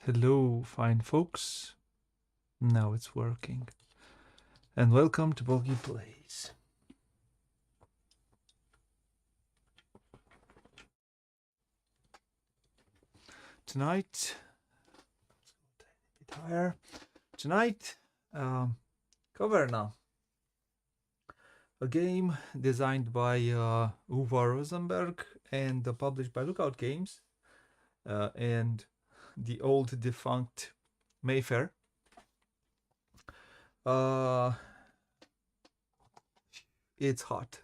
Hello, fine folks. Now it's working. And welcome to Booghy Plays. Tonight, a bit higher. Tonight, Caverna, a game designed by Uwe Rosenberg and published by Lookout Games, and the old defunct Mayfair. It's hot.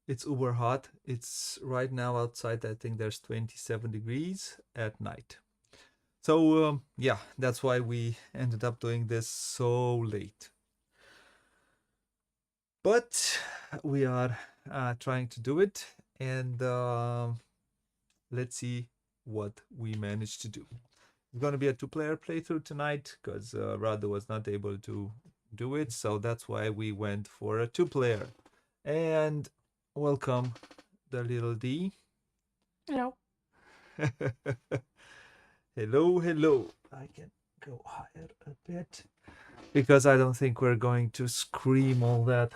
It's uber hot. It's right now outside, I think there's 27 degrees at night. So yeah, that's why we ended up doing this so late. But we are trying to do it, and let's see what we managed to do. It's going to be a two-player playthrough tonight because Rado was not able to do it, so that's why we went for a two-player. And welcome the little D. Hello. Hello. I can go higher a bit because I don't think we're going to scream all that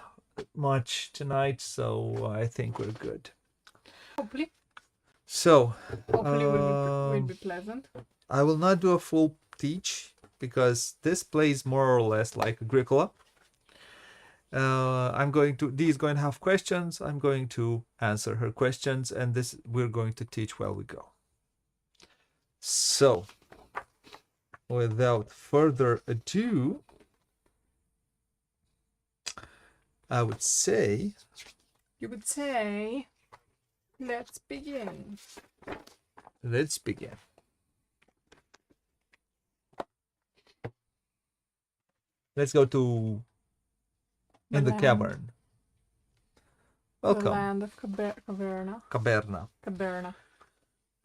much tonight, so I think we're good. Hopefully. So, Hopefully will be pleasant. I will not do a full teach because this plays more or less like Agricola. Dee is going to have questions. I'm going to answer her questions, and this we're going to teach while we go. So, without further ado, I would say... You would say, let's begin. Let's begin. Let's go to in the cavern. Welcome. The land of Caverna. Caverna.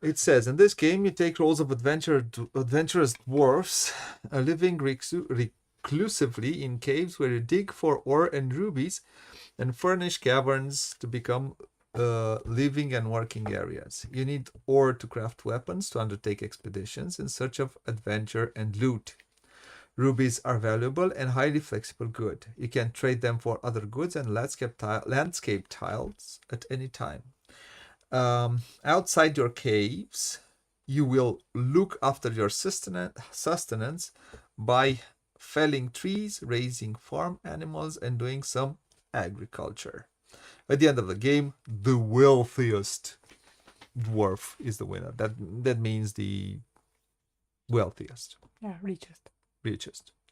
It says, in this game, you take roles of adventurous dwarfs, living reclusively in caves where you dig for ore and rubies and furnish caverns to become living and working areas. You need ore to craft weapons to undertake expeditions in search of adventure and loot. Rubies are valuable and highly flexible good. You can trade them for other goods and landscape tiles at any time. Outside your caves, you will look after your sustenance by felling trees, raising farm animals, and doing some agriculture. At the end of the game, the wealthiest dwarf is the winner. That means the wealthiest. Yeah, richest.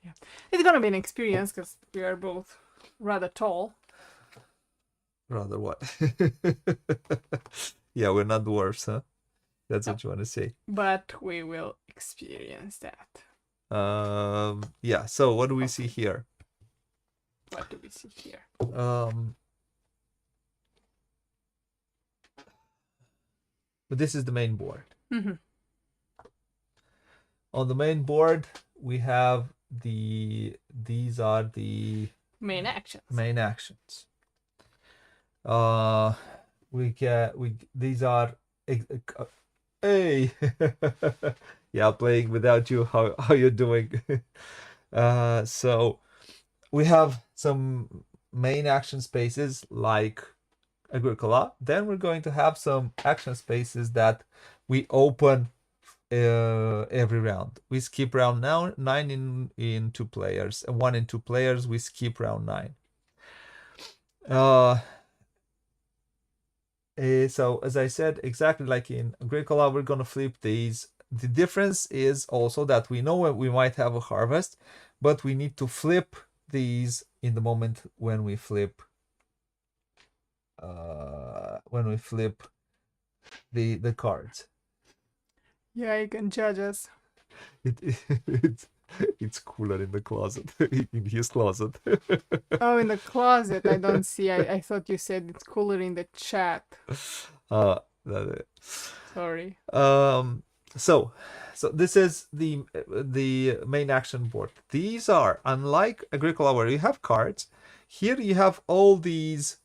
Yeah. It's gonna be an experience because we are both rather tall. Rather what? Yeah, we're not dwarfs, huh? That's what you want to say. But we will experience that. Yeah, so what do we see here? What do we see here? But this is the main board. Mm-hmm. On the main board, we have these are the main actions. These are hey yeah, playing without you. How you doing? So we have some main action spaces like Agricola. Then we're going to have some action spaces that we open every round. We skip round 9 in 2 players, and 1 in 2 players we skip round 9. So as I said, exactly like in Agricola, we're gonna flip these. The difference is also that we know we might have a harvest, but we need to flip these in the moment when we flip the cards. Yeah, you can judge us. It's cooler in the closet, in his closet. Oh, in the closet. I don't see. I thought you said it's cooler in the chat. Sorry. So this is the main action board. These are, unlike Agricola where you have cards, here you have all these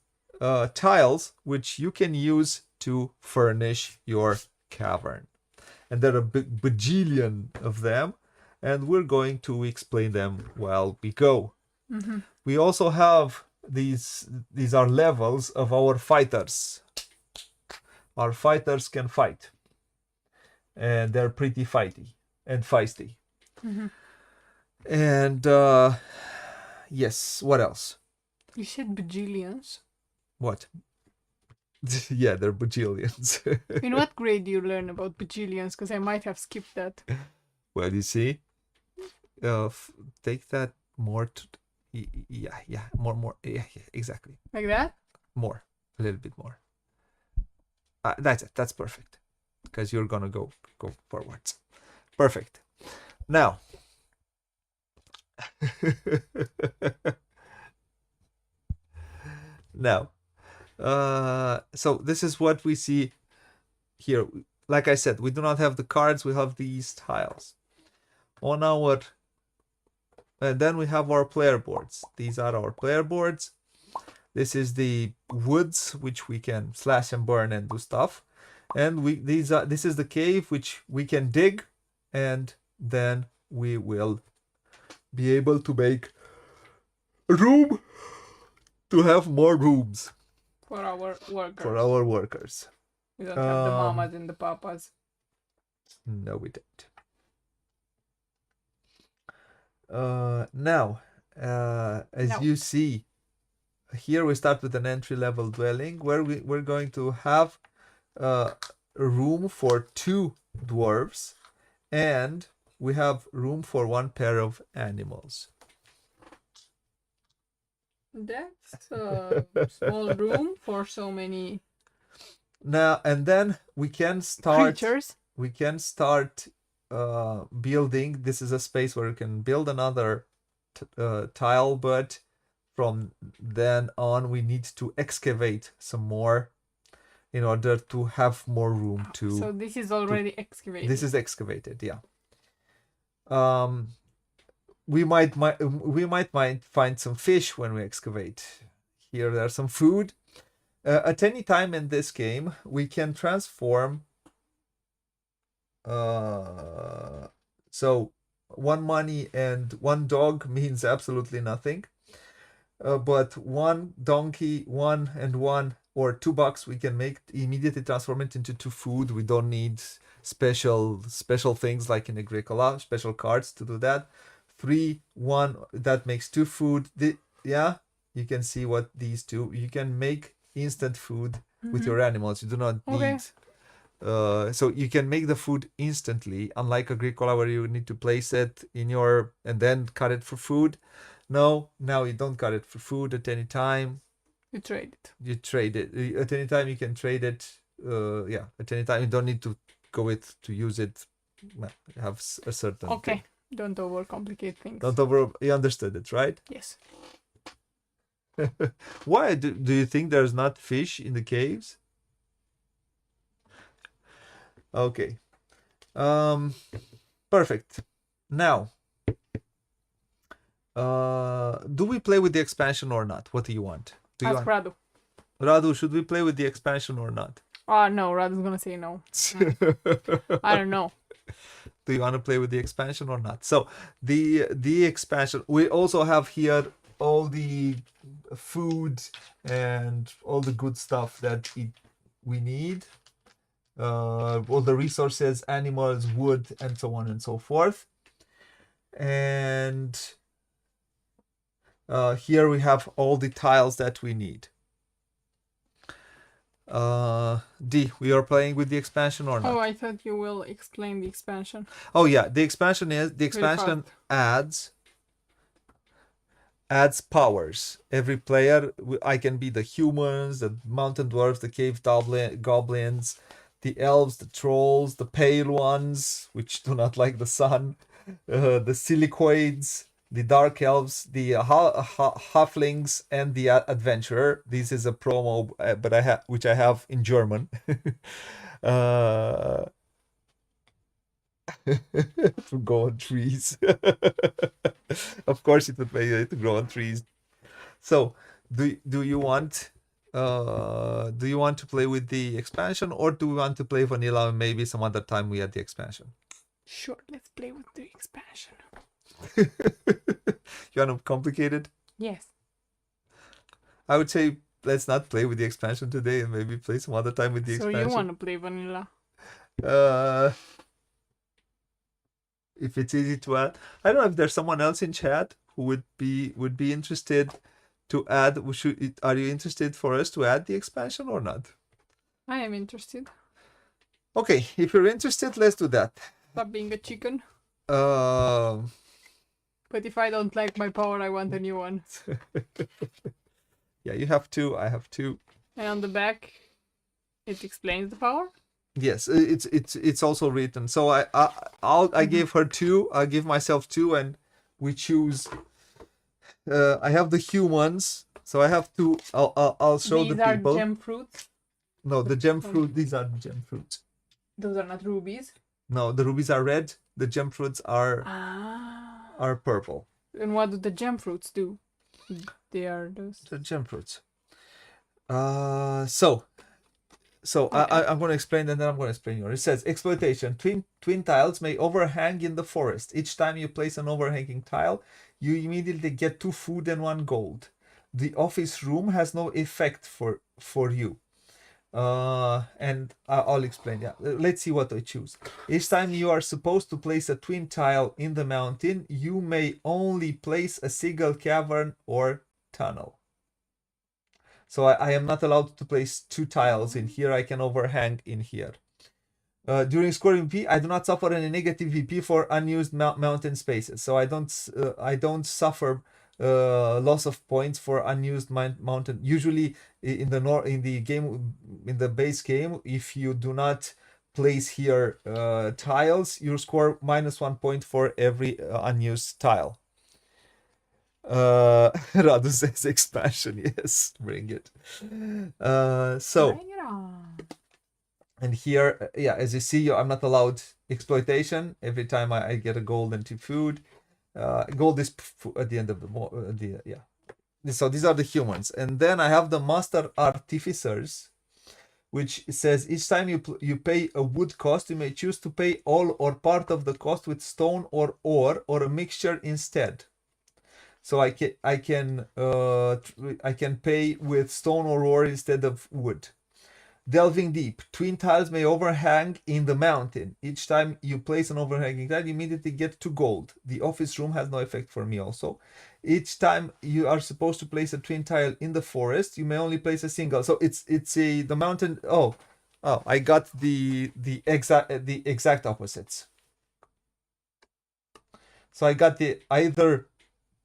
tiles which you can use to furnish your cavern. and there are a bajillion of them, and we're going to explain them while we go. Mm-hmm. We also have these are levels of our fighters. Our fighters can fight, and they're pretty fighty and feisty. Mm-hmm. And yes, what else? You said bajillions. What? Yeah, they're bajillions. In what grade do you learn about bajillions? Because I might have skipped that. Well, you see, take that more to, yeah, more, yeah, exactly. Like that? More, a little bit more. That's it. That's perfect, because you're gonna go forwards. Perfect. Now, now, so this is what we see here. Like I said, we do not have the cards. We have these tiles on our, and then we have our player boards. These are our player boards. This is the woods which we can slash and burn and do stuff, and this is the cave which we can dig, and then we will be able to make room to have more rooms For our workers. for our workers. We don't have the mamas and the papas. No, we don't. Now, as you see, here we start with an entry-level dwelling where we're going to have room for 2 dwarves, and we have room for 1 pair of animals. That's a small room for so many Now, and then we can start. creatures. We can start building. This is a space where you can build another tile, but from then on we need to excavate some more in order to have more room to. So this is already excavated. This is excavated, yeah. We might find some fish when we excavate. Here there's some food. At any time in this game, we can transform. So 1 money and 1 dog means absolutely nothing. But 1 donkey, 1 and 1, or $2, we can make immediately transform it into 2 food. We don't need special things like in Agricola, special cards to do that. 3, 1, that makes 2 food. Yeah, you can see what these 2. You can make instant food with your animals. You do not need. So you can make the food instantly, unlike Agricola where you need to place it in your and then cut it for food. No, now you don't cut it for food at any time. You trade it. You trade it at any time. You can trade it. Yeah, at any time. You don't need to go to use it. Have a certain. Okay, thing. don't overcomplicate things. You understood it, right? Yes. Why do you think there's not fish in the caves? Okay. Perfect. Now, do we play with the expansion or not? What do you want? Ask Radu. Radu, should we play with the expansion or not? No, Radu's gonna say no. I don't know. Do you want to play with the expansion or not? So the expansion, we also have here all the food and all the good stuff that we need. All the resources, animals, wood, and so on and so forth. And here we have all the tiles that we need. D, we are playing with the expansion or not? Oh, I thought you will explain the expansion. Oh yeah, the expansion adds powers. Every player, I can be the humans, the mountain dwarves, the cave goblins, the elves, the trolls, the pale ones, which do not like the sun, the silicoids, the dark elves, the halflings, and the adventurer. This is a promo, but which I have in German. To go on trees. Of course, it would pay to grow on trees. So, do you want Do you want to play with the expansion, or do we want to play vanilla and maybe some other time we add the expansion? Sure, let's play with the expansion. You want to complicate it? Yes. I would say let's not play with the expansion today and maybe play some other time with the So expansion. you want to play vanilla? If it's easy to add. I don't know if there's someone else in chat who would be interested to add. Are you interested for us to add the expansion or not? I am interested. Okay, if you're interested, let's do that. Stop being a chicken. Um, But if I don't like my power, I want a new one. yeah, you have two. I have two. And on the back, it explains the power. Yes, it's also written. So I gave her two. I give myself two, and we choose. I have the humans, so I have two. I'll show These the are people. gem fruits. No, the gem fruit. These are the gem fruits. Those are not rubies. No, the rubies are red. The gem fruits are purple. And what do the gem fruits do? They are those. The gem fruits. So Okay. I'm going to explain, and then I'm going to explain yours. It says exploitation. Twin tiles may overhang in the forest. Each time you place an overhanging tile, you immediately get 2 food and 1 gold. The office room has no effect for you. And I'll explain. Yeah, let's see what I choose. Each time you are supposed to place a twin tile in the mountain, you may only place a single cavern or tunnel. So I am not allowed to place 2 tiles in here. I can overhang in here. During scoring VP, I do not suffer any negative VP for unused mountain spaces. So I don't suffer loss of points for unused mountain. Usually in the base game, if you do not place here tiles, you score -1 point for every unused tile. Radu says expansion. Yes, bring it. So Bring it on. and here, yeah, as you see, I'm not allowed exploitation. Every time I get a gold and 2 food, gold is at the end of the yeah. So these are the humans, and then I have the master artificers, which says each time you pay a wood cost, you may choose to pay all or part of the cost with stone or ore or a mixture instead. So I can pay with stone or ore instead of wood. Delving deep. Twin tiles may overhang in the mountain. Each time you place an overhanging tile, you immediately get 2 gold. The office room has no effect for me also. Each time you are supposed to place a twin tile in the forest, you may only place a single. So it's the mountain. Oh, I got the exact opposites. So I got the either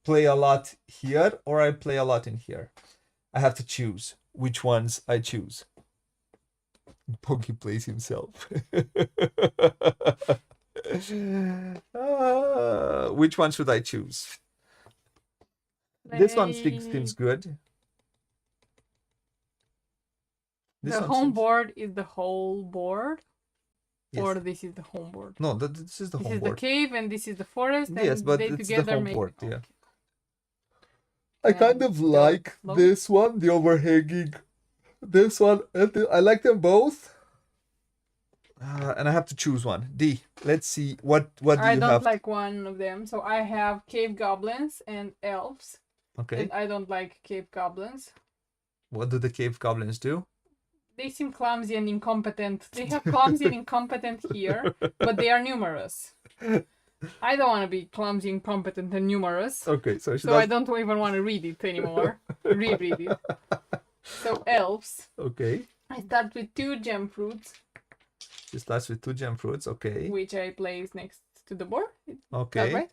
play a lot here or I play a lot in here. I have to choose which ones I choose. Booghy plays himself. Which one should I choose? This one seems good. The home board is the whole board? Yes. Or this is the home board? No, this is the home board. This is the cave and this is the forest. Yes, and but they it's together the home make... board, yeah. Okay. I kind of like this one, the overhanging. This one, I like them both. And I have to choose one. D. Let's see what do you have. I don't like one of them. So I have cave goblins and elves. Okay. And I don't like cave goblins. What do the cave goblins do? They seem clumsy and incompetent. They have clumsy and incompetent here, but they are numerous. I don't want to be clumsy, incompetent, and numerous. Okay, so I don't even want to read it anymore. Reread it. So elves. Okay. I start with 2 gem fruits. It starts with 2 gem fruits, okay. Which I place next to the board. Okay. Right?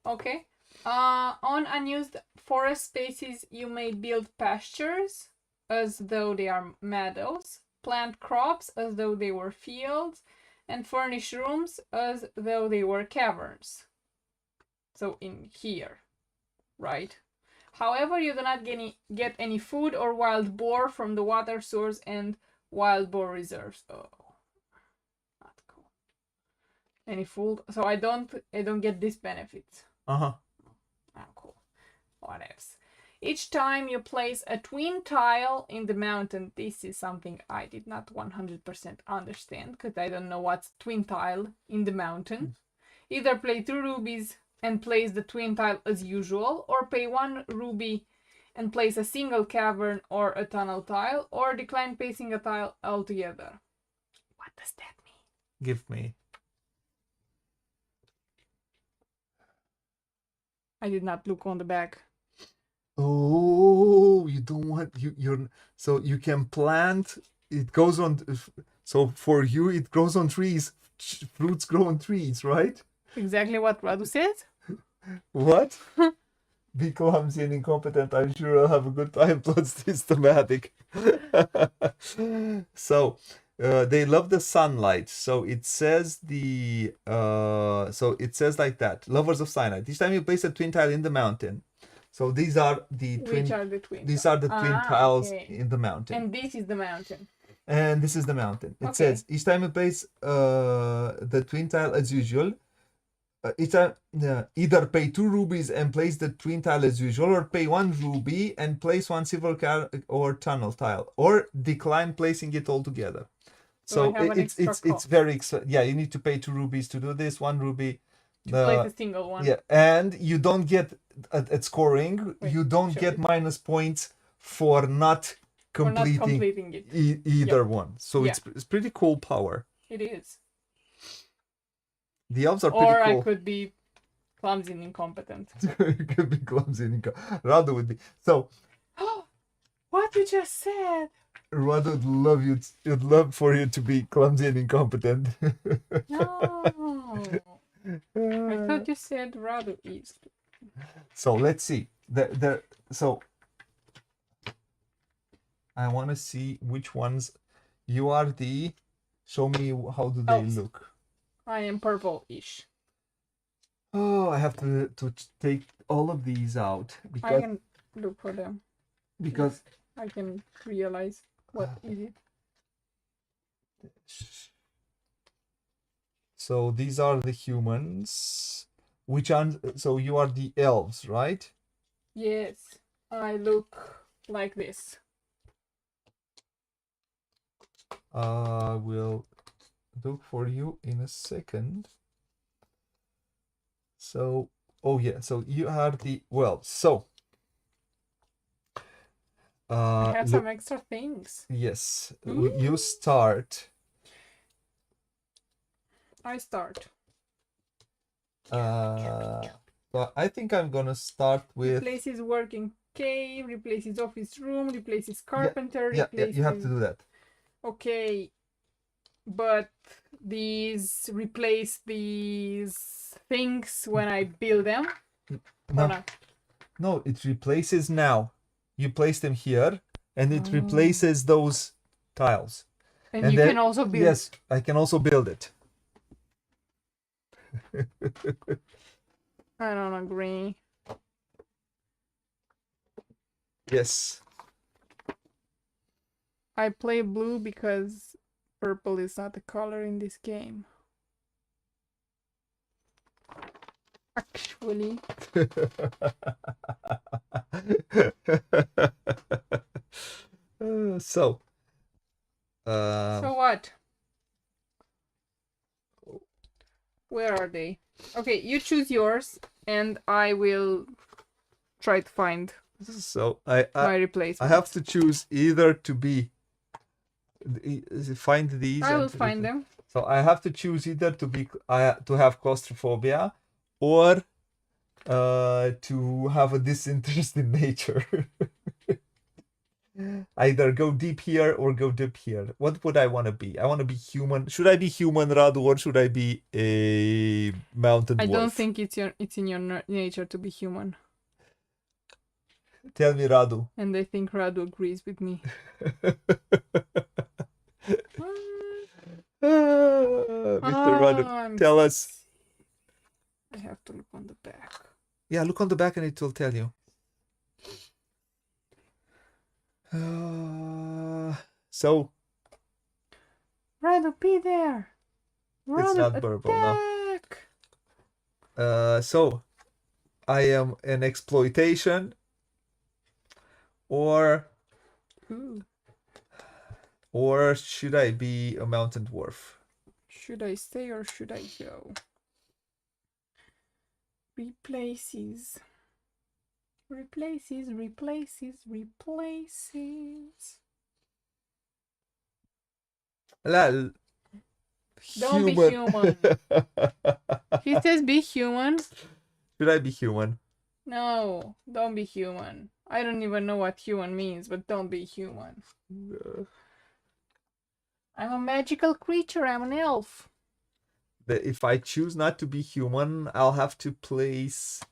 Okay. On unused forest spaces, you may build pastures as though they are meadows, plant crops as though they were fields, and furnish rooms as though they were caverns. So in here, right? However, you do not get any food or wild boar from the water source and wild boar reserves. Oh, not cool. Any food? So I don't get this benefit. Uh-huh. Oh, cool. What else? Each time you place a twin tile in the mountain, this is something I did not 100% understand because I don't know what's twin tile in the mountain. Either play 2 rubies and place the twin tile as usual, or pay 1 ruby and place a single cavern or a tunnel tile, or decline placing a tile altogether. What does that mean? Give me. I did not look on the back. Oh, you don't want you're so you can plant. It goes on. So for you, it grows on trees. Fruits grow on trees, right? Exactly what Radu said. What? Be clumsy and incompetent. I'm sure I'll have a good time plus systematic. So they love the sunlight. So it says it says like that. Lovers of sunlight. Each time you place a twin tile in the mountain. So these are the twin. Which are the twin? These are the twin tiles okay. in the mountain. And this is the mountain. And this is the mountain. It says each time you place the twin tile as usual, each time either pay 2 rubies and place the twin tile as usual, or pay 1 ruby and place 1 silver or tunnel tile, or decline placing it all together. So it's very yeah. You need to pay 2 rubies to do this. 1 ruby. To place a single one. Yeah, and you don't get at scoring. You don't get minus points for not completing it. Either one. So it's pretty cool power. It is. The elves are pretty cool. Or I could be clumsy and incompetent. You could be clumsy and incompetent. Radu would be. So. What you just said. Radu would love you. Would love for you to be clumsy and incompetent. No. I thought you said Radu is. So let's see. So I want to see which ones you are the. Show me how do they look. I am purple-ish. Oh, I have to take all of these out because I can look for them. Because I can realize what is it. So these are the humans. So you are the elves, right? Yes, I look like this. I will look for you in a second. So, oh yeah, so you are the, so. I have some extra things. Yes, you start. I start. So I think I'm gonna start with. Replaces working cave, replaces office room, replaces carpenter. Yeah, you have to do that. Okay, but these replace these things when I build them? No, it replaces now. You place them here, and it replaces those tiles. And you can also build. Yes, I can also build it. I don't agree. Yes. I play blue because purple is not the color in this game. Actually. So what? Where are they? Okay, you choose yours, and I will try to find my replacement. I have to choose either to be find these. I will find them. So I have to choose either to be to have claustrophobia or to have a disinterest in nature. Either go deep here or go deep here. What would I want to be? I want to be human. Should I be human, Radu, or should I be a mountain dwarf? I don't think it's in your nature to be human. Tell me, Radu. And I think Radu agrees with me. Mr. Radu, tell us. I have to look on the back. Yeah, look on the back and it will tell you. So. Radu, be there. Radu, it's not purple, no. So, I am an exploitation. Or Ooh. or should I be a mountain dwarf? Should I stay or should I go? Replaces. Replaces, replaces, replaces. Lal. Don't be human. He says be human. Should I be human? No, don't be human. I don't even know what human means, but don't be human. I'm a magical creature, I'm an elf. If I choose not to be human, I'll have to place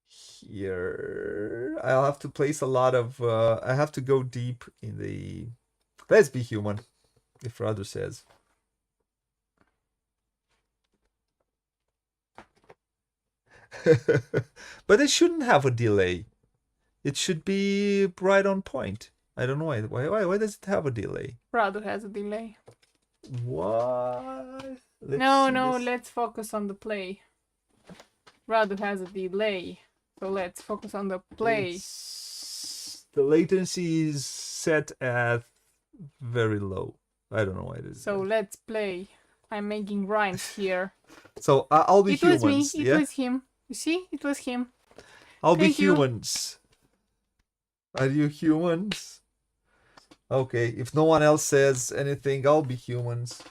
here. I'll have to place a lot of I have to go deep in the let's be human, if Radu says. But it shouldn't have a delay. It should be right on point. I don't know why does it have a delay? Radu has a delay. What? Let's focus on the play. Radu has a delay. So let's focus on the play. The latency is set at very low. I don't know why it is. So let's play. I'm making rhymes here. So I'll be humans. It was me. It was him. You see? It was him. I'll be humans. Are you humans? Okay, if no one else says anything, I'll be humans.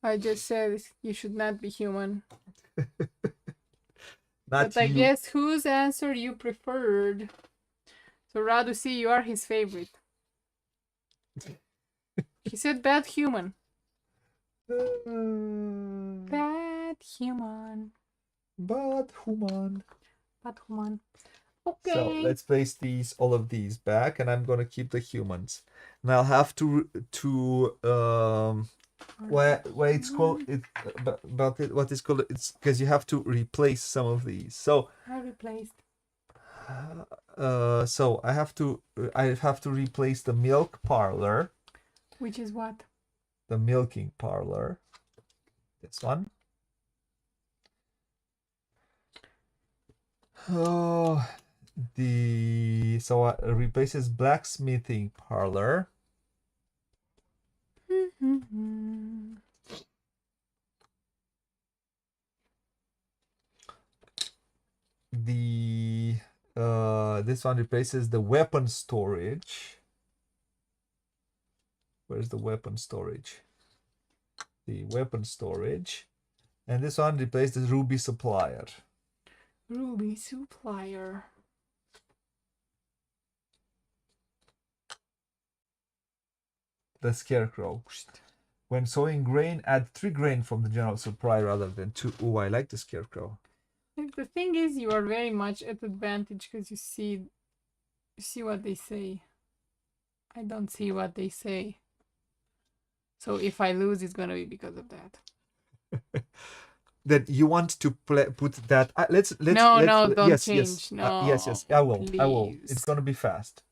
I just said you should not be human. But I guess whose answer you preferred? So Radu, see, you are his favorite. He said bad human. Bad human. Bad human. Bad human. Okay. So let's place all of these back, and I'm gonna keep the humans. And I'll have to why it's called it about it what is called it's because you have to replace some of these. So I replaced. So I have to replace the milk parlor. Which is what? The milking parlor. This one. Oh, so it replaces blacksmithing parlor. This one replaces the weapon storage. Where's the weapon storage? The weapon storage. And this one replaces ruby supplier. Ruby supplier. The scarecrow. When sowing grain, add 3 grain from the general supply rather than 2. Oh, I like the scarecrow. The thing is, you are very much at advantage because you see what they say. I don't see what they say. So if I lose, it's gonna be because of that. That you want to put that. Don't change. Yes. No. Yes. I will. Please. I will. It's gonna be fast.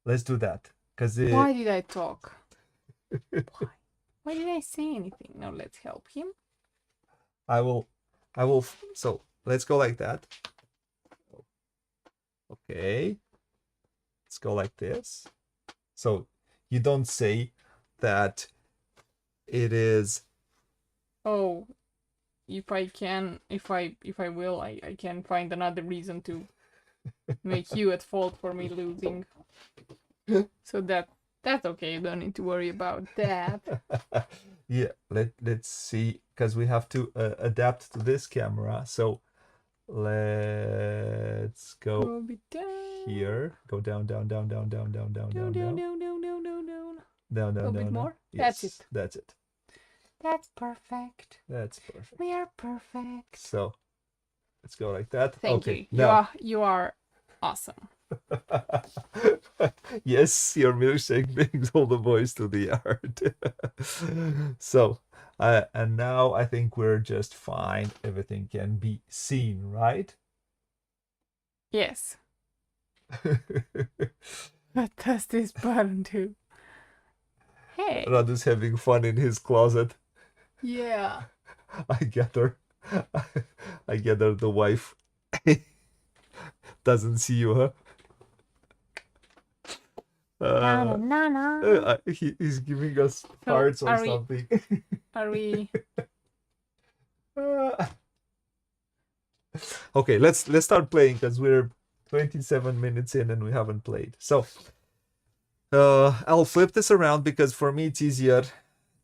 Let's do that. Why did I talk? Why did I say anything? Now let's help him. I will. So let's go like that. Okay. Let's go like this. So you don't say that it is. Oh, if I will, I can find another reason to make you at fault for me losing. So that's okay. You don't need to worry about that. Yeah, let's see, because we have to adapt to this camera. So let's go here. Go down. Down. Down. A little bit more. Yes, that's it. That's perfect. That's perfect. We are perfect. So let's go like that. Thank okay, you. now. You are awesome. Yes, your milkshake brings all the boys to the yard. So, and now I think we're just fine. Everything can be seen, right? Yes. What does this button do? Hey. Radu's having fun in his closet. Yeah. I gather the wife doesn't see you, huh? He's giving us So parts or are we- something. Are we? Okay, let's start playing because we're 27 minutes in and we haven't played. So I'll flip this around because for me it's easier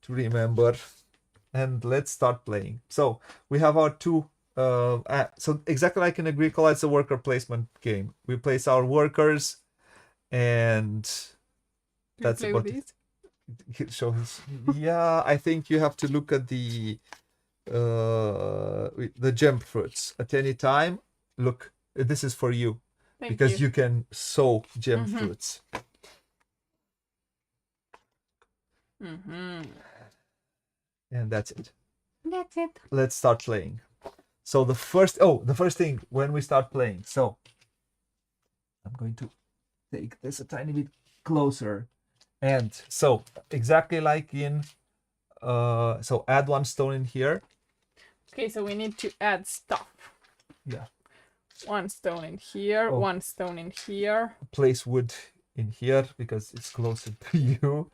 to remember. And let's start playing. So we have our two. So exactly like in Agricola, it's a worker placement game. We place our workers, and Do that's you play about with it. these? It shows. Yeah, I think you have to look at the gem fruits at any time. Look, this is for you Thank because you. you can sow gem Mhm. fruits. Mm-hmm. And that's it. That's it. Let's start playing. So the first thing when we start playing. So I'm going to take this a tiny bit closer. And so exactly like in so add one stone in here. Okay, so we need to add stuff. Yeah. One stone in here, Oh. one stone in here. Place wood in here because it's closer to you.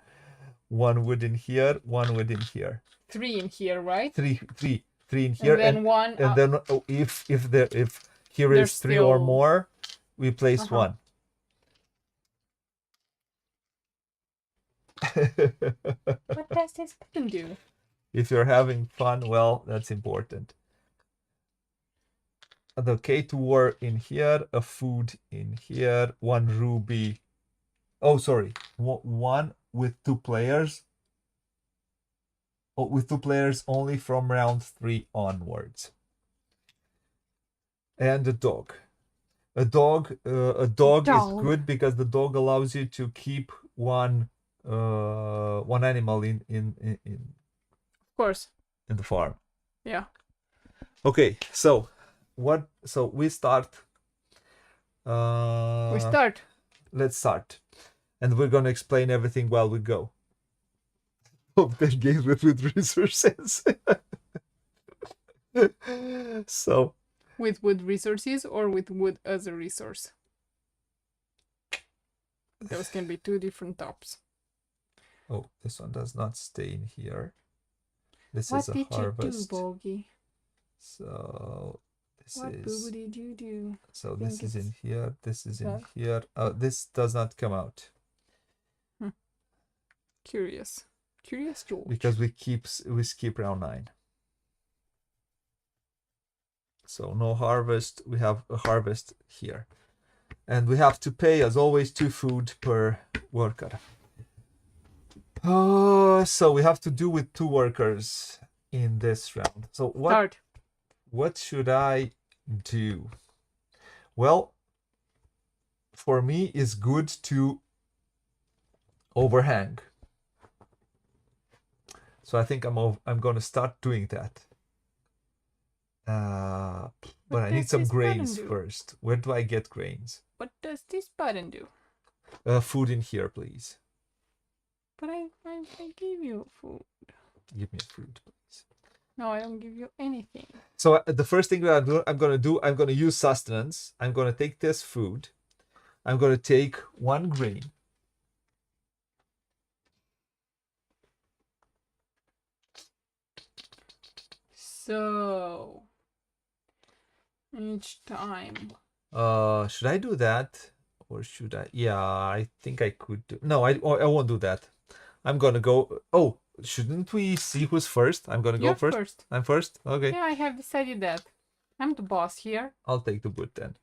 One wood in here, one wood in here. 3 in here, right? Three in here, And then one. and then if here There's is 3 or still- more, we place one. What does this button do? If you're having fun, well, that's important. The K2 ore in here, a food in here, one ruby. Oh, sorry, one with 2 players. Oh, with 2 players only from round 3 onwards. And a dog. A dog is good because the dog allows you to keep one animal in Of course. in the farm. Yeah. Okay, so we start. We start. Let's start, and we're gonna explain everything while we go. Of the games with resources. So. With wood resources or with wood as a resource? Those can be 2 different tops. Oh, this one does not stay in here. This What is a did harvest. you do, Booghy? So this What is. boo did you do? So this is in here. This is in that. here. This does not come out. Curious. Curious George. Because we skip round 9. So no harvest. We have a harvest here. And we have to pay, as always, 2 food per worker. So we have to do with 2 workers in this round. So what should I do? Well, for me, it's good to overhang. So I think I'm going to start doing that. But I need some grains first. Where do I get grains? What does this button do? Food in here, please. But I gave you food. Give me a food, please. No, I don't give you anything. So the first thing that I'm going to use sustenance. I'm going to take this food. I'm going to take 1 grain. So each time. Should I do that? Or should I? Yeah, I think I could do. No, I won't do that. I'm gonna go. Oh, shouldn't we see who's first? I'm gonna go first. First. I'm first? Okay. Yeah, I have decided that. I'm the boss here. I'll take the wood then.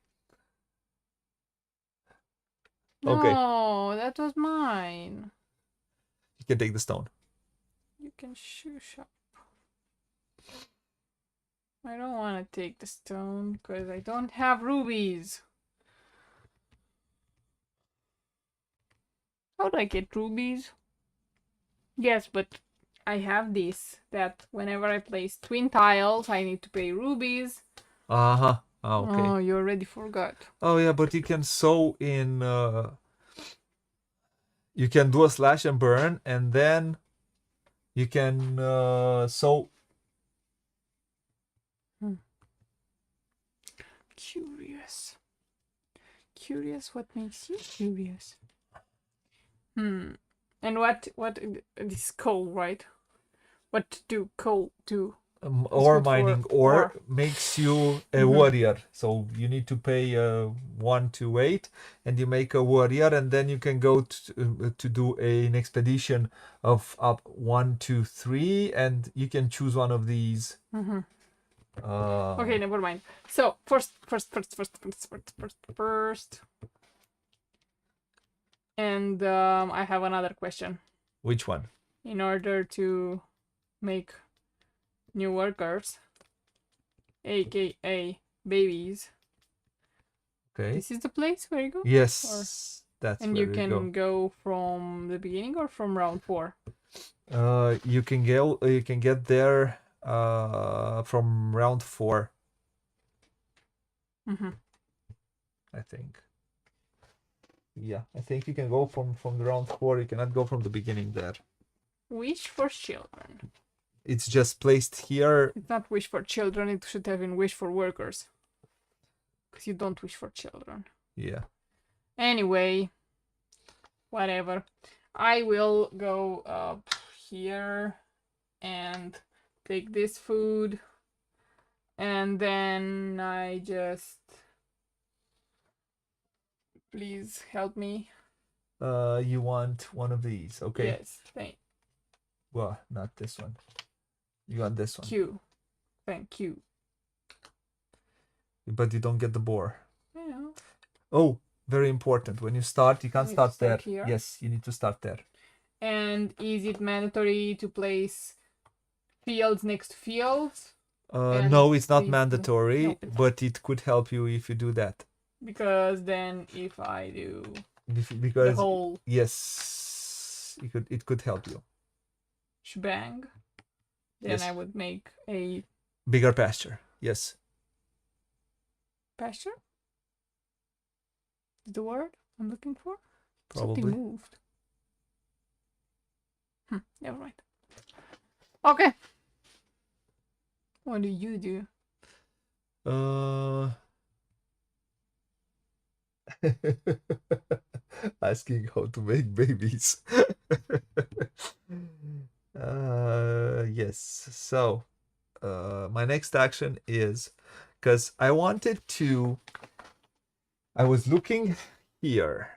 Okay. No, that was mine. You can take the stone. You can shush up. I don't want to take the stone because I don't have rubies. How do I get rubies? Yes, but I have this, that whenever I place twin tiles, I need to pay rubies. Uh-huh. Oh, okay. Oh, you already forgot. Oh, yeah, but you can sew in... you can do a slash and burn, and then you can sew... Curious. Curious, what makes you curious? And what this coal, right? What do coal do? Ore good for mining ore ore. makes you a warrior. So you need to pay 1 to 8, and you make a warrior, and then you can go to do an expedition of up 1 to 3, and you can choose one of these. Okay, never mind. So first. And I have another question. Which one? In order to make new workers, aka babies. Okay. This is the place where you go? Yes, that's and where you can go from the beginning or from round 4? You can get there from round 4. I think. Yeah, I think you can go from the round 4. You cannot go from the beginning there. Wish for children. It's just placed here. It's not wish for children. It should have been wish for workers. Because you don't wish for children. Yeah. Anyway, whatever. I will go up here and take this food. And then I just... Please help me. You want one of these, okay? Yes, Well, not this one. You want this one. Thank you. But you don't get the boar. Yeah. Oh, very important. When you start, you can't start there. Here. Yes, you need to start there. And is it mandatory to place fields next to fields? No, it's not mandatory, but it could help you if you do that. Because then if I do because the whole it could help you. Shebang, then yes. I would make a bigger pasture. Yes. Pasture? Is the word I'm looking for? Probably. Something moved. Never mind. Okay. What do you do? Asking how to make babies. Yes. So, my next action is because I wanted to. I was looking here.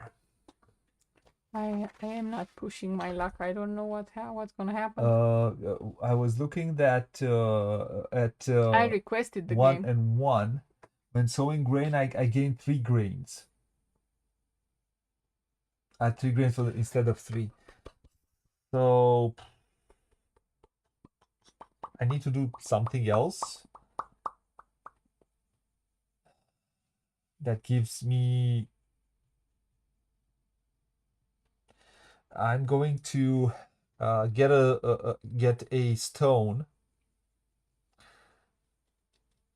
I am not pushing my luck. I don't know what's gonna happen. I was looking at I requested the 1 game. and 1. When sowing grain, I gained 3 grains. I had 3 grains instead of 3. So I need to do something else that gives me. I'm going to get a stone,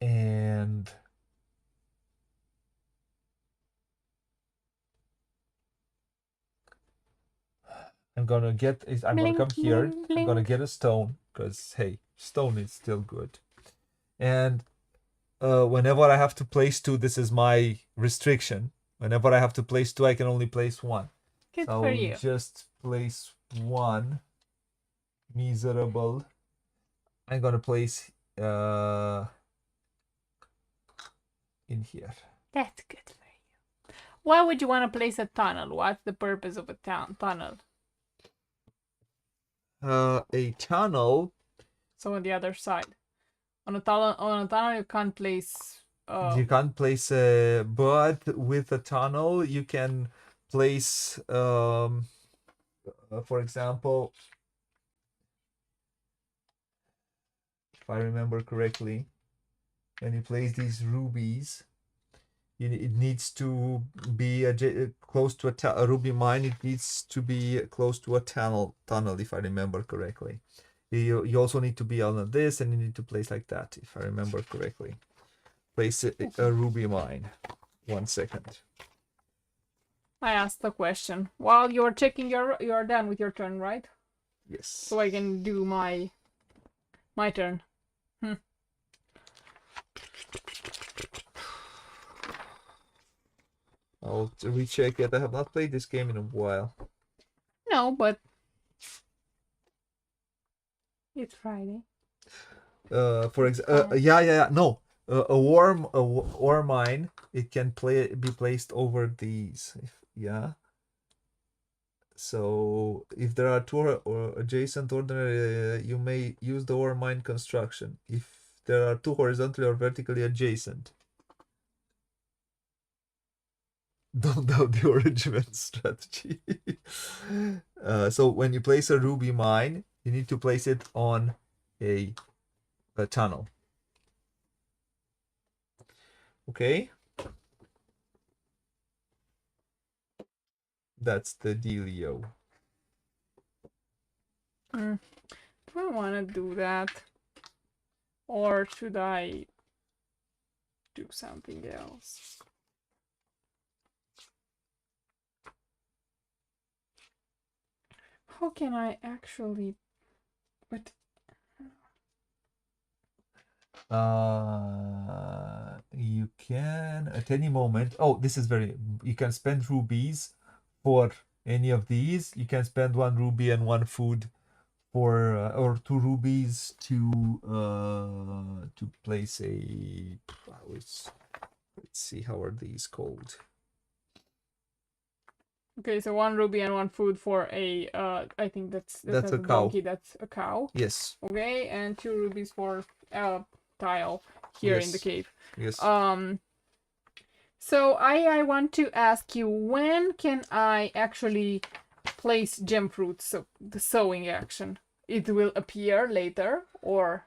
and I'm gonna come here. I'm gonna get a stone because hey, stone is still good. And whenever I have to place 2, this is my restriction. Whenever I have to place 2, I can only place 1. Good for you. Just place 1. Miserable. I'm gonna place in here. That's good for you. Why would you want to place a tunnel? What's the purpose of a tunnel? A tunnel. So on the other side, on a tunnel, you can't place. You can't place but with a tunnel you can place. For example, if I remember correctly, when you place these rubies, it needs to be close to a ruby mine. It needs to be close to a tunnel, if I remember correctly. You also need to be on this, and you need to place like that, if I remember correctly. Place a ruby mine. 1 second. I asked the question. While you're checking, you're done with your turn, right? Yes. So I can do my turn. I'll recheck it. I have not played this game in a while. know, but it's Friday. For example, yeah. No, a ore mine. It can be placed over these. Yeah. So if there are two or adjacent ordinary, you may use the ore mine construction. If there are two horizontally or vertically adjacent. Don't doubt the origin strategy. So when you place a ruby mine, you need to place it on a tunnel. Okay? That's the dealio. Do I want to do that? Or should I do something else? How can I actually... What? You can at any moment. Oh, this is very. You can spend rubies for any of these. You can spend 1 ruby and 1 food for, or 2 rubies to place a. Let's see, how are these called? Okay, so 1 ruby and 1 food for a. I think that's a cow. Donkey, that's a cow. Yes. Okay, and 2 rubies for tile here in the cave. Yes. So I want to ask you, when can I actually place gem fruits? So the sowing action, it will appear later, or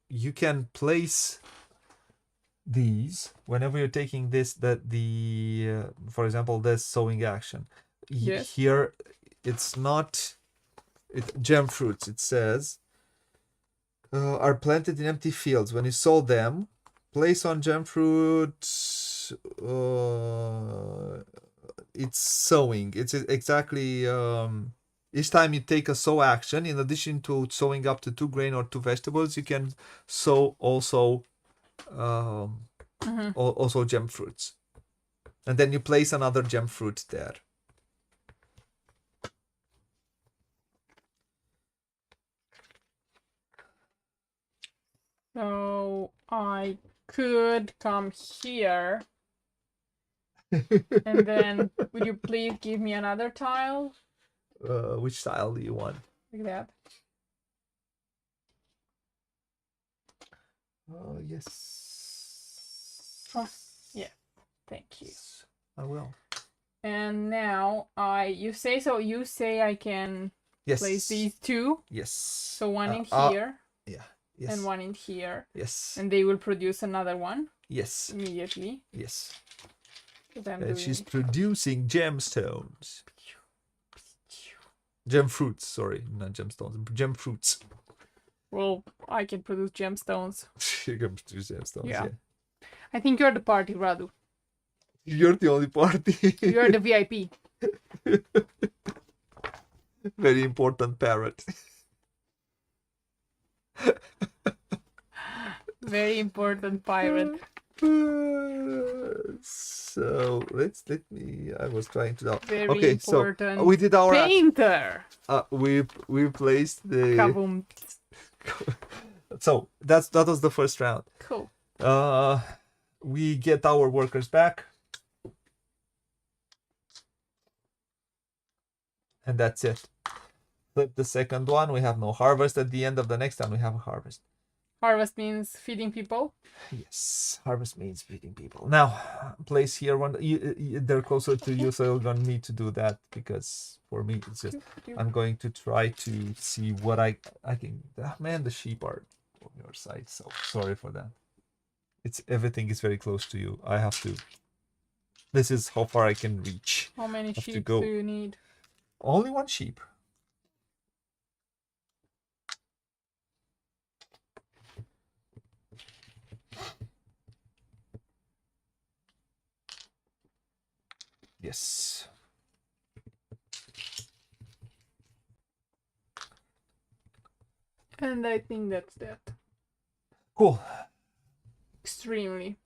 you can place these whenever you're taking this, for example, this sowing action. Yes. Here it's not gem fruits, it says, are planted in empty fields. When you sow them, place on gem fruit. It's sowing. It's exactly each time you take a sow action, in addition to sowing up to 2 grain or 2 vegetables, you can sow also also gem fruits, and then you place another gem fruit there. So I could come here. And then would you please give me another tile? Which tile do you want? Like that. Yes. Oh, yeah. Thank you. I will. And now you say I can place these 2. Yes. So 1 in here. Yeah. Yes. And 1 in here. Yes. And they will produce another one. Yes. Immediately. Yes. And she's producing gemstones. Gem fruits, sorry, not gemstones. Gem fruits. Well, I can produce gemstones. You can produce gemstones, yeah. I think you're the party, Radu. You're the only party. You're the VIP. Very important parrot. Very important pirate. So let me. I was trying to. Very okay, important. So we did our painter. We placed the. Kaboom. So that was the first round. Cool. We get our workers back, and that's it. Flip the second one. We have no harvest. At the end of the next time, we have a harvest. Harvest means feeding people? Yes, harvest means feeding people. Now, place here one. They're closer to you, so you're gonna need to do that, because for me, it's just I'm going to try to see what I can. Man, the sheep are on your side, so sorry for that. Everything is very close to you. I have to. This is how far I can reach. How many sheep do you need? Only 1 sheep. Yes. And I think that's that. Cool. Extremely.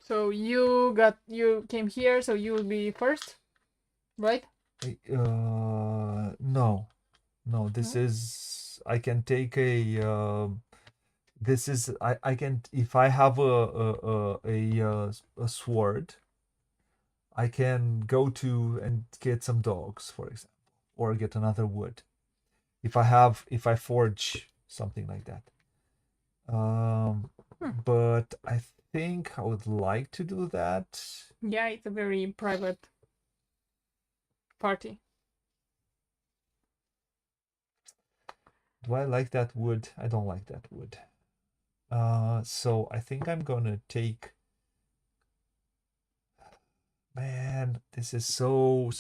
So you came here, so you will be first, right? No, this No? is, I can take a, this is, I can, if I have a sword, I can go to and get some dogs, for example, or get another wood. If I forge something like that. But I think I would like to do that. Yeah, it's a very private party. Do I like that wood? I don't like that wood. So I think I'm gonna take. Man, this is so.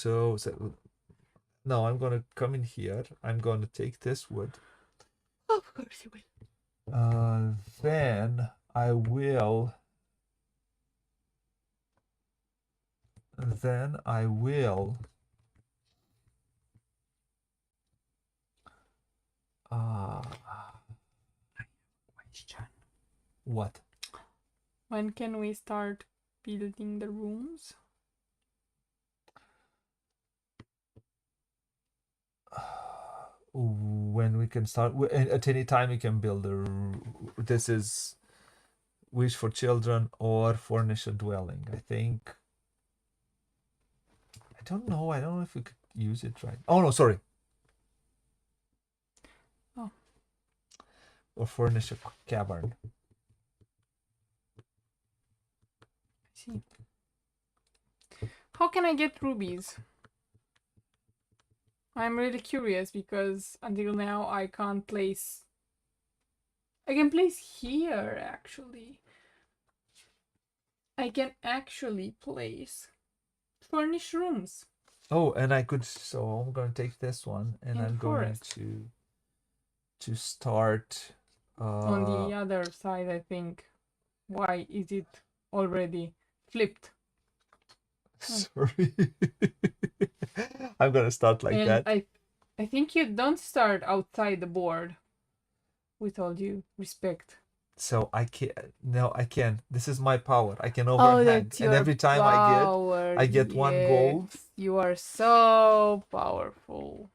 No, I'm gonna come in here. I'm gonna take this wood. Of course you will. Then I will. Then I will. Question. What? When can we start building the rooms? When we can start, at any time we can build this is wish for children or furnish a dwelling. I think. I don't know if we could use it right. Oh no, sorry. Oh. Or furnish a cavern. I see. How can I get rubies? I'm really curious because until now I can't place. I can place here actually. I can actually place furnished rooms. Oh, and I could. So I'm going to take this one, and In I'm forest. going to start. On the other side, I think. Why is it already flipped? Sorry. I'm gonna start like And that. I think you don't start outside the board. With all due respect. So I can. No, I can. This is my power. I can Oh, overhand, that's and your every time power. I get one gold. Yes, you are so powerful.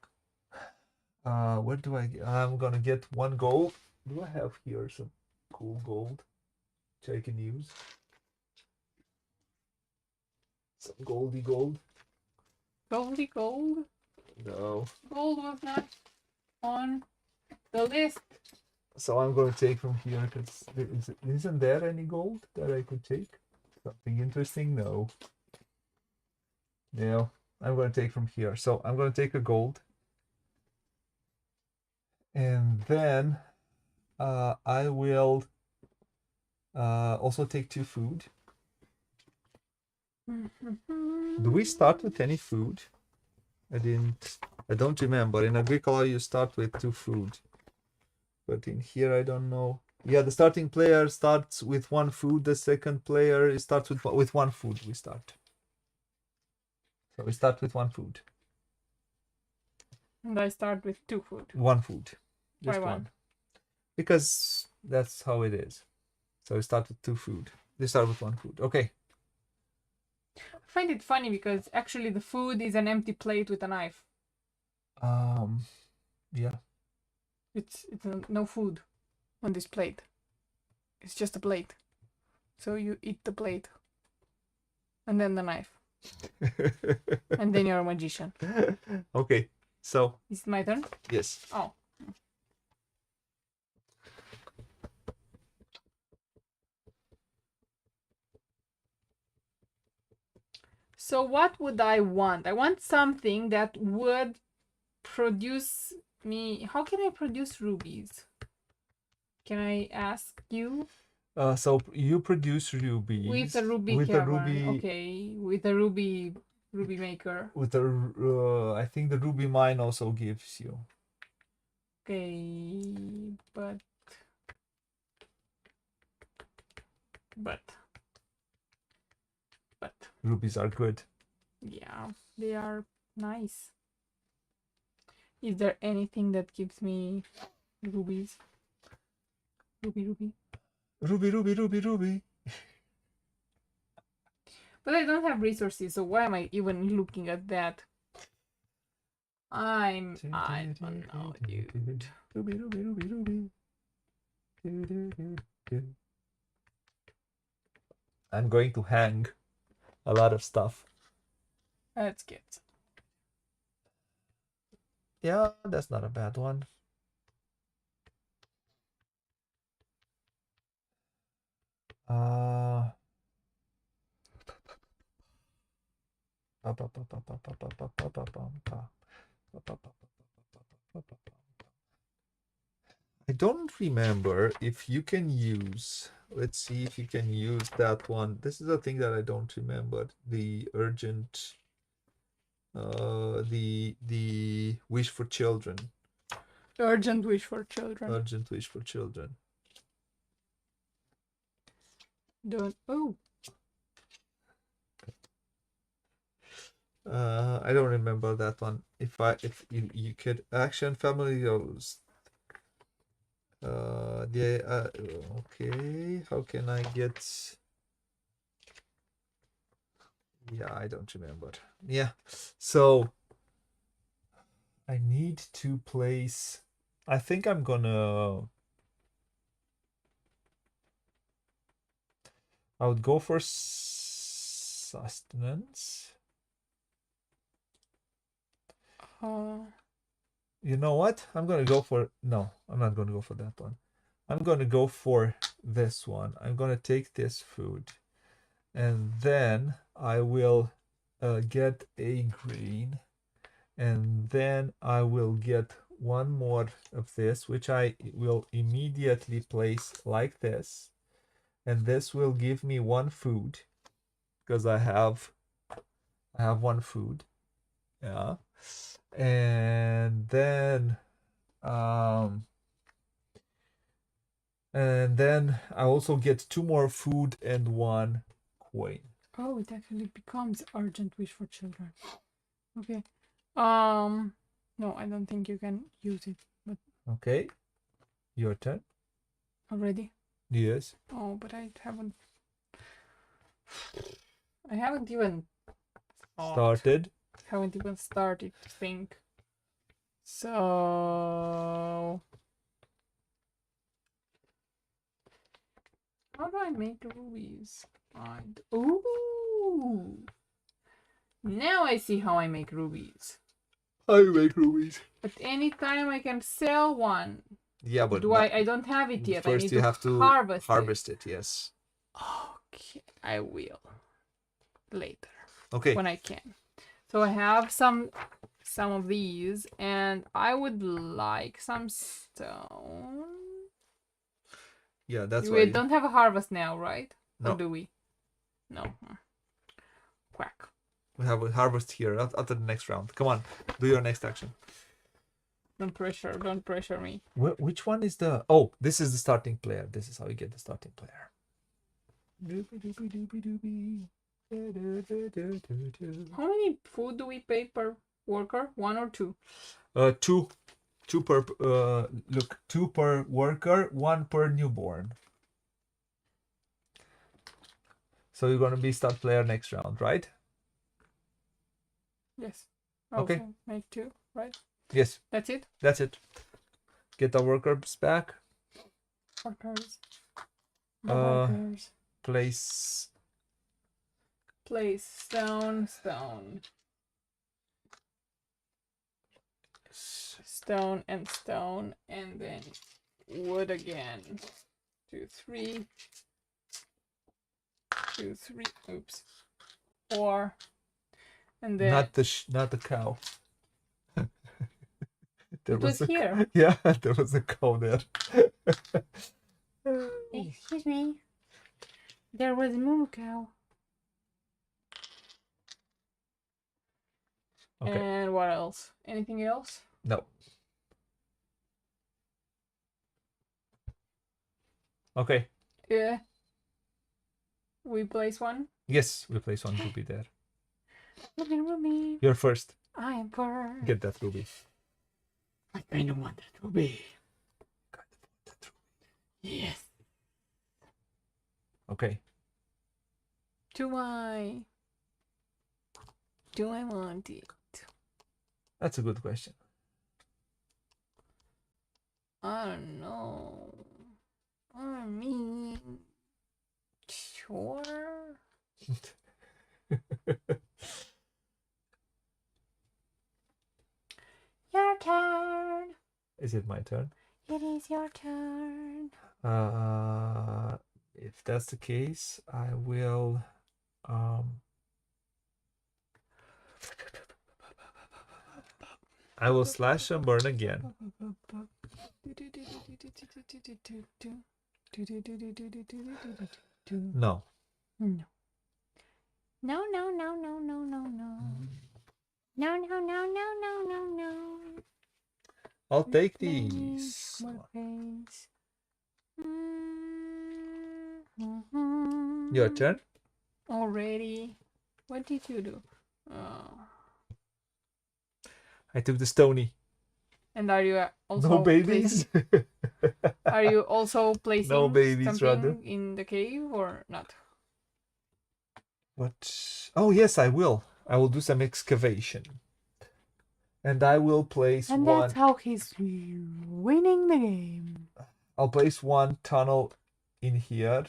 What do I get? I'm gonna get one gold. Do I have here some cool gold which I can use? Some goldy gold? Goldy gold? No. Gold was not on the list. So I'm gonna take from here because isn't there any gold that I could take? Something interesting? No. No. I'm gonna take from here. So I'm gonna take a gold. And then I will also take 2 food. Do we start with any food? I don't remember. In Agricola you start with 2 food. But in here I don't know. Yeah, the starting player starts with 1 food. The second player starts with 1 food. We start. So we start with 1 food. And I start with 2 food. 1 food. Why Just one? one. Because that's how it is. So we start with 2 food. They start with 1 food. Okay. I find it funny because actually the food is an empty plate with a knife. Yeah. It's no food on this plate. It's just a plate. So you eat the plate. And then the knife. And then you're a magician. Okay. So. Is it my turn? Yes. Oh. So what would I want? I want something that would produce me. How can I produce rubies? Can I ask you? So you produce rubies With a ruby with cavern. a ruby. Okay, with a ruby maker. With a, I think the ruby mine also gives you. Okay, but Rubies are good. yeah, they are nice. Is there anything that gives me rubies? Ruby. Ruby. But I don't have resources, so why am I even looking at that? I don't know, dude. I'm going to hang a lot of stuff. Let's get. Yeah, that's not a bad one. I don't remember if you can use. Let's see if you can use that one. This is a thing that I don't remember. The urgent. The wish for children. Urgent wish for children. Urgent wish for children. Don't. Oh. I don't remember that one. If you could action family goals. Okay. How can I get? Yeah, I don't remember. Yeah, so I need to place. I think I'm gonna. I would go for sustenance. You know what? I'm gonna go for. No, I'm not gonna go for that one. I'm gonna go for this one. I'm gonna take this food, and then I will get a grain, and then I will get one more of this, which I will immediately place like this, and this will give me one food because I have one food. Yeah, and then I also get two more food and one coin. Oh, it actually becomes urgent wish for children. Okay. No, I don't think you can use it. But Okay, your turn. already? Yes. Oh, but I haven't even Started. Haven't even started to think. So how do I make rubies? Ooh! Now I see how I make rubies. How you make rubies? But anytime I can sell one. Yeah, but I don't have it yet. First, I need you to have to harvest it. Yes. Okay, I will later. Okay. When I can. So I have some of these, and I would like some stone. Yeah, that's We why. don't have a harvest now, right? No. Or do we? No. Quack. We have a harvest here after the next round. Come on, do your next action. Don't pressure me. Which one is the? Oh, this is the starting player. This is how you get the starting player. How many food do we pay per worker? 1 or 2? Two per. Look, 2 per worker, 1 per newborn. So you're gonna be start player next round, right? Yes. Okay. So make 2, right? Yes. That's it. That's it. Get the workers back. Workers. Place stone. Stone, and then wood again. 2, 3. 2, 3. Oops. 4. And then not the cow. It was here. Yeah, there was a cow there. Excuse me. There was a moo cow. Okay. And what else? Anything else? No. Okay. Yeah. We place one? Yes, we place one ruby there. Ruby. You're first. I am first. Get that ruby. I kind of want that ruby. Yes. Okay. To my do I want it? That's a good question. I don't know. I mean, sure. Your turn. Is it my turn? It is your turn. If that's the case, I will slash and burn again. No. No. No, no, no, no, no, no, no. No, no, no, no, no, no, no. I'll take these. Your turn. Already. What did you do? I took the stony. And are you also No babies? Are you also placing No babies, something rather. in the cave or not? What? Oh, yes, I will. I will do some excavation. And I will place and one. that's how he's winning the game. I'll place one tunnel in here.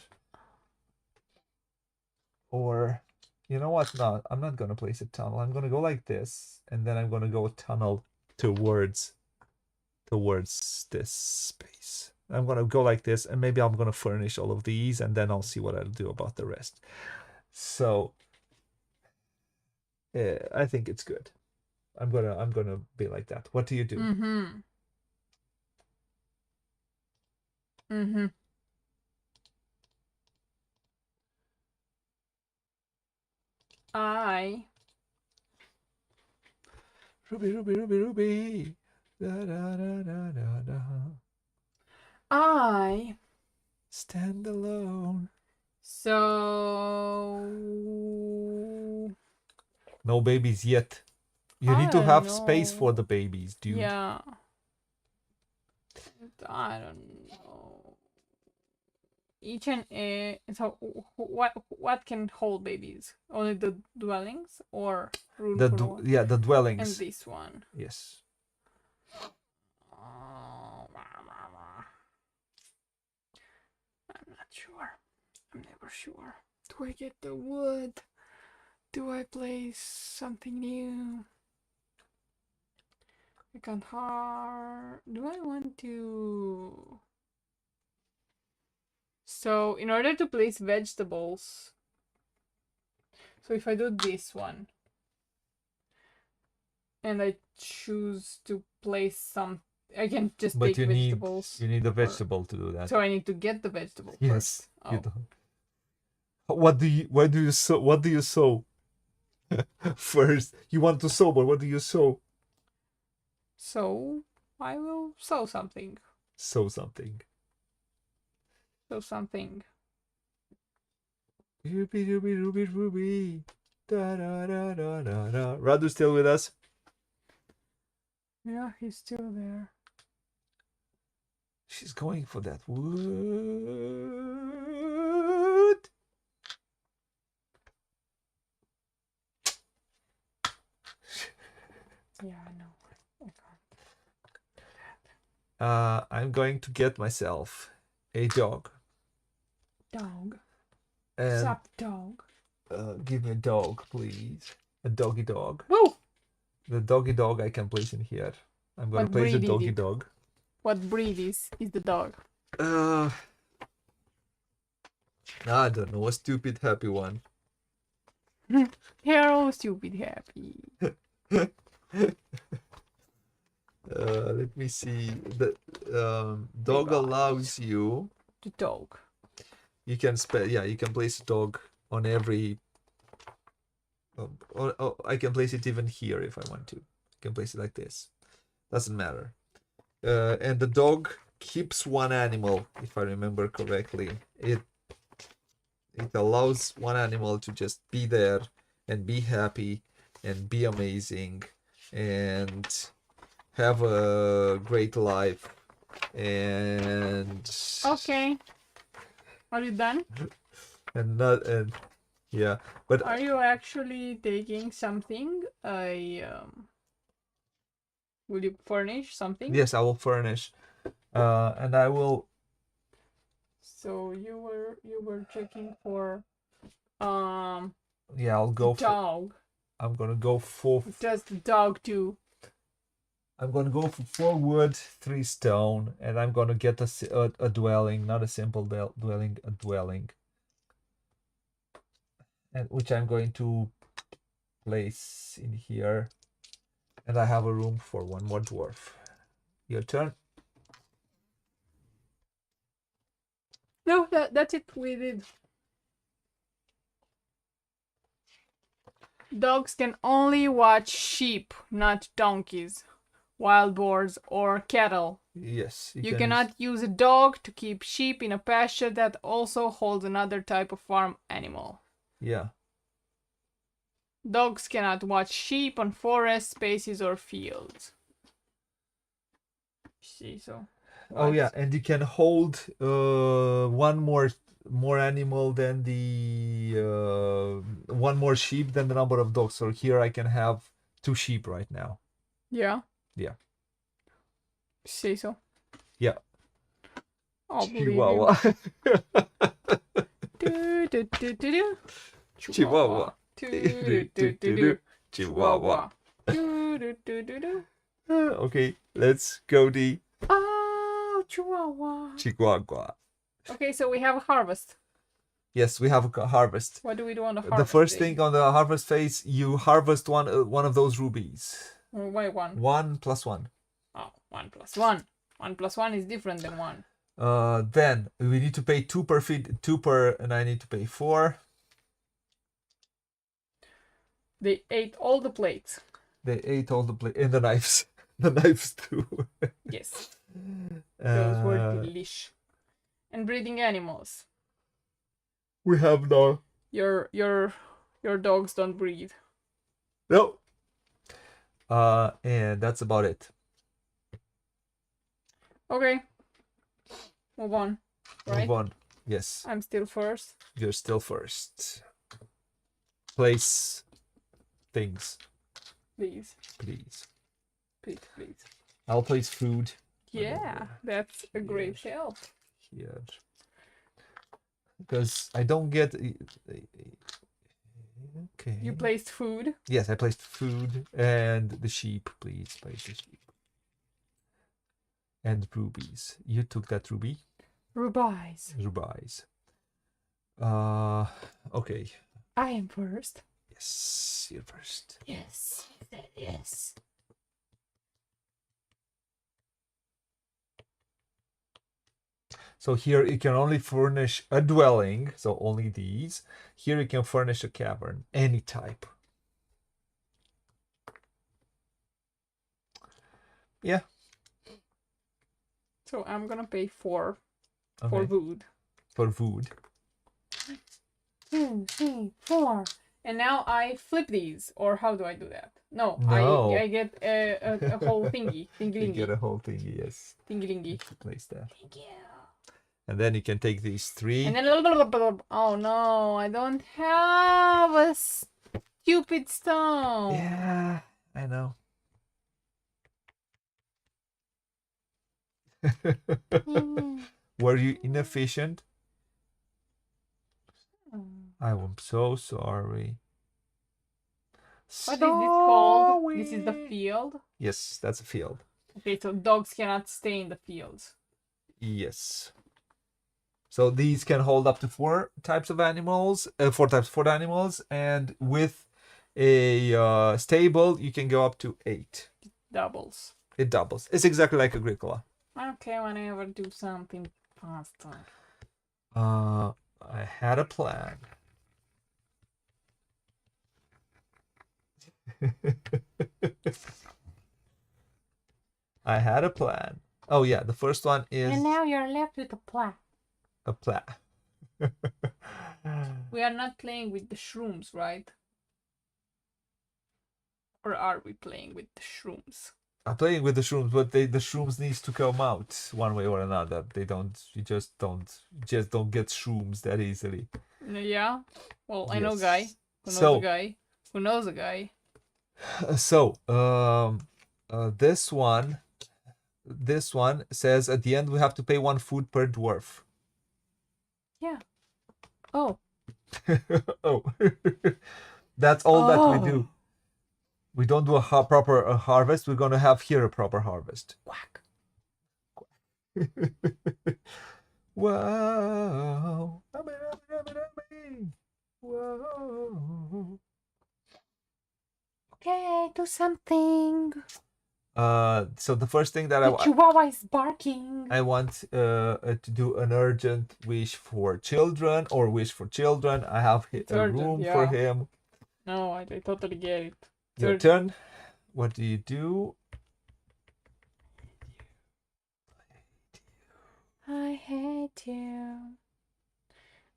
Or, you know what? No, I'm not going to place a tunnel. I'm going to go like this. And then I'm going to go a tunnel towards this space. I'm going to go like this. And maybe I'm going to furnish all of these. And then I'll see what I'll do about the rest. So, I think it's good. I'm gonna be like that. What do you do? Ruby. Da, da, da, da, da, da. I Stand alone. So no babies yet. You need to have space for the babies, dude. Yeah. I don't know. Each and so what can hold babies? Only the dwellings or room for one? Yeah, the dwellings. And this one. Yes. I'm not sure. I'm never sure. Do I get the wood? Do I place something new? I can't hard. Do I want to? So in order to place vegetables, so if I do this one and I choose to place some, I can just take vegetables. You need a vegetable to do that. So I need to get the vegetable. Yes. First. You don't. What do you sow? What do you sow? First, you want to sow, but what do you sow? So I will sow something. Sow something. Sow something. Ruby. Da da da da da da. Radu still with us? Yeah, he's still there. She's going for that wood. Yeah, I know. I can't. I'm going to get myself a dog. Dog. And, Sup, dog. Give me a dog, please. A doggy dog. Woo! The doggy dog I can place in here. I'm going to place a doggy dog. What breed is the dog? I don't know. A stupid happy one. They're all stupid happy. Let me see. The dog allows you. The dog. You can you can place a dog on every. I can place it even here if I want to. I can place it like this. Doesn't matter. And the dog keeps one animal, if I remember correctly. It allows one animal to just be there and be happy and be amazing and have a great life. And okay, are you done? And Yeah, but Are you actually taking something? Will you furnish something? yes, I will furnish, and I will. So you were checking for Yeah, I'll go for. dog. I'm gonna go for. Just the dog too. I'm gonna go for 4 wood, 3 stone, and I'm gonna get a dwelling, not a simple dwelling, a dwelling, and which I'm going to place in here, and I have a room for one more dwarf. Your turn. No, that's it. We did. Dogs can only watch sheep, not donkeys, wild boars, or cattle. Yes, You cannot use a dog to keep sheep in a pasture that also holds another type of farm animal. Yeah. Dogs cannot watch sheep on forest spaces or fields. See, so. Oh yeah, and you can hold one more animal than the one more sheep than the number of dogs. So here I can have 2 sheep right now. Yeah. Yeah. Say so. Yeah. I'll believe Chihuahua. you. Do. Chihuahua. Do. Chihuahua. Do. Okay, let's go the Oh, Chihuahua. Chihuahua. Okay, so we have a harvest. Yes, we have a harvest. What do we do on the harvest? The first day? thing on the harvest phase, you harvest one of those rubies. Why 1? 1 plus 1. Oh, 1 plus 1. 1 plus 1 is different than 1. Then we need to pay 2 per feed, 2 per, and I need to pay 4. They ate all the plates. They ate all the plate and the knives. The knives too. Yes. Those were delish. And breeding animals. We have no. Your dogs don't breed. No. And that's about it. Okay. Move on. Right? Move on. Yes. I'm still first. You're still first. Place things. Please. Please. Please. I'll place food. Yeah, that's a great help. Here. Because I don't get. Okay. You placed food. Yes, I placed food and the sheep. Please place the sheep. And rubies. You took that ruby. Rubies. Rubies. Okay. I am first. Yes, you're first. Yes. Yes. So here you can only furnish a dwelling, so only these. Here you can furnish a cavern, any type. Yeah. So I'm gonna pay 4 Okay. for wood. For food. 2, 3, 4. And now I flip these, or how do I do that? No. I get a whole thingy. You Thingy-lingy. get a whole thing, yes. Thingy-lingy. Place that. Thank you. And then you can take these 3. And then oh no, I don't have a stupid stone. Yeah, I know. Were you inefficient? I'm so sorry. What is this called? This is the field. Yes, that's a field. Okay, so dogs cannot stay in the fields. Yes. So these can hold up to 4 types of animals, 4 types of food animals, and with a stable, you can go up to 8. Doubles. It doubles. It's exactly like Agricola. Okay, whenever do something faster. I had a plan. I had a plan. Oh yeah, the first one is. And now you're left with a plan. A plan. We are not playing with the shrooms, right? Or are we playing with the shrooms? I'm playing with the shrooms, but the shrooms needs to come out one way or another. They don't. You just don't get shrooms that easily. Yeah. Well, I know a guy Yes. who knows a So, guy who knows a guy. so this one says at the end we have to pay 1 food per dwarf. Yeah. Oh. Oh. That's all that we do. Oh. We don't do a proper harvest. We're gonna have here a proper harvest. Quack. Wow. Whoa. Okay, do something. So the first thing that The chihuahua is barking. I want to do an urgent wish for children or wish for children. I have It's a urgent, room for yeah. him. No, I totally get it. It's Your urgent. turn. What do you do? I hate you.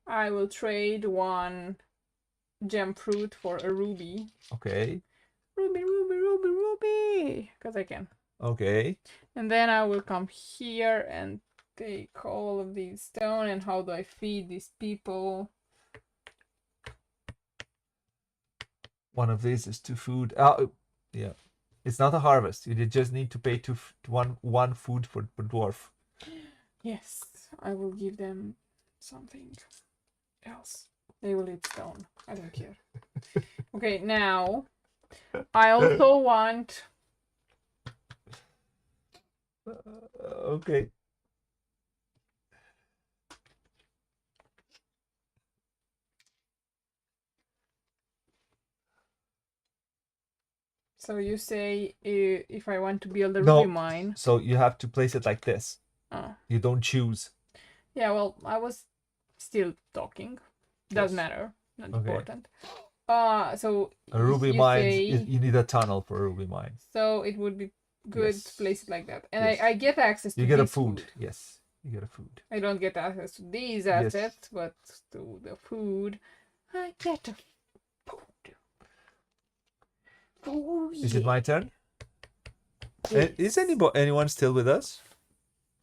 I will trade 1 gem fruit for a ruby. Okay. Ruby, ruby, ruby, ruby. Because I can. Okay. And then I will come here and take all of these stone. And how do I feed these people? One of these is 2 food. Yeah. It's not a harvest. You just need to pay one food for dwarf. Yes, I will give them something else. They will eat stone. I don't care. Okay, now I also want. Okay. So you say if I want to build a No. ruby mine. So you have to place it like this. Oh. You don't choose. Yeah, well, I was still talking. Doesn't Yes. matter. Not Okay. important. So A ruby you mine, say, you need a tunnel for a ruby mine. so it would be good Yes. to place it like that. And Yes. I get access to You get a this food. Yes. You get a food. I don't get access to these Yes. assets, but to the food, I get a food. Oh, Is it my turn? Yes. Is anyone still with us?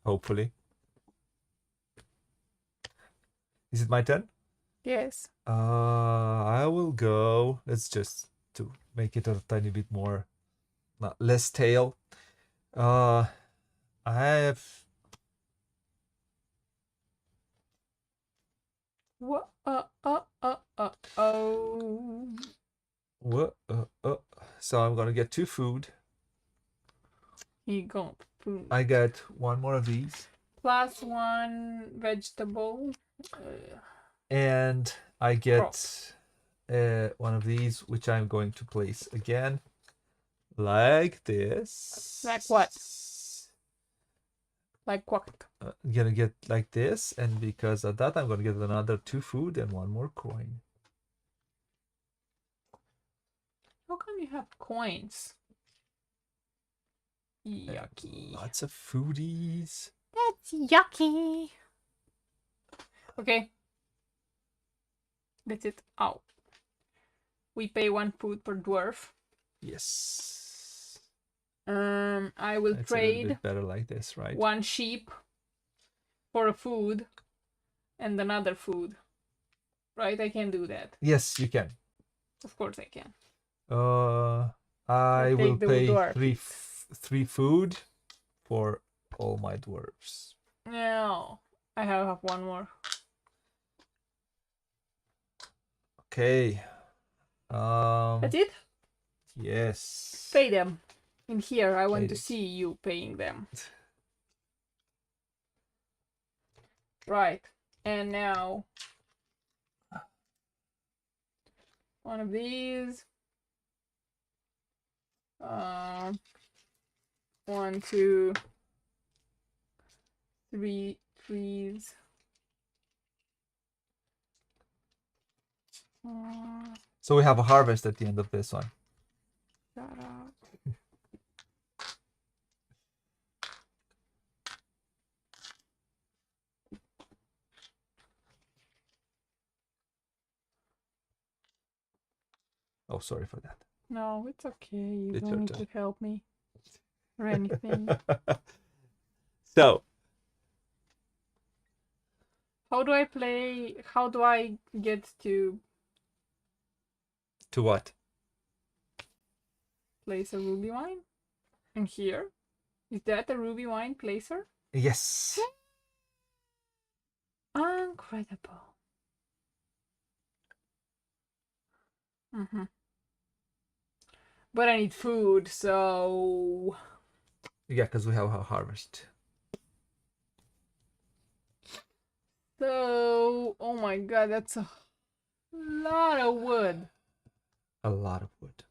Hopefully. Is it my turn? Yes. I will go. Let's just to make it a tiny bit more, less tail. I have. What? Oh. What? So I'm gonna get 2 food. He got food. I get 1 more of these. Plus 1 vegetable. And I get 1 of these, which I'm going to place again, like this. Like what? Like what? I'm gonna get like this, and because of that, I'm gonna get another 2 food and 1 more coin. How come you have coins? Yucky. Lots of foodies. That's yucky. Okay. That's it. Oh. We pay 1 food per dwarf. Yes. I will It's trade a little bit better like this, right? 1 sheep for a food and another food. Right? I can do that. Yes, you can. Of course I can. I will take the pay dwarf. 3 food for all my dwarves. No. I have 1 more. Okay. That's it? Yes. Pay them. In here, I want Paid to it. see you paying them. Right. And now, 1 of these. 1, 2, 3 trees. So we have a harvest at the end of this one. Shut up. Oh, sorry for that. No, it's okay. You It's don't your need turn. to help me or anything. So How do I play? How do I get to To what? place a ruby wine? And here? Is that a ruby wine placer? Yes. Incredible. But I need food, so... Yeah, because we have a harvest. So... Oh my god, that's a lot of wood. A lot of wood.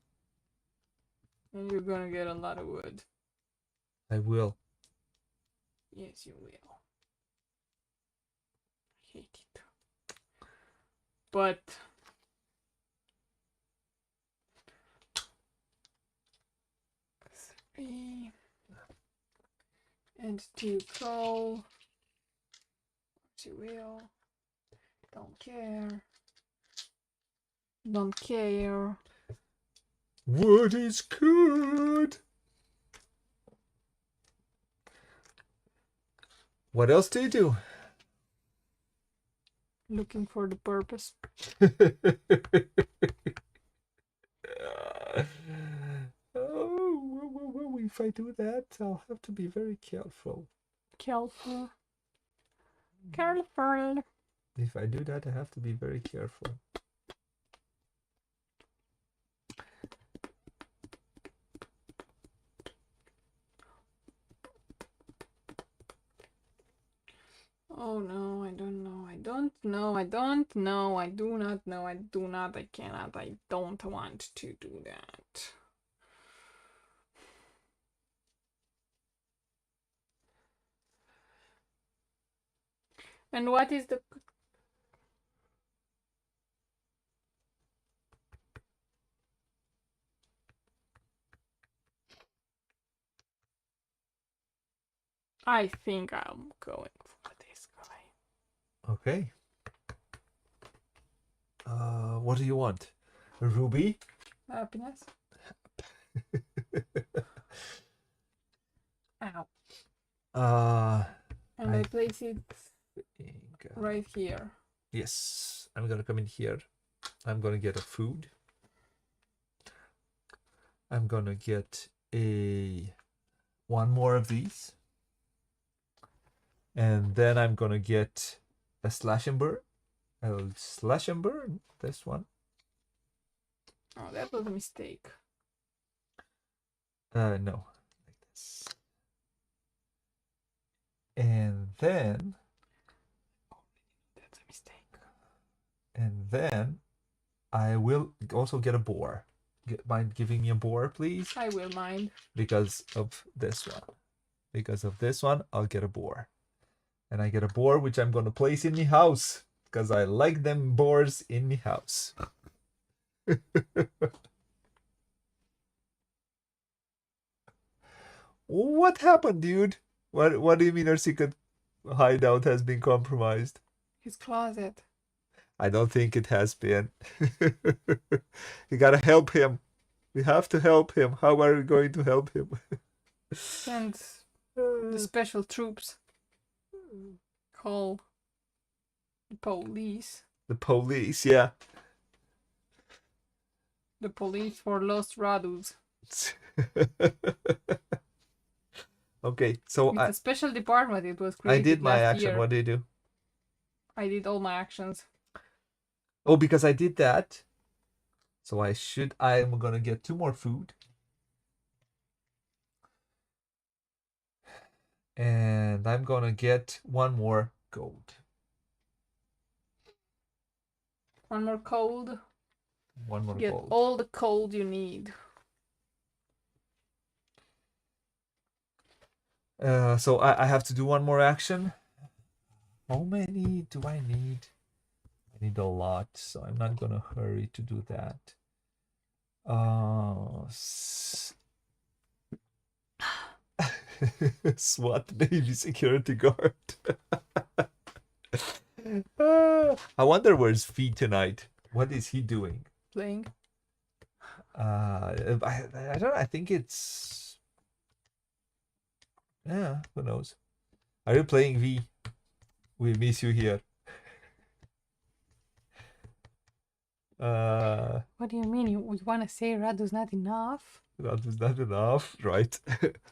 And you're gonna get a lot of wood. I will. Yes, you will. I hate it. But... 3... And 2 coal. As you will. Don't care. Don't care. Wood is good. What else do you do? Looking for the purpose. Oh, if I do that, I'll have to be very careful. Careful. If I do that, I have to be very careful. Oh no, I don't know. I don't know. I don't know. I do not know. I do not. I cannot. I don't want to do that. And what is the... I think I'm going for this guy. Okay. What do you want? A ruby? Happiness. Ow. And I place it right here. Yes, I'm gonna come in here. I'm gonna get a food. I'm gonna get one more of these. And then I'm gonna get a slash and burn. I'll slash and burn this one. Oh, that was a mistake. No, like this. And then That's a mistake. And then I will also get a boar. Mind giving me a boar, please? I will mind. Because of this one. Because of this one, I'll get a boar. And I get a boar, which I'm going to place in the house. Because I like them boars in the house. What happened, dude? What do you mean our secret hideout has been compromised? His closet. I don't think it has been. You gotta help him. We have to help him. How are we going to help him? Send the special troops. Call the police. The police, yeah. The police for Lost Radus. Okay, so It's a special department. It was created I did my last action. year. What did you do? I did all my actions. Oh, because I did that. So I'm gonna get 2 more food. And I'm gonna get 1 more gold. 1 more cold. 1 more Get gold. all the cold you need. So I have to do 1 more action. How many do I need? I need a lot, so I'm not gonna hurry to do that. SWAT Navy security guard. I wonder where's Fee tonight. What is he doing? Playing. I don't know. I think it's... Yeah, who knows? Are you playing V? We miss you here. What do you mean? You want to say Radu's not enough? That was not enough, right?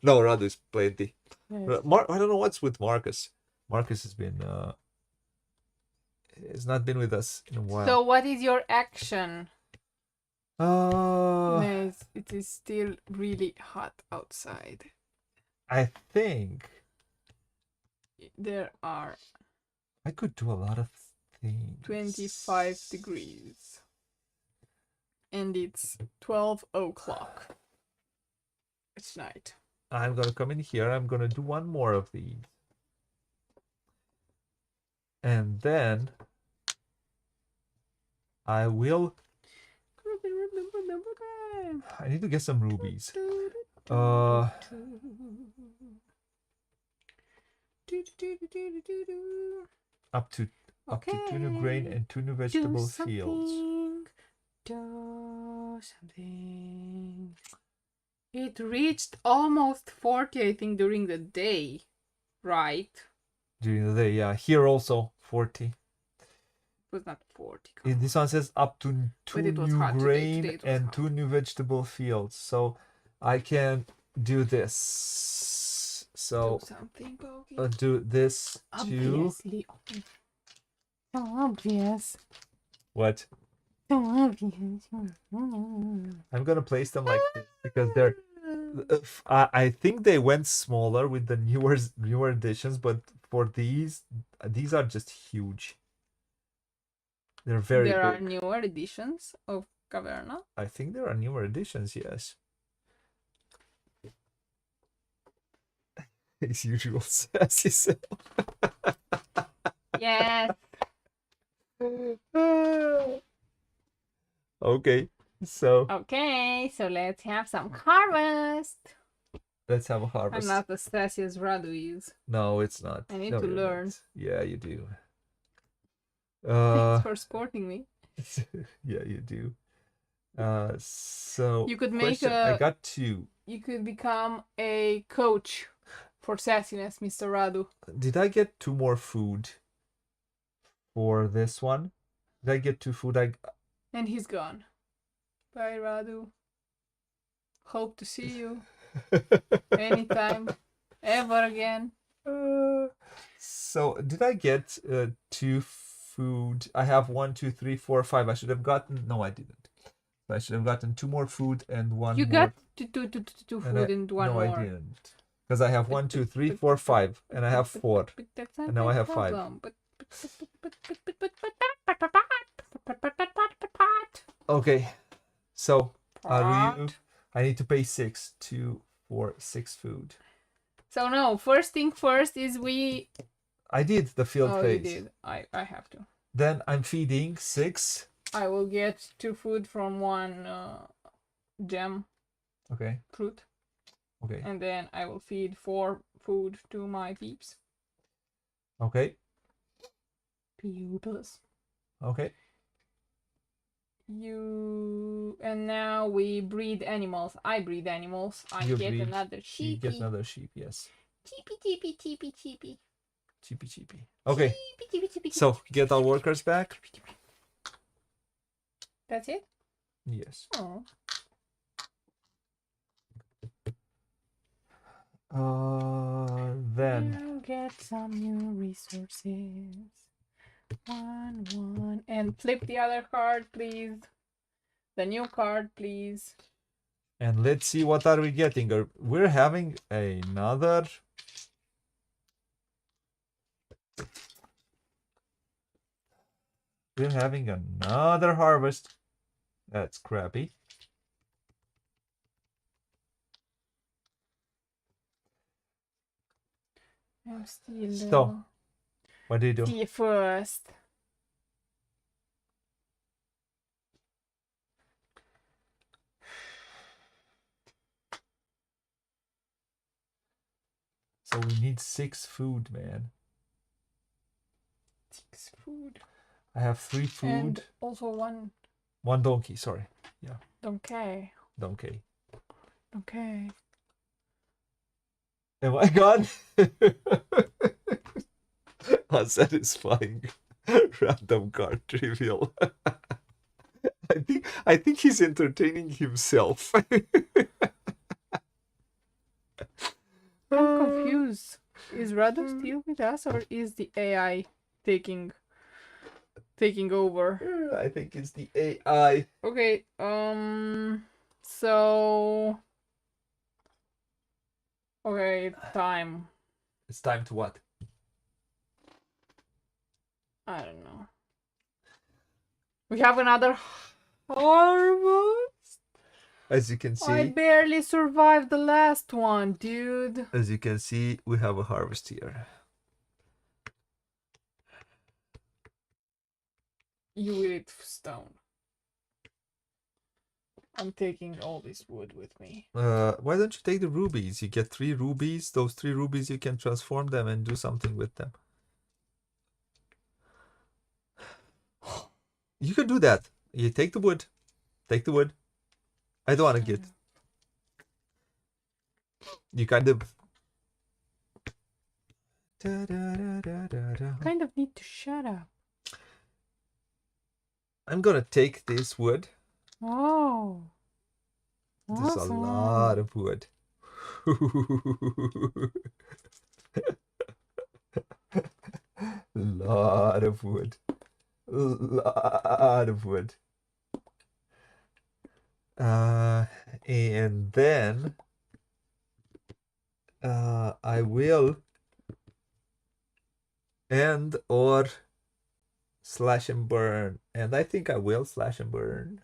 No, Radu's plenty. Yes. I don't know what's with Marcus. Marcus has not been with us in a while. So what is your action? Uh, It is still really hot outside. I think There are I could do a lot of things. 25 degrees. And it's 12 o'clock. It's night. I'm gonna come in here. I'm gonna do one more of these. And then I will. I need to get some rubies. Up to 2 new grain and 2 new vegetable fields. Do something. It reached almost 40, I think, during the day, right? During the day, yeah. Here also 40. It was not 40. This one says up to 2 new grain and hot. 2 new vegetable fields. So I can do this. So Do something, Booghy. I'll do this too. Obviously. So obvious. What? So obvious. I'm gonna place them like this because they're. I think they went smaller with the newer editions, but for these are just huge. They're very big. There are newer editions of Caverna. I think there are newer editions, yes. His usual sassy self. Yes. Okay, so Let's have some harvest. let's have a harvest. I'm not as sassy as Radu is. No, it's not. I need No, to you're learn. not. Yeah, you do. Thanks for supporting me. Yeah, you do. So You could I got 2. You could become a coach for sassiness, Mr. Radu. Did I get 2 more food for this one? Did I get 2 food? And he's gone. Bye, Radu. Hope to see you anytime, ever again. So did I get 2 food? I have 1, 2, 3, 4, 5. I should have gotten. No, I didn't. I should have gotten 2 more food and 1 You more. got two food and one no, more. No, I didn't. Because I have 1, 2, 3, 4, 5, and I have 4. That's not And now I have problem. 5. Okay, so I need to pay 6 for 6 food. So no, first thing first is I did the field phase. You did. I have to. Then I'm feeding 6. I will get 2 food from 1 gem. Okay. Fruit. Okay. And then I will feed 4 food to my peeps. Okay. Pupils. Okay. And now we breed animals. I breed animals. You get breed. Another sheep. You get another sheep, yes. Cheepy, cheepy, cheepy, cheepy. Cheepy, cheepy. Okay. Cheepy, cheepy, cheepy, so get our workers back. That's it? Yes. Oh. Then I'll get some new resources. 1, and flip the other card, please. The new card, please. And let's see what are we getting. We're having another. We're having another harvest. That's crappy. I'm still. So, what do you do? See first. So we need 6 food, man. 6 food. I have 3 food. And also 1. 1 donkey, sorry. Yeah. Donkey. Donkey. Okay. Am I gone? Unsatisfying random card reveal. I think he's entertaining himself. I'm confused. Is Radu still with us, or is the AI taking over? I think it's the AI. Okay. So. Okay, time. It's time to what? I don't know. We have another harvest. As you can I see, barely survived the last one, dude. as you can see, we have a harvest here. You will eat stone. I'm taking all this wood with me. Why don't you take the rubies? You get 3 rubies. Those 3 rubies, you can transform them and do something with them. You can do that. You take the wood. Take the wood. I don't want to get. You kind of. Kind of need to shut up. I'm gonna take this wood. Oh. There's Awesome. a lot of wood. Lot of wood. Lot of wood. And then I will end or slash and burn. And I think I will slash and burn.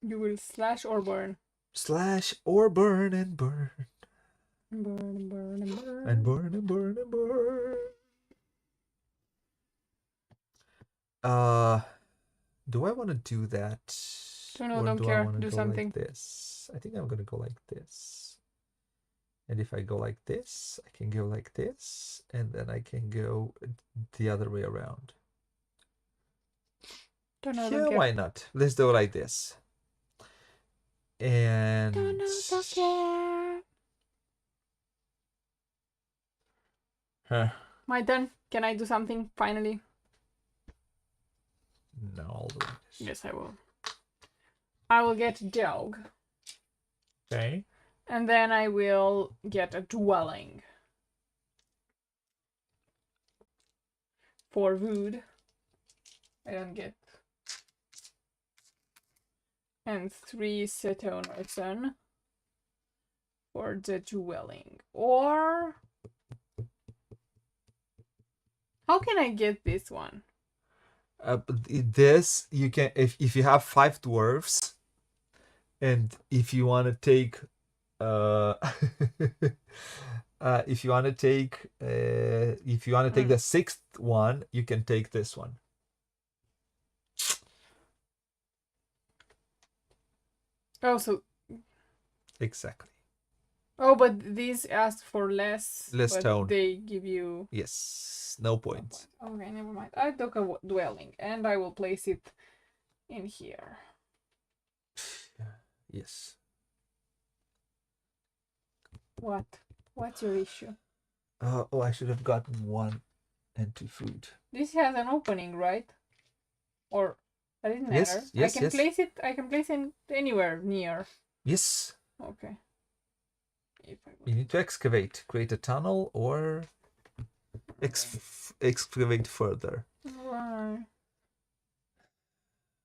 You will slash or burn? Slash or burn and burn. Burn and burn and burn. And burn and burn and burn. Do I want to do that? No, or don't do care. I want to Do go something. like this? I think I'm gonna go like this. And if I go like this, I can go like this, and then I can go the other way around. Don't Yeah, why not? Let's do it like this. And don't care. huh. My turn. Can I do something finally? No, I'll do this. Yes, I will. I will get a dog. Okay. And then I will get a dwelling. For wood. I don't get. And 3 stone for the dwelling. Or how can I get this one? This you can if you have 5 dwarves, and if you want to take if you want to take the 6th one, you can take this one. Oh, so Exactly. oh, but these ask for less. Less but stone. They give you. Yes, no points. Okay, never mind. I took a dwelling, and I will place it in here. Yes. What? What's your issue? Oh, I should have gotten 1 and 2 food. This has an opening, right? Or that didn't Yes, matter. yes, I can yes. place it. I can place it anywhere near. Yes. Okay. You need to excavate, create a tunnel, or excavate further. Right.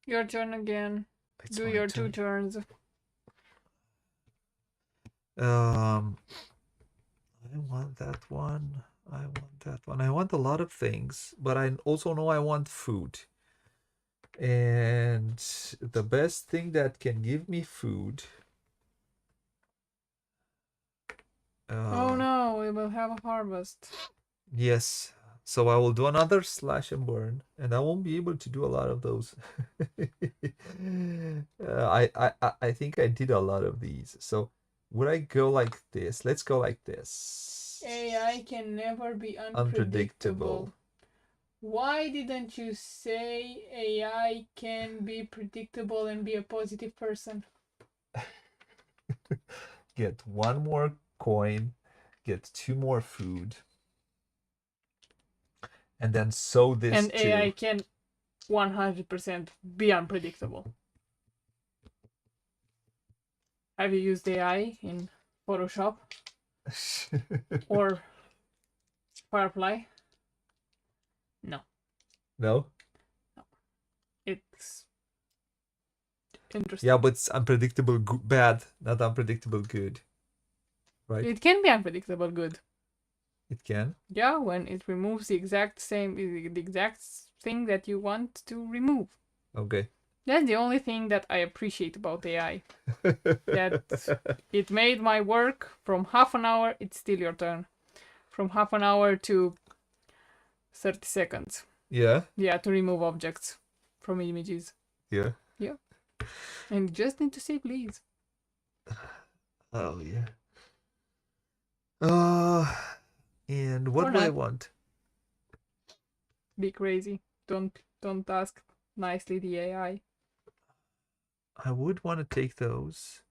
Your turn again. It's Do my your turn. 2 turns. I want that one. I want that one. I want a lot of things, but I also know I want food. And the best thing that can give me food. Oh no, we will have a harvest. Yes. So I will do another slash and burn, and I won't be able to do a lot of those. I think I did a lot of these. So would I go like this? Let's go like this. AI can never be unpredictable. Unpredictable. Why didn't you say AI can be predictable and be a positive person? Get 1 more coin, get 2 more food, and then sow this and too. AI can 100% be unpredictable. Have you used AI in Photoshop or Firefly? No. No? It's interesting. Yeah, but it's unpredictable bad, not unpredictable good. Right? It can be unpredictable good. It can. Yeah, when it removes the exact thing that you want to remove. Okay. That's the only thing that I appreciate about AI. That it made my work from half an hour, it's still your turn. From half an hour to 30 seconds. Yeah. Yeah, to remove objects from images. Yeah. Yeah. And you just need to say please. Oh yeah. And what Or do I not. want? Be crazy. Don't ask nicely the AI. I would want to take those.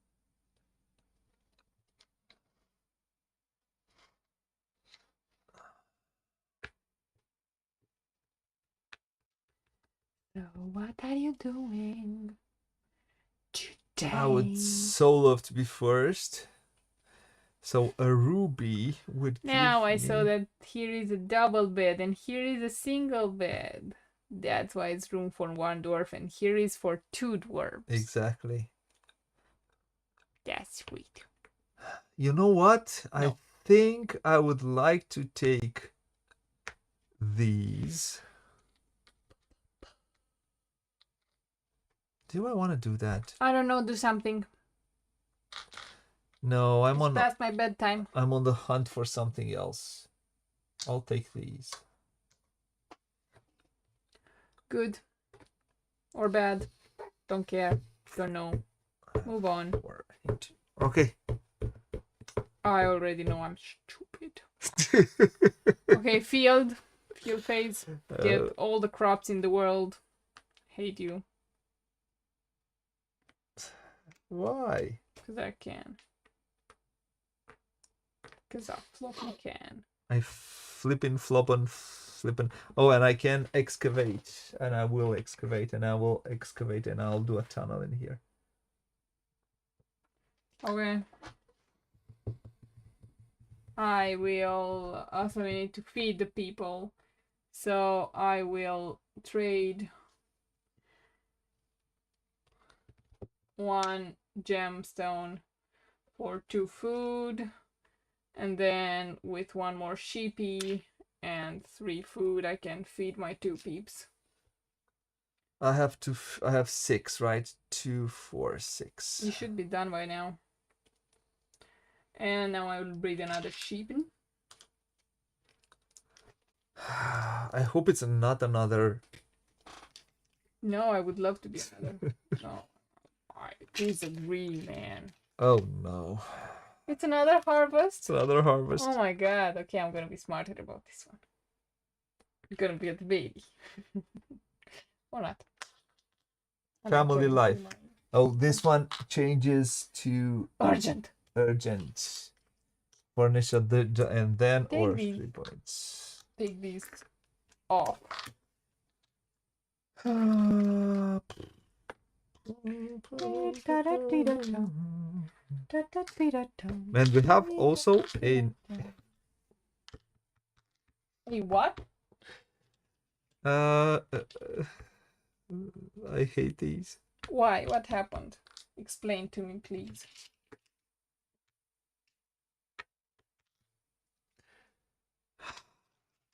So what are you doing today? I would so love to be first. So a ruby would Now I give saw me... that here is a double bed and here is a single bed. That's why it's room for one dwarf and here is for two dwarves. Exactly. That's sweet. You know what? No. I think I would like to take these. Do I want to do that? I don't know, do something. No, It's past my bedtime. I'm on the hunt for something else. I'll take these. Good. Or bad. Don't care. Don't know. Move on. Okay. I already know I'm stupid. Okay, field. Field phase. Get all the crops in the world. Hate you. Why? Because I can. Because I flopping can. I flippin' floppin' flippin'. Oh, and I can excavate. And I will excavate. And I will excavate. And I'll do a tunnel in here. Okay. I will also need to feed the people. So I will trade 1 gemstone for 2 food. And then with 1 more sheepy and 3 food, I can feed my 2 peeps. I have 6, right? 2, 4, 6. You should be done by now. And now I will breed another sheep in. I hope it's not another. No, I would love to be another. No, I disagree, man. Oh no. It's another harvest. It's another harvest. Oh my god. Okay, I'm gonna be smarter about this one. I'm gonna be a baby. Or not. Family life. Oh, this one changes to Urgent. Urgent. Furnish and then Take or these. 3 points. Take these off. And we have also a what? I hate these. Why? What happened? Explain to me, please.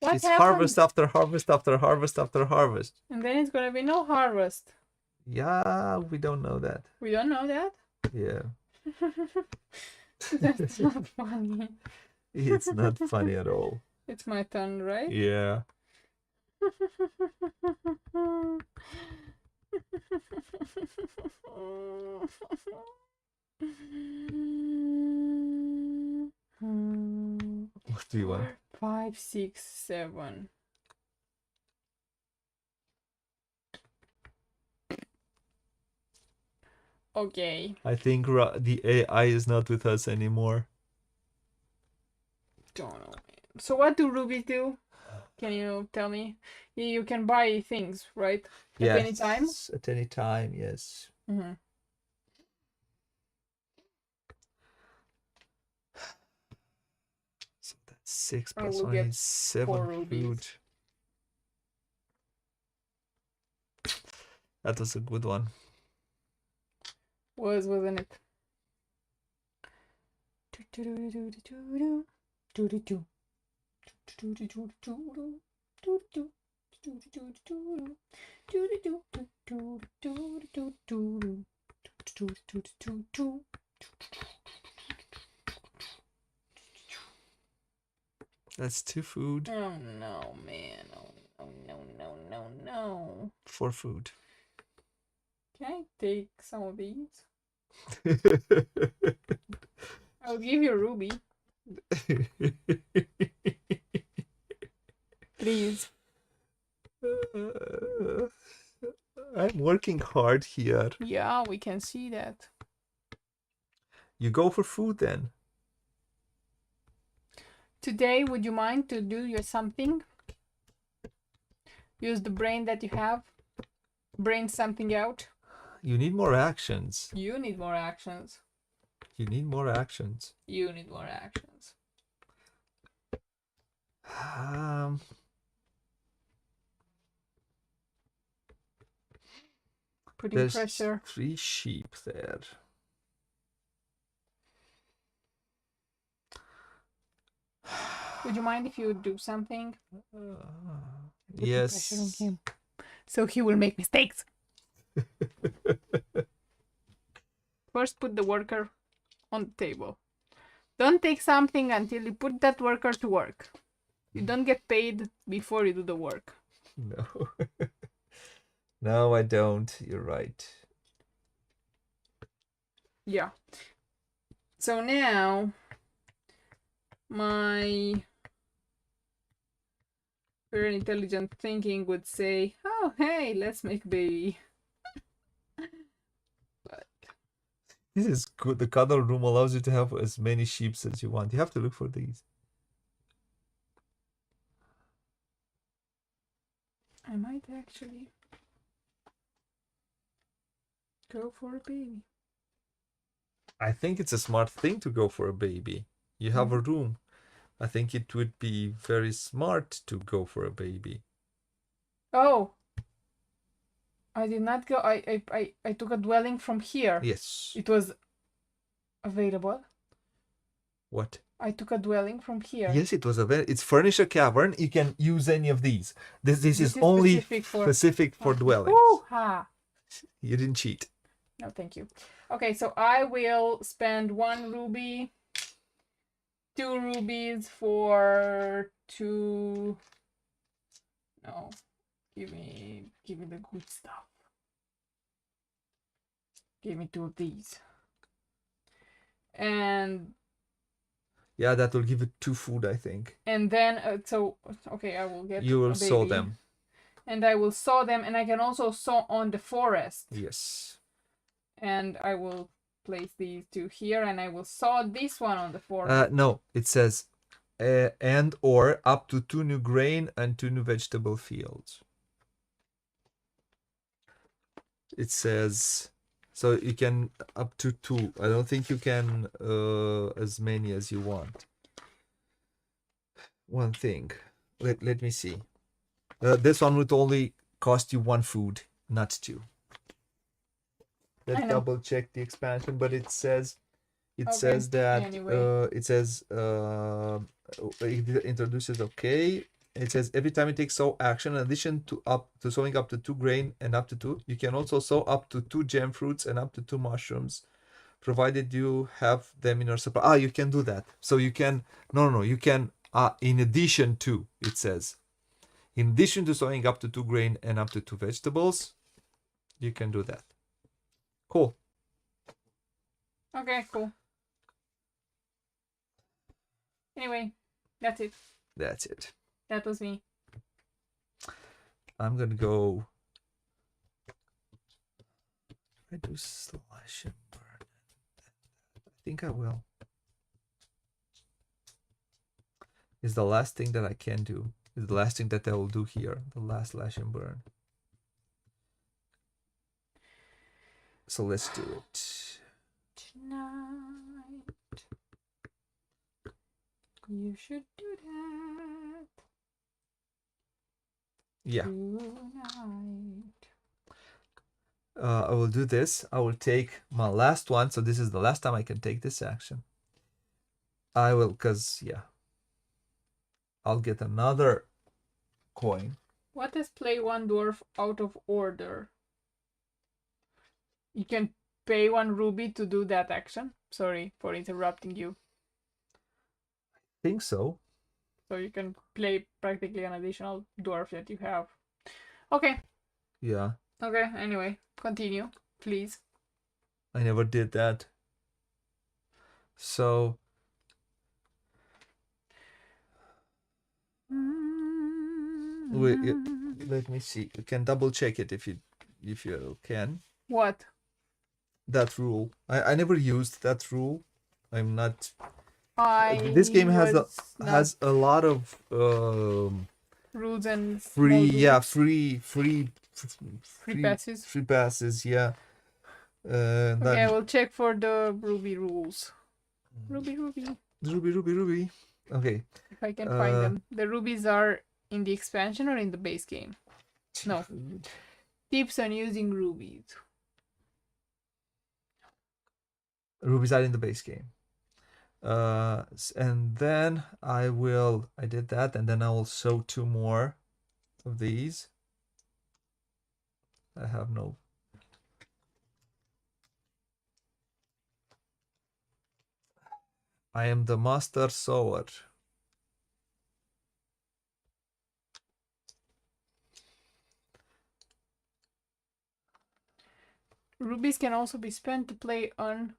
What It's happened? harvest after harvest after harvest after harvest. And then it's gonna be no harvest. Yeah, we don't know that. We don't know that? Yeah. That's not funny. It's not funny at all. It's my turn, right? Yeah. What do you want? 5, 6, 7. Okay. I think the AI is not with us anymore. Don't know. So what do rubies do? Can you tell me? You can buy things, right? Yes. At any time? At any time, yes. Mm-hmm. So that's 6 I plus will 1 get is 7 4 rubies. food. That was a good one. Wasn't it? That's 2 food. Oh no, man. Oh no. 4 food. Can I take some of these? I'll give you a ruby. Please. I'm working hard here. Yeah, we can see that. You go for food then. Today, would you mind to do your something? Use the brain that you have. Brain something out. You need more actions. You need more actions. You need more actions. You need more actions. Putting There's pressure. 3 sheep there. Would you mind if you do something? Putting Yes. pressure on him. So he will make mistakes. First, put the worker on the table. Don't take something until you put that worker to work. You don't get paid before you do the work. No. No, I don't. You're right. Yeah. So now, my very intelligent thinking would say, oh, hey, let's make baby. But This is good. The cuddle room allows you to have as many sheep as you want. You have to look for these. I might actually go for a baby. I think it's a smart thing to go for a baby. You have a room. I think it would be very smart to go for a baby. Oh, I did not go. I took a dwelling from here. Yes. It was available. What? I took a dwelling from here. Yes, it was it's furniture cavern. You can use any of these. This is only specific for dwellings. Ha. You didn't cheat. No, thank you. Okay, so I will spend 1 ruby, 2 rubies for 2. No, give me the good stuff. Give me 2 of these. And yeah, that will give it 2 food, I think. And then so okay, I will get. You will sow them. And I will sow them, and I can also sow on the forest. Yes. And I will place these 2 here, and I will sow this one on the forest. No, it says and or up to 2 new grain and 2 new vegetable fields. It says so you can up to 2. I don't think you can as many as you want. One thing. Let me see. This one would only cost you 1 food, not 2. Let's double check the expansion, but it says says that anyway. It says it introduces it says every time you take sow action, in addition to sowing up to 2 grain and up to 2, you can also sow up to 2 gem fruits and up to 2 mushrooms, provided you have them in your supply. You can do that. So you can you can in addition to, it says, in addition to sowing up to 2 grain and up to 2 vegetables, you can do that. Cool. Okay, cool. Anyway, that's it. That's it. That was me. I'm gonna go. I do slash and burn. I think I will. Is the last thing that I can do. is the last thing that I will do here. The last slash and burn. So let's do it. Tonight. You should do that. Yeah. Tonight. I will do this. I will take my last one. So this is the last time I can take this action. I will, because, yeah. I'll get another coin. What is play one dwarf out of order? You can pay one ruby to do that action. Sorry for interrupting you. I think so. So you can play practically an additional dwarf that you have. Okay. Yeah. Okay, anyway, continue, please. I never did that. So wait, let me see. You can double check it if you can. What? That rule. I never used that rule. I'm not. This game has a lot of rules and free free passes. Free passes, yeah. Okay, I will check for the ruby rules. Ruby. Ruby. Okay. If I can find them. The rubies are in the expansion or in the base game? No. Tips on using rubies. Rubies are in the base game. And then I did that, and then I will sew 2 more of these. I have no. I am the master sewer. Rubies can also be spent to play an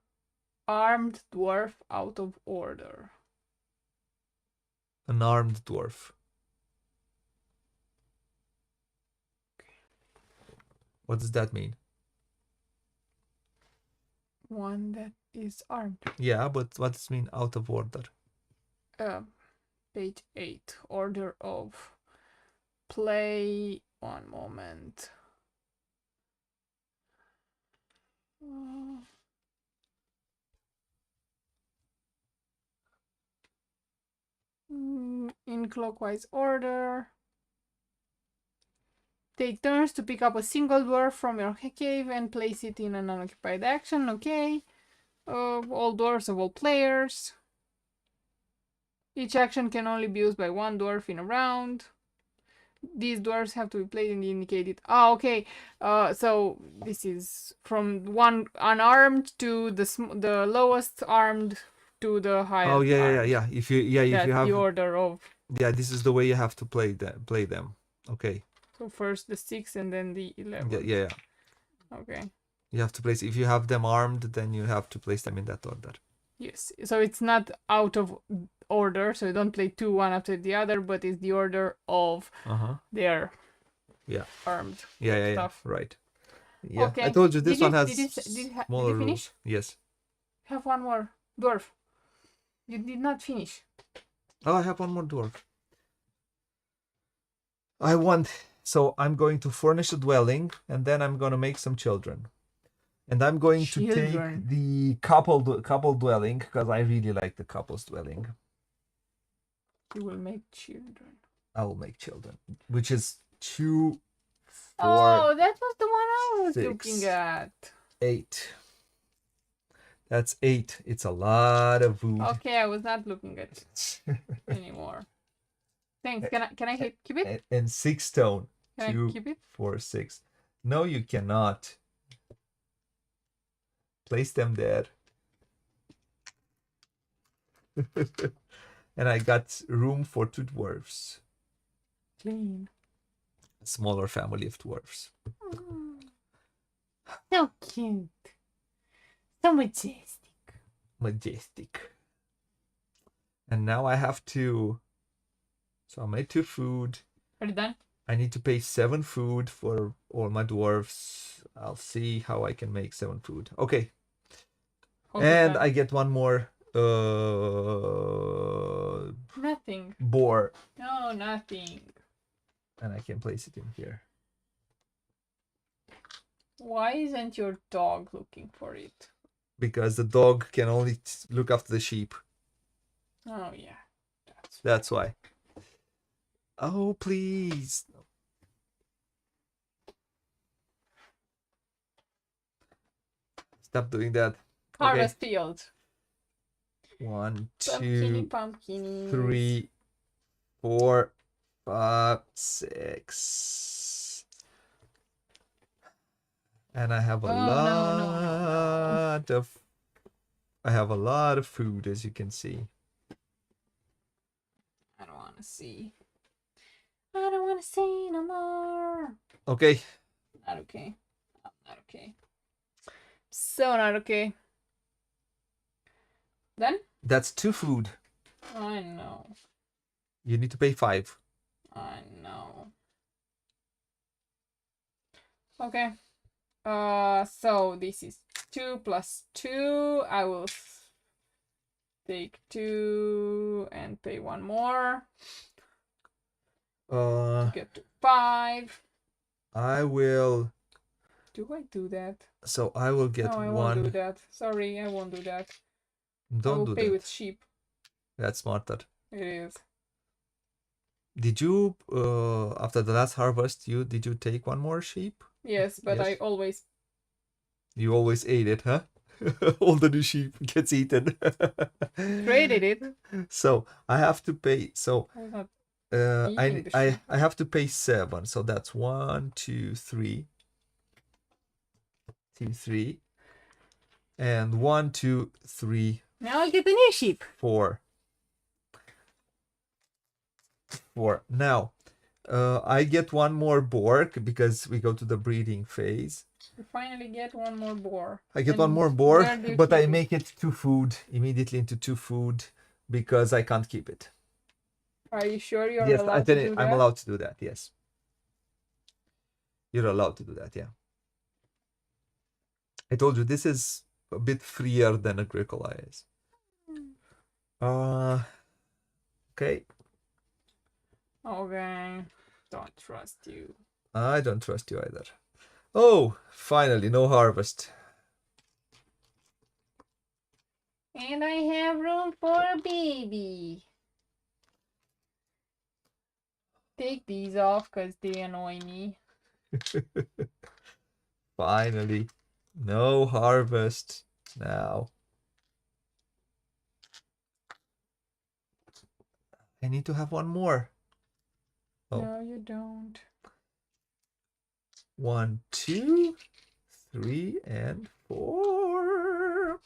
armed dwarf out of order. An armed dwarf. What does that mean? One that is armed. Yeah, but what does it mean out of order? Page 8. Order of play. One moment. In clockwise order. Take turns to pick up a single dwarf from your cave and place it in an unoccupied action. Okay. All dwarves of all players. Each action can only be used by one dwarf in a round. These dwarves have to be played in the indicated. Okay. So this is from one unarmed to the lowest armed to the highest. Oh yeah, armed. yeah. If you have the order of. Yeah, this is the way you have to play them. Okay. So first the 6 and then the 11. Yeah. Okay. You have to place. If you have them armed, then you have to place them in that order. Yes. So it's not out of order, so you don't play 2 one after the other, but it's the order of their armed stuff. Right. Yeah. Okay. I told you this one has did smaller you finish? rules. Yes. Have one more dwarf. You did not finish. Oh, I have one more dwarf. So I'm going to furnish a dwelling, and then I'm going to make some children. And I'm going to take the couple dwelling, because I really like the couple's dwelling. You will make children. I will make children, which is 2, 4. Oh, that was the one I was 6, looking at. 8. That's 8. It's a lot of food. Okay, I was not looking at it anymore. Thanks. Can I keep it? And 6 stone. Can 2, I keep it? 4, 6. No, you cannot. Place them there. And I got room for 2 dwarves. Clean. A smaller family of dwarves. So cute. So Majestic. And now I have to. So I made 2 food. Are you done? I need to pay 7 food for all my dwarves. I'll see how I can make 7 food. Okay. And I get one more nothing. boar. No. No, nothing. And I can place it in here. Why isn't your dog looking for it? Because the dog can only look after the sheep. Oh, yeah. That's why. Oh, please. Stop doing that. Harvest field. 1, Pumpkiny, 2, pumpkins. 3, 4, 5, 6. And I have a lot of food, as you can see. I don't want to see. I don't want to see no more. Okay. Not okay. Not okay. So not okay. Then? That's 2 food. I know. You need to pay 5. I know. Okay. So this is 2 plus 2. I will take 2 and pay 1 more. To get to 5. I will. Do I do that? So I will get no, I 1. won't do that. Sorry, I won't do that. Don't I will do pay that. with sheep. That's smarter. It is. Did you after the last harvest did you take 1 more sheep? Yes, but Yes. I always. You always ate it, huh? All the new sheep gets eaten. Traded it. So I have to pay. So I was not I eating the sheep. have to pay 7. So that's 1, 2, 3. 2, 3. And 1, 2, 3. Now I get the new sheep. 4. Now, I get 1 more boar because we go to the breeding phase. You finally get 1 more boar. I get And 1 more boar, where do you but keep I it? make it 2 food immediately into 2 food because I can't keep it. Are you sure you're Yes, allowed to do that? I'm allowed to do that. Yes, you're allowed to do that. Yeah, I told you this is a bit freer than Agricola is. Okay. Okay. Don't trust you. I don't trust you either. Oh, finally, no harvest. And I have room for a baby. Take these off because they annoy me. Finally, no harvest now. I need to have 1 more. Oh. No, you don't. 1, 2, 3, and 4.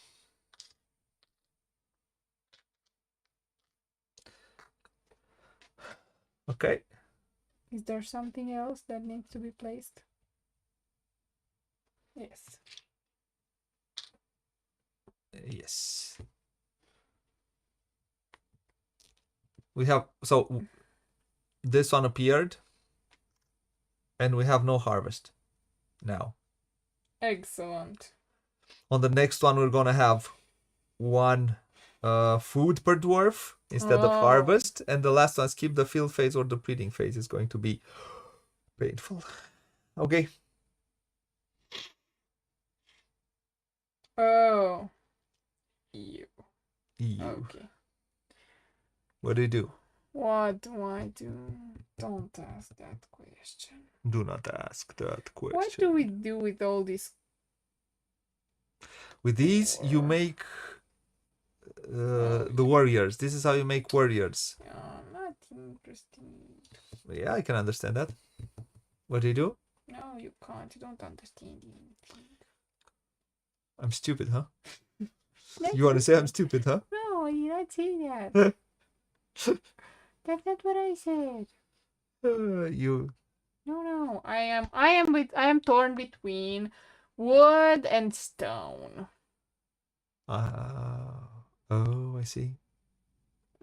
Okay. Is there something else that needs to be placed? Yes. Yes. We have, so this one appeared and we have no harvest now. Excellent. On the next one, we're gonna have 1 food per dwarf instead of harvest, and the last one, skip the field phase or the breeding phase, is going to be painful. Okay. Oh. You. You. Okay. What do you do? What do I do? Don't ask that question. Do not ask that question. What do we do with all this? With these, you make the warriors. This is how you make warriors. Not interesting. Yeah, I can understand that. What do you do? No, you can't. You don't understand anything. I'm stupid, huh? You want to say I'm stupid, huh? No, I did not say that. That's not what I said. You. No. I am torn between wood and stone. Oh, I see.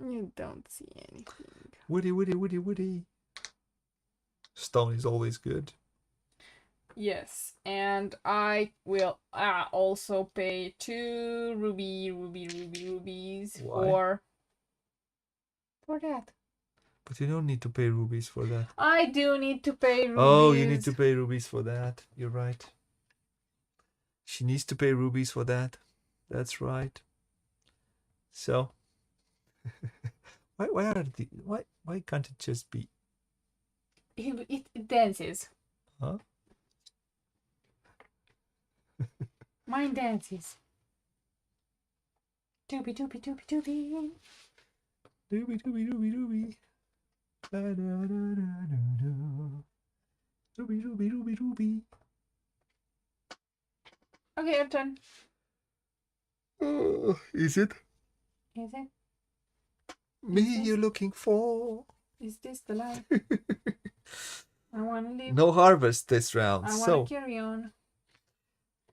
You don't see anything. Woody. Stone is always good. Yes, and I will also pay 2 rubies Why? for that. But you don't need to pay rubies for that. I do need to pay rubies. Oh, you need to pay rubies for that. You're right. She needs to pay rubies for that. That's right. So, why can't it just be? It dances. Huh? Mine dances. Doobie doobie doobie doobie. Doobie doobie doobie doobie. Da da da da da da. Doobie doobie doobie doobie. Okay, your turn. Is it Is it? me Is this- you're looking for? Is this the life? I wanna live. No harvest this round. I wanna So, carry on.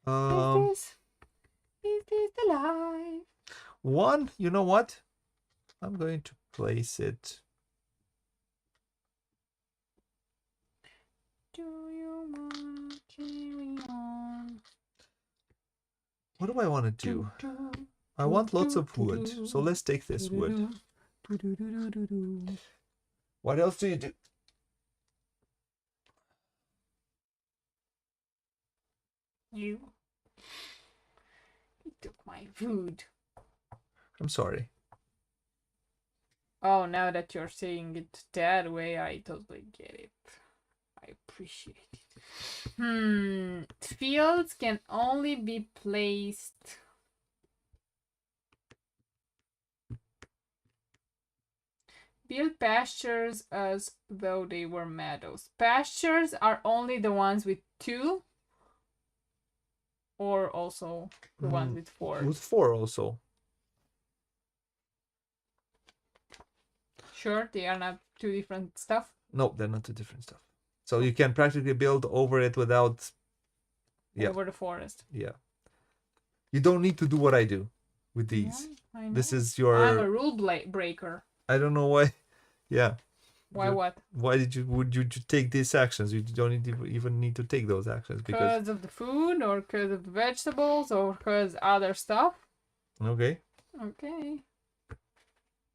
um, Is this the life? one. You know what? I'm going to place it. Do you wanna carry on? What do I want to do? I want lots of wood. So let's take this wood. What else do you do? You took my food. I'm sorry. Oh, now that you're saying it that way, I totally get it. I appreciate it. Fields can only be placed. Build pastures as though they were meadows. Pastures are only the ones with 2, or also the ones with 4. With 4 also. Sure, they are not 2 different stuff. No, they're not 2 different stuff. So you can practically build over it without. Yeah. Over the forest. Yeah. You don't need to do what I do with these. Yeah, I know. This is your. I'm a rule breaker. I don't know why. Yeah. Why what? Why would you take these actions? You don't even need to take those actions Because of the food, or because of the vegetables, or because other stuff. Okay. Okay.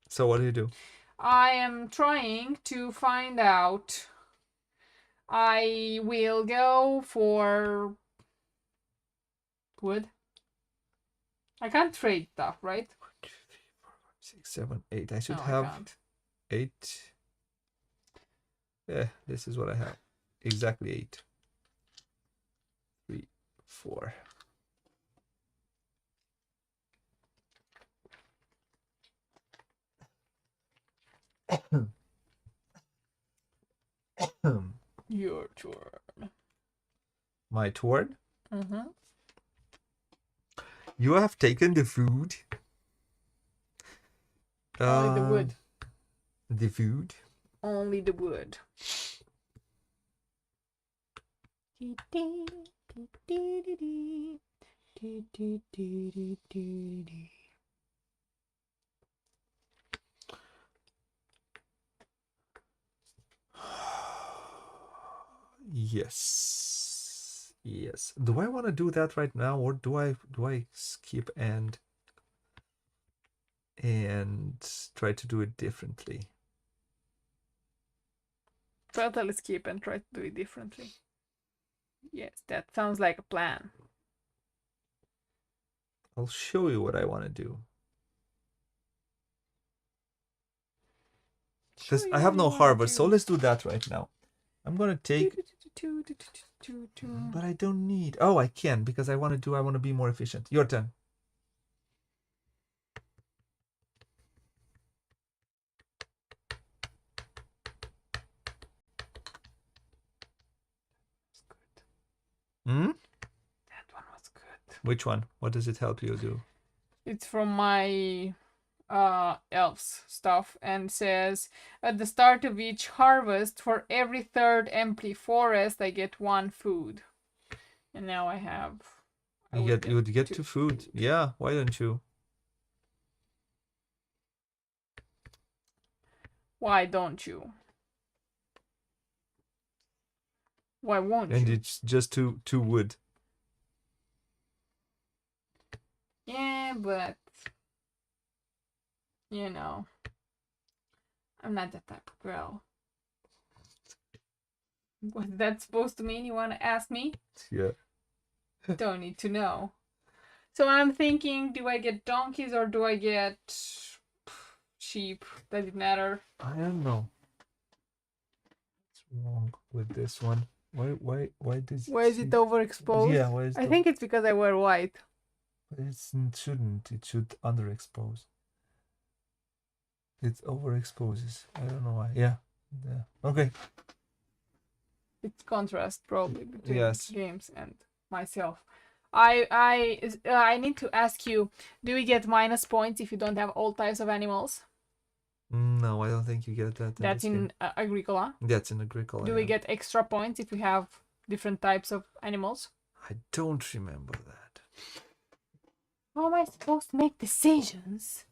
So what do you do? I am trying to find out. I will go for wood. I can't trade stuff, right? 1, 2, 3, 4, 5, 6, 7, 8. I should No, have I can't. 8. Yeah, this is what I have. Exactly 8. 3, 4. Your turn. My turn. Mm-hmm. You have taken the food. Only the wood. The food. Only the wood. Yes. Yes. Do I want to do that right now, or do I skip and try to do it differently? Totally skip and try to do it differently. Yes, that sounds like a plan. I'll show you what I want to do. Because I have no harvest, so let's do that right now. I'm gonna take. But I don't need. Oh, I can, because I want to be more efficient. Your turn. Hmm? That one was good. Which one? What does it help you do? It's from my elves stuff, and says at the start of each harvest, for every 3rd empty forest, I get 1 food. And now I have. You would get 2 food. Yeah, why don't you? Why don't you? Why won't And you? it's just 2 wood. Yeah, but you know, I'm not that type of girl. What's that supposed to mean? You want to ask me? Yeah. Don't need to know. So I'm thinking, do I get donkeys or do I get sheep? Does it matter? I don't know. What's wrong with this one? Why does Why is it overexposed? Yeah, why is I think it's because I wear white. it shouldn't. It should underexpose. It overexposes. I don't know why. Yeah. Yeah. Okay. It's contrast probably between Yes. games and myself. I need to ask you, do we get minus points if you don't have all types of animals? No, I don't think you get that. That's in Agricola. That's in Agricola. Do we get extra points if we have different types of animals? I don't remember that. How am I supposed to make decisions?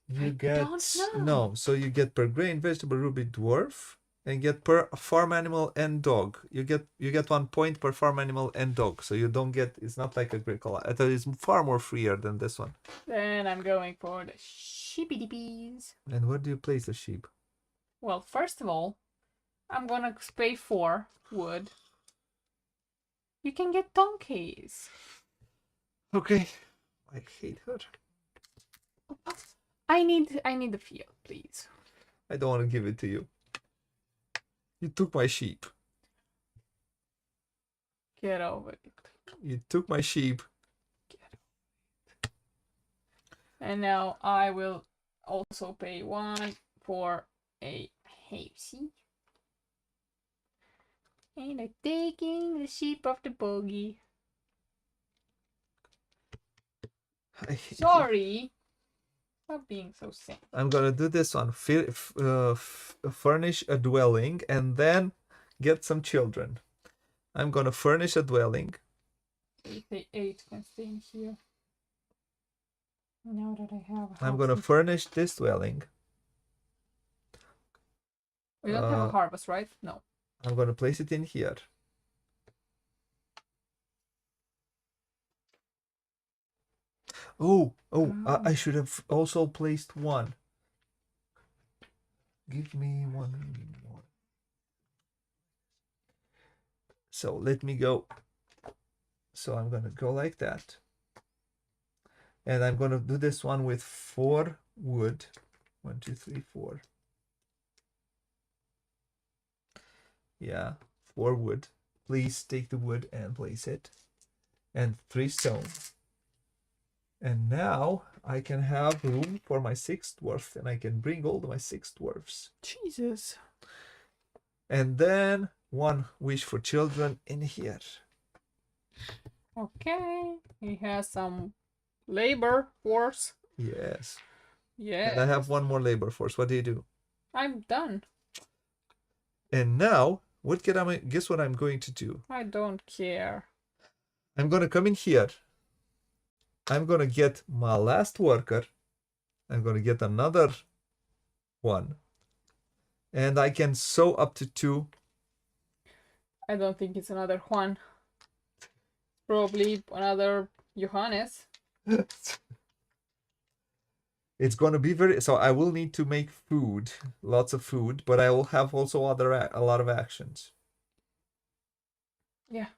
You I get don't know. no, so you get per grain, vegetable, ruby, dwarf, and get per farm animal and dog. You get 1 point per farm animal and dog. So you don't get. It's not like Agricola. It is far more freer than this one. Then I'm going for the sheepy bees. And where do you place the sheep? Well, first of all, I'm gonna pay 4 wood. You can get donkeys. Okay. I hate her. I need the field, please. I don't want to give it to you. You took my sheep. Get over it. You took my sheep. And now I will also pay 1 for a house. And I'm taking the sheep of the Booghy. Sorry. Stop being so sad. I'm gonna do this one. Furnish a dwelling and then get some children. I'm gonna furnish a dwelling. You say 8 can stay in here. Now that I have a house. I'm gonna furnish this dwelling. We don't have a harvest, right? No. I'm gonna place it in here. I should have also placed 1. Give me 1 more. So let me go. So I'm gonna go like that. And I'm gonna do this one with 4 wood. 1, 2, 3, 4. Yeah, 4 wood. Please take the wood and place it. And 3 stone. And now I can have room for my 6 dwarfs, and I can bring all my 6 dwarfs. Jesus. And then 1 wish for children in here. Okay. He has some labor force. Yes. Yeah. And I have 1 more labor force. What do you do? I'm done. And now, guess what I'm going to do? I don't care. I'm going to come in here. I'm going to get my last worker. I'm going to get another 1. And I can sew up to 2. I don't think it's another Juan. Probably another Johannes. It's going to be so I will need to make food, lots of food, but I will have also a lot of actions. Yeah.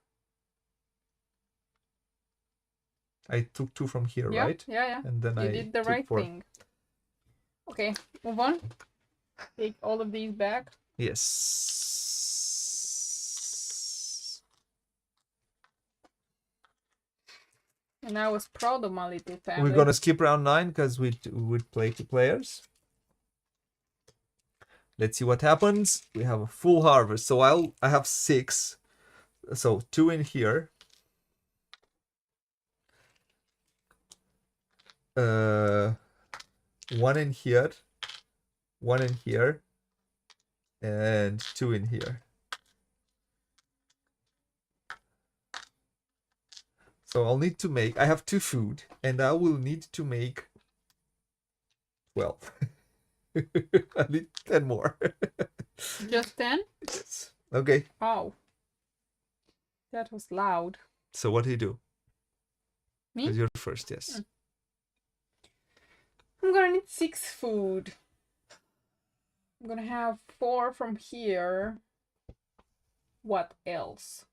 I took 2 from here, Yeah, right? yeah. And then you did the right thing. Okay, move on. Take all of these back. Yes. And I was proud of my little family. We're gonna skip round 9 because we would play 2 players. Let's see what happens. We have a full harvest, so I have 6. So 2 in here. 1 in here, 1 in here, and 2 in here. So I'll need to make. I have 2 food, and I will need to make 12. I need 10 more. Just 10? Yes. Okay. Oh. That was loud. So what do you do? Me? Because you're first, yes. I'm gonna need 6 food. I'm gonna have 4 from here. What else?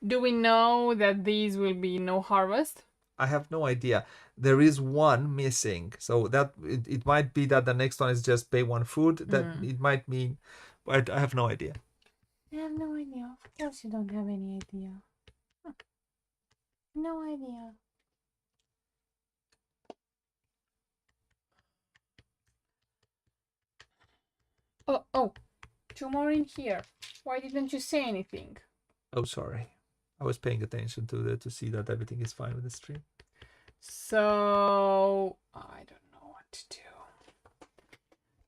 Do we know that these will be no harvest? I have no idea. There is one missing, so that it might be that the next one is just pay 1 food. That it might mean, but I have no idea. I have no idea. Of course you don't have any idea. No idea. Oh, 2 more in here. Why didn't you say anything? Oh, sorry. I was paying attention to see that everything is fine with the stream. So I don't know what to do.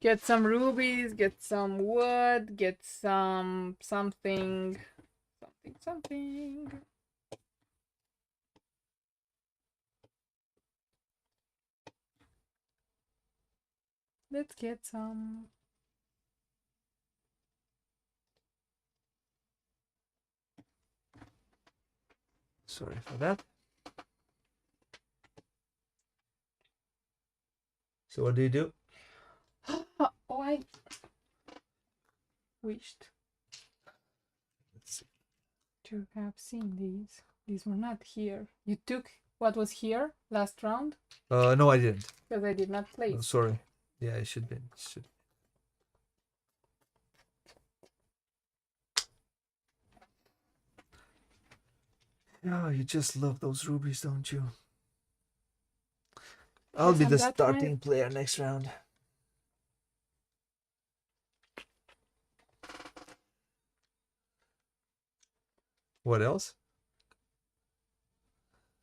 Get some rubies, get some wood, get something. Let's get some. Sorry for that. So what do you do? Oh, I wished Let's see. to have seen these. These were not here. You took what was here last round? No, I didn't. Because I did not place. Oh, sorry. Yeah, it should be. Yeah, you just love those rubies, don't you? I'll be the starting player next round. What else?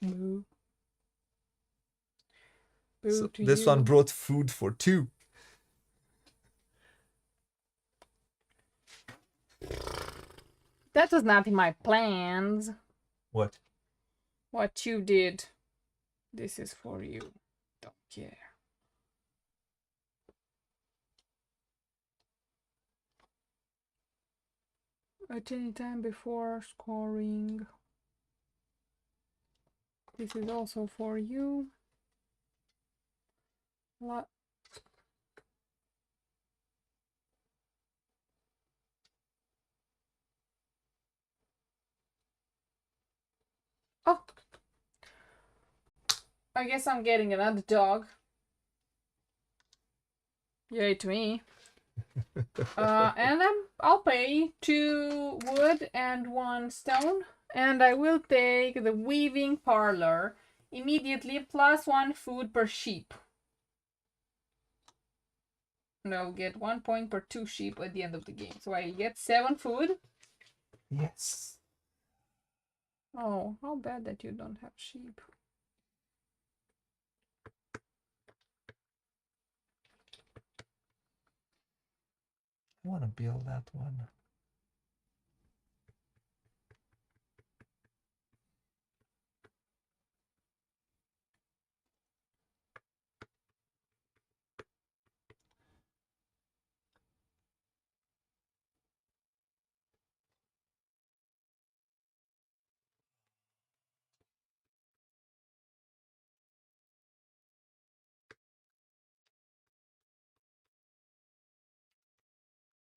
Boo. Boo So to this you. one brought food for 2. That was not in my plans. What? What you did. This is for you. Don't care. At any time before scoring. This is also for you. What? Oh! I guess I'm getting another dog. Yay to me. And I'll pay 2 wood and 1 stone. And I will take the weaving parlor immediately, plus 1 food per sheep. And I'll get 1 point per 2 sheep at the end of the game. So I get 7 food. Yes. Oh, how bad that you don't have sheep. I want to build that one.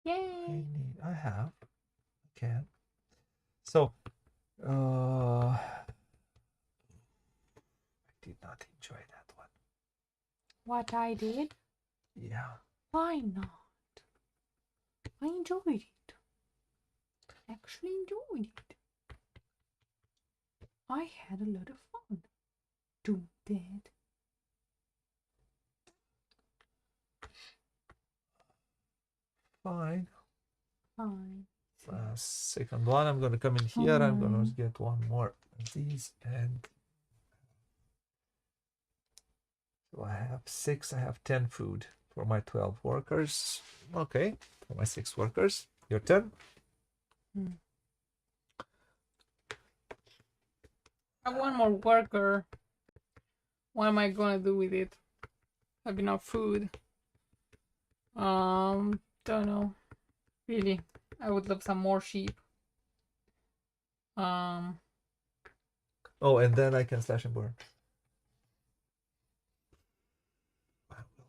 Yay! I have. I can. So, I did not enjoy that one. What I did? Yeah. Why not? I enjoyed it. Actually enjoyed it. I had a lot of fun doing that. Fine. Fine. Second one, I'm going to come in here. I'm going to get 1 more of these. And so I have 6. I have 10 food for my 12 workers. Okay. For my 6 workers. Your turn. I have 1 more worker. What am I gonna do with it? Have enough food. Don't know. Really, I would love some more sheep. Oh, and then I can slash and burn.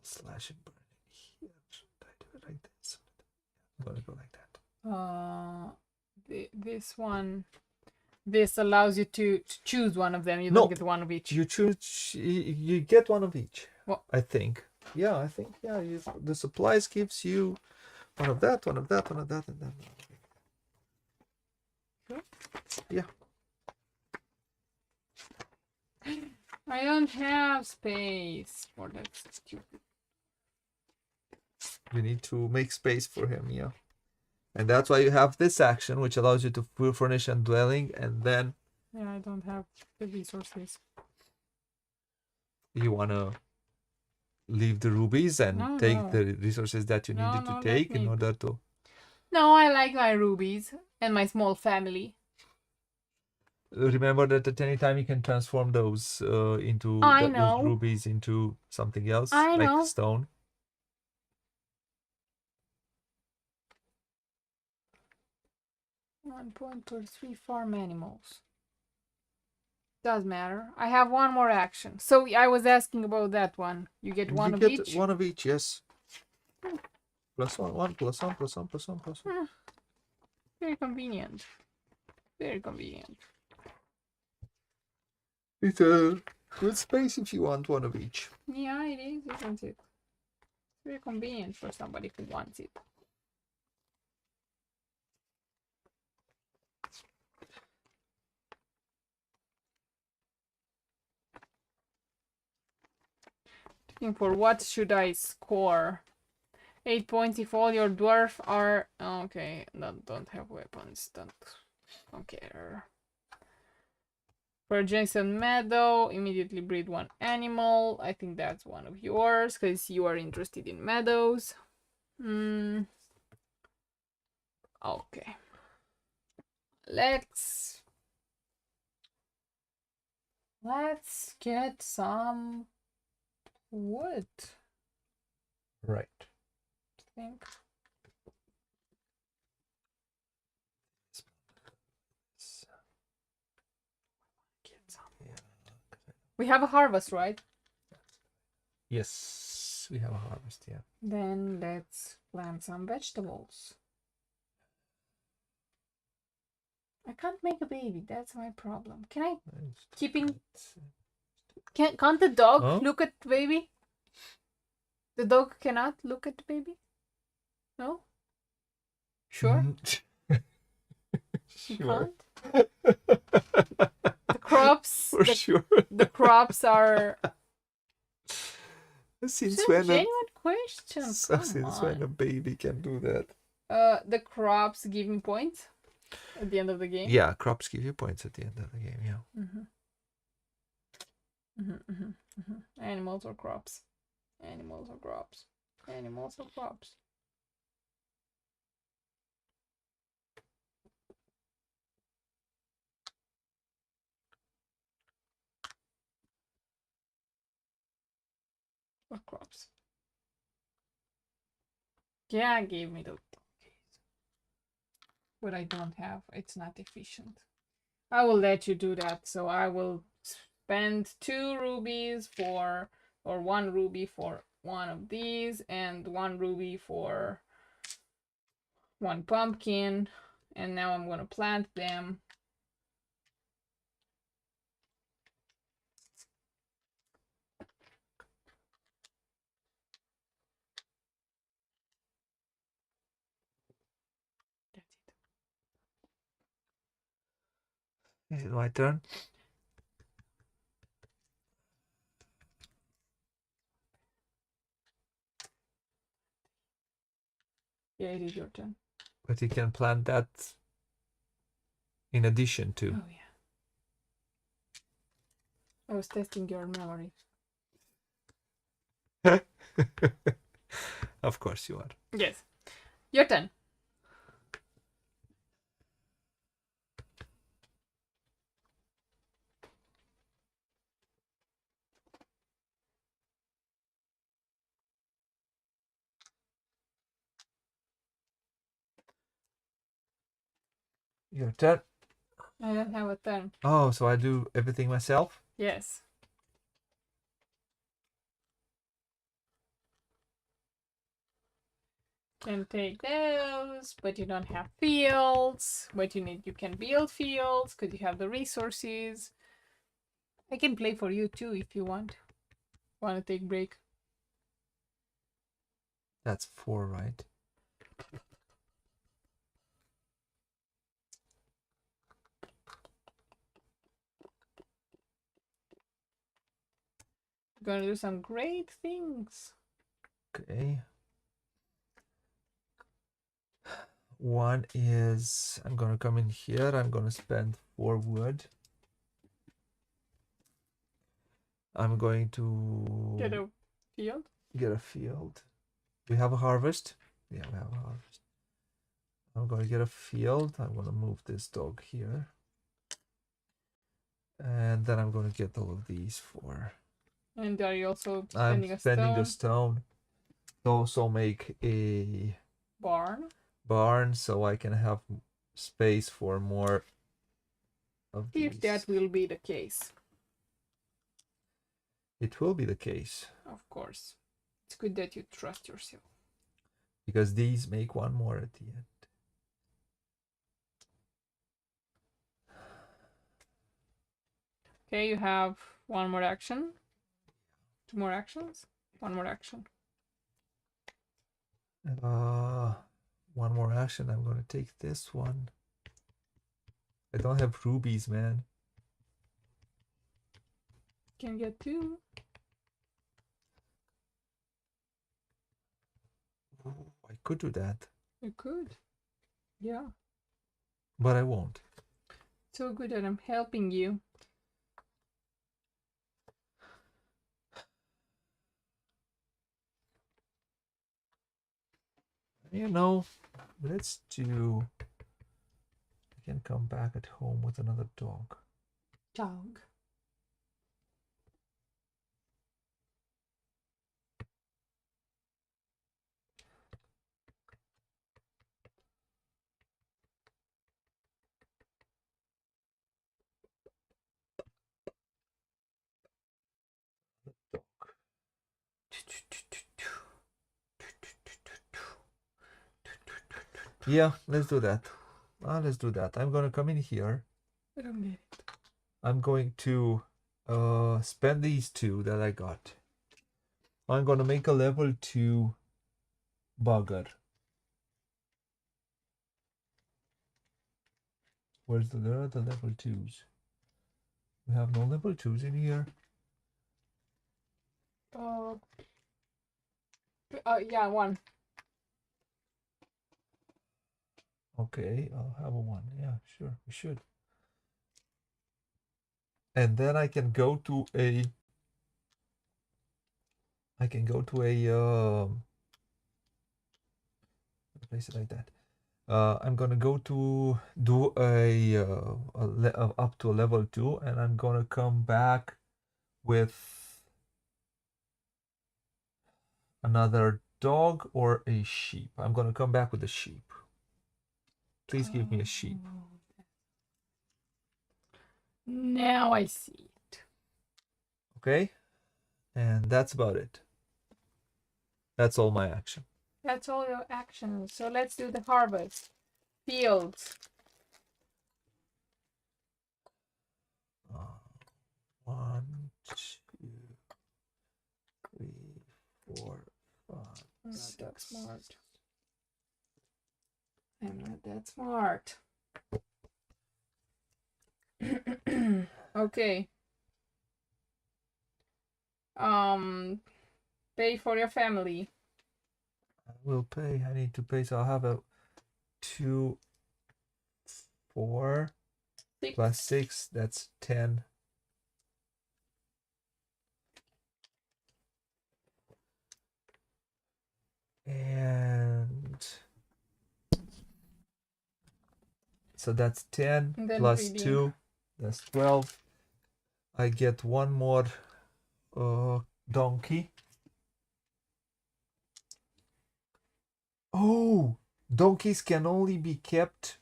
slash and burn it here. Should I do it like this? I'm gonna go like that. This one. This allows you to choose one of them. You No, don't get one of each. You choose. You get one of each. What? I think. Yeah, I think. Yeah, the supplies gives you one of that, one of that, one of that, and then. Sure. Yeah. I don't have space for that stupid. You need to make space for him. Yeah. And that's why you have this action, which allows you to furnish a dwelling, and then. Yeah, I don't have the resources. You wanna leave the rubies and No, take no. the resources that you needed to take in order to. No, I like my rubies and my small family. Remember that at any time you can transform those into those rubies into something else, I like know. stone. One point per 3 farm animals. Does matter. I have one more action. So I was asking about that one. You get one of each? One of each, yes. Plus one, plus one, plus one, plus one, plus one. Very convenient. Very convenient. It's a good space if you want one of each. Yeah, it is, isn't it? Very convenient for somebody who wants it. Looking for what should I score? 8 points if all your dwarf are okay. Don't have weapons. Don't care. For Jason Meadow, immediately breed one animal. I think that's one of yours because you are interested in meadows. Okay. Let's get some wood. Right. I think. We have a harvest, right? Yes, we have a harvest, yeah. Then let's plant some vegetables. I can't make a baby, that's my problem. Can I Can't the dog look at the baby? The dog cannot look at the baby? No? Sure? She can't? The crops For sure. The crops are Since it's a when genuine question. Since when a baby can do that? The crops give me points at the end of the game. Yeah, crops give you points at the end of the game, yeah. Animals or crops. Animals or crops. Animals or crops. Or crops. Yeah, give me the what I don't have. It's not efficient. I will let you do that. So I will spend 2 rubies for, or 1 ruby for one of these, and 1 ruby for 1 pumpkin. And now I'm gonna plant them. Is it my turn? Yeah, it is your turn. But you can plant that in addition to. Oh, yeah. I was testing your memory. Of course you are. Yes. Your turn. Your turn. I don't have a turn. Oh, so I do everything myself? Yes. Can take those, but you don't have fields. But you can build fields because you have the resources. I can play for you too if you want. Want to take break? That's 4, right? Gonna do some great things. Okay. One is I'm gonna come in here. I'm gonna spend 4 wood. I'm going to Get a field. get a field. We have a harvest. Yeah, we have a harvest. I'm gonna get a field. I'm gonna move this dog here. And then I'm gonna get all of these 4. And are you also I'm spending a spending stone? the stone to also make a barn so I can have space for more of these. If that will be the case. It will be the case. Of course. It's good that you trust yourself. Because these make 1 more at the end. Okay, you have 1 more action. 2 more actions. 1 more action. 1 more action. I'm gonna take this one. I don't have rubies, man. Can get 2. Ooh, I could do that. You could. Yeah. But I won't. So good that I'm helping you. You know, let's do... I can come back at home with another dog. Dog. Yeah, let's do that. Let's do that. I'm gonna come in here. I don't get it. I'm going to spend these 2 that I got. I'm gonna make a level 2 bugger. Where are the level 2s? We have no level 2s in here. Yeah, 1. Okay, I'll have a 1. Yeah, sure, we should. And then I can go to a place it like that. I'm gonna go to do up to a level 2, and I'm gonna come back with another dog or a sheep. I'm gonna come back with a sheep. Please give me a sheep. Now I see it. Okay? And that's about it. That's all my action. That's all your actions. So let's do the harvest. Fields. 1, 2, 3, 4, 5. I'm not that smart. I'm not that smart. Okay. Pay for your family. I will pay. I need to pay, so I'll have a 2, 4 6. plus 6. That's 10. And so that's 10 plus 2. That's 12. I get 1 more donkey. Oh, donkeys can only be kept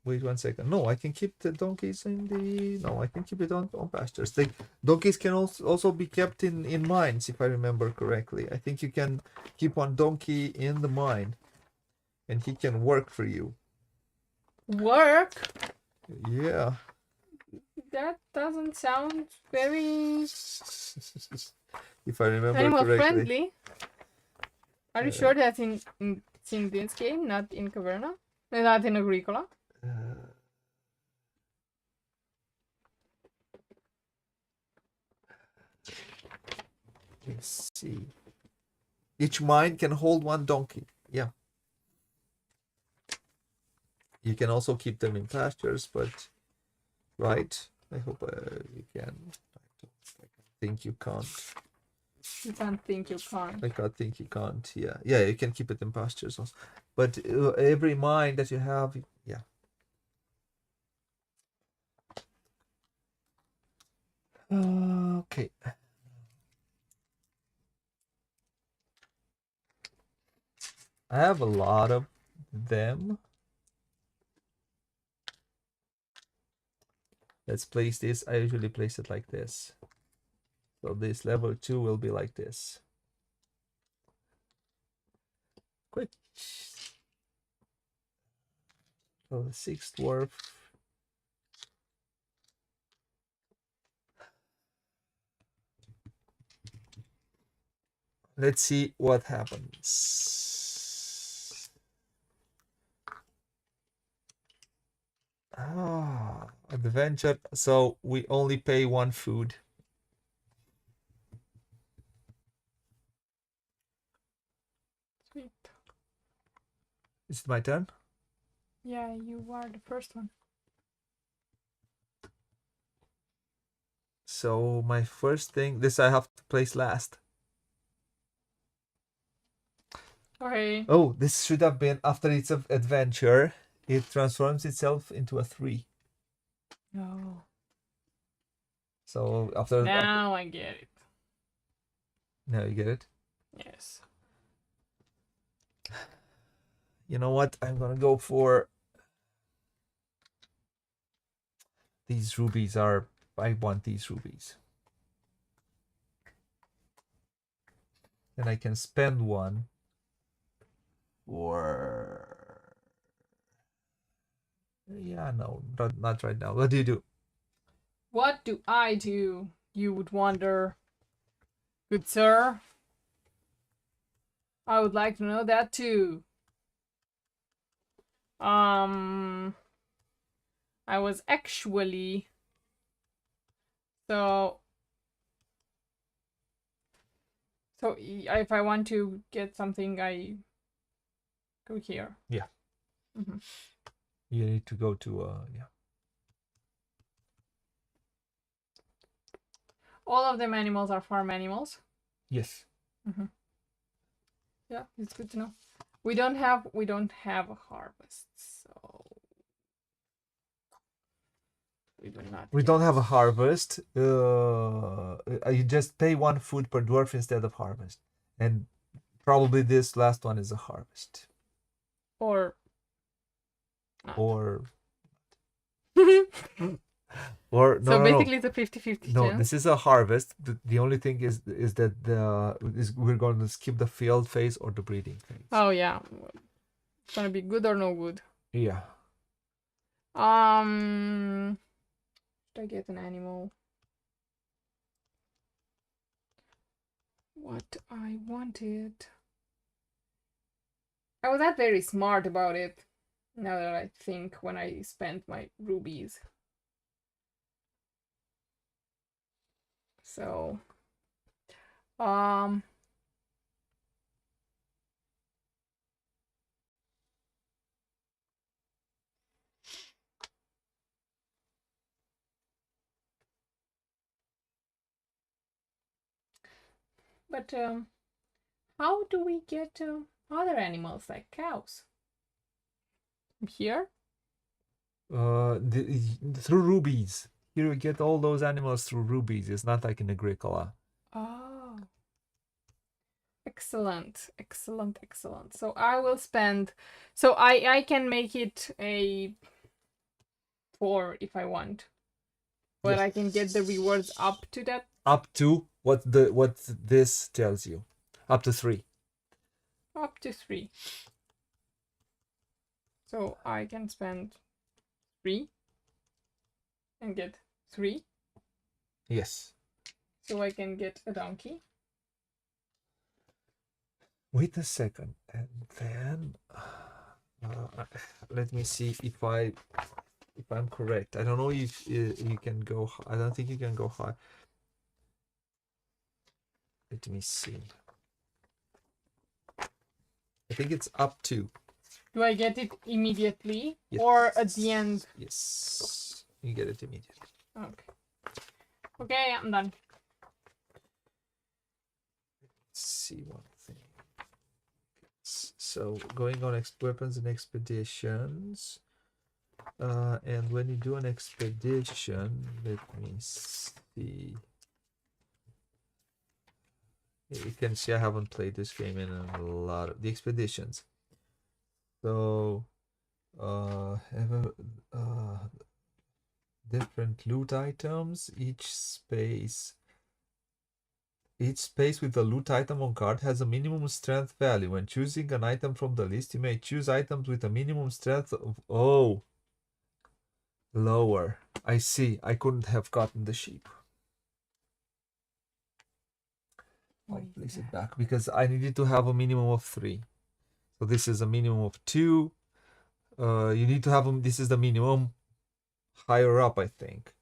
Wait 1 second. No, I can keep the donkeys in the. No, I can keep it on pastures. The donkeys can also be kept in mines, if I remember correctly. I think you can keep one donkey in the mine, and he can work for you. Work? Yeah. That doesn't sound very If I remember animal correctly. friendly. Are you sure that's in this game, not in Caverna? Not in Agricola? Let's see. Each mine can hold one donkey. Yeah. You can also keep them in pastures, but right. I hope you can. I think you can't. You can't think you can't. I can't think you can't. Yeah, yeah. You can keep it in pastures also, but every mine that you have, yeah. Okay. I have a lot of them. Let's place this. I usually place it like this. So this level 2 will be like this. Quick. So the 6th dwarf. Let's see what happens. Adventure. So we only pay 1 food. Sweet. Is it my turn? Yeah, you are the first one. So my first thing, this I have to place last. Okay. Oh, this should have been after its adventure. It transforms itself into a 3. No. So after Now I get it. now you get it. Yes. You know what? I'm gonna go for these rubies. I want these rubies. And I can spend 1 for. Yeah, no, not right now. What do you do? What do I do? You would wonder. Good sir. I would like to know that too. I was actually so if I want to get something, I go here. Yeah. Mm-hmm. You need to go to yeah. All of them animals are farm animals. Yes. Mm-hmm. Yeah, it's good to know. We don't have a harvest, so we do not. We don't have a harvest. You just pay 1 food per dwarf instead of harvest, and probably this last one is a harvest. Or. Or. Or no, so no, basically, no. it's a 50-50 No, chance. this is a harvest. The only thing is that we're going to skip the field phase or the breeding phase. Oh yeah, it's gonna be good or no good. Yeah. Should I get an animal? What I wanted. I was not very smart about it. Now that I think, when I spent my rubies. So, but how do we get other animals like cows? Here? Through rubies. Here we get all those animals through rubies. It's not like in Agricola. Oh. Excellent, excellent, excellent. So I will spend. So I can make it a 4 if I want. But Yes. I can get the rewards up to that. Up to what this tells you. Up to 3. Up to 3. So I can spend 3 and get 3. Yes. So I can get a donkey. Wait a second, and then let me see if I'm correct. I don't know if you can go. I don't think you can go high. Let me see. I think it's up to. Do I get it immediately Yes. or at the end? Yes, you get it immediately. Okay. Okay, I'm done. Let's see one thing. So going on weapons and expeditions. And when you do an expedition, let me see. You can see I haven't played this game in a lot of the expeditions. So, have different loot items. Each space with a loot item on card has a minimum strength value. When choosing an item from the list, you may choose items with a minimum strength of lower. I see. I couldn't have gotten the sheep. I'll place it back because I needed to have a minimum of 3. So this is a minimum of 2. You need to have them. This is the minimum. Higher up, I think.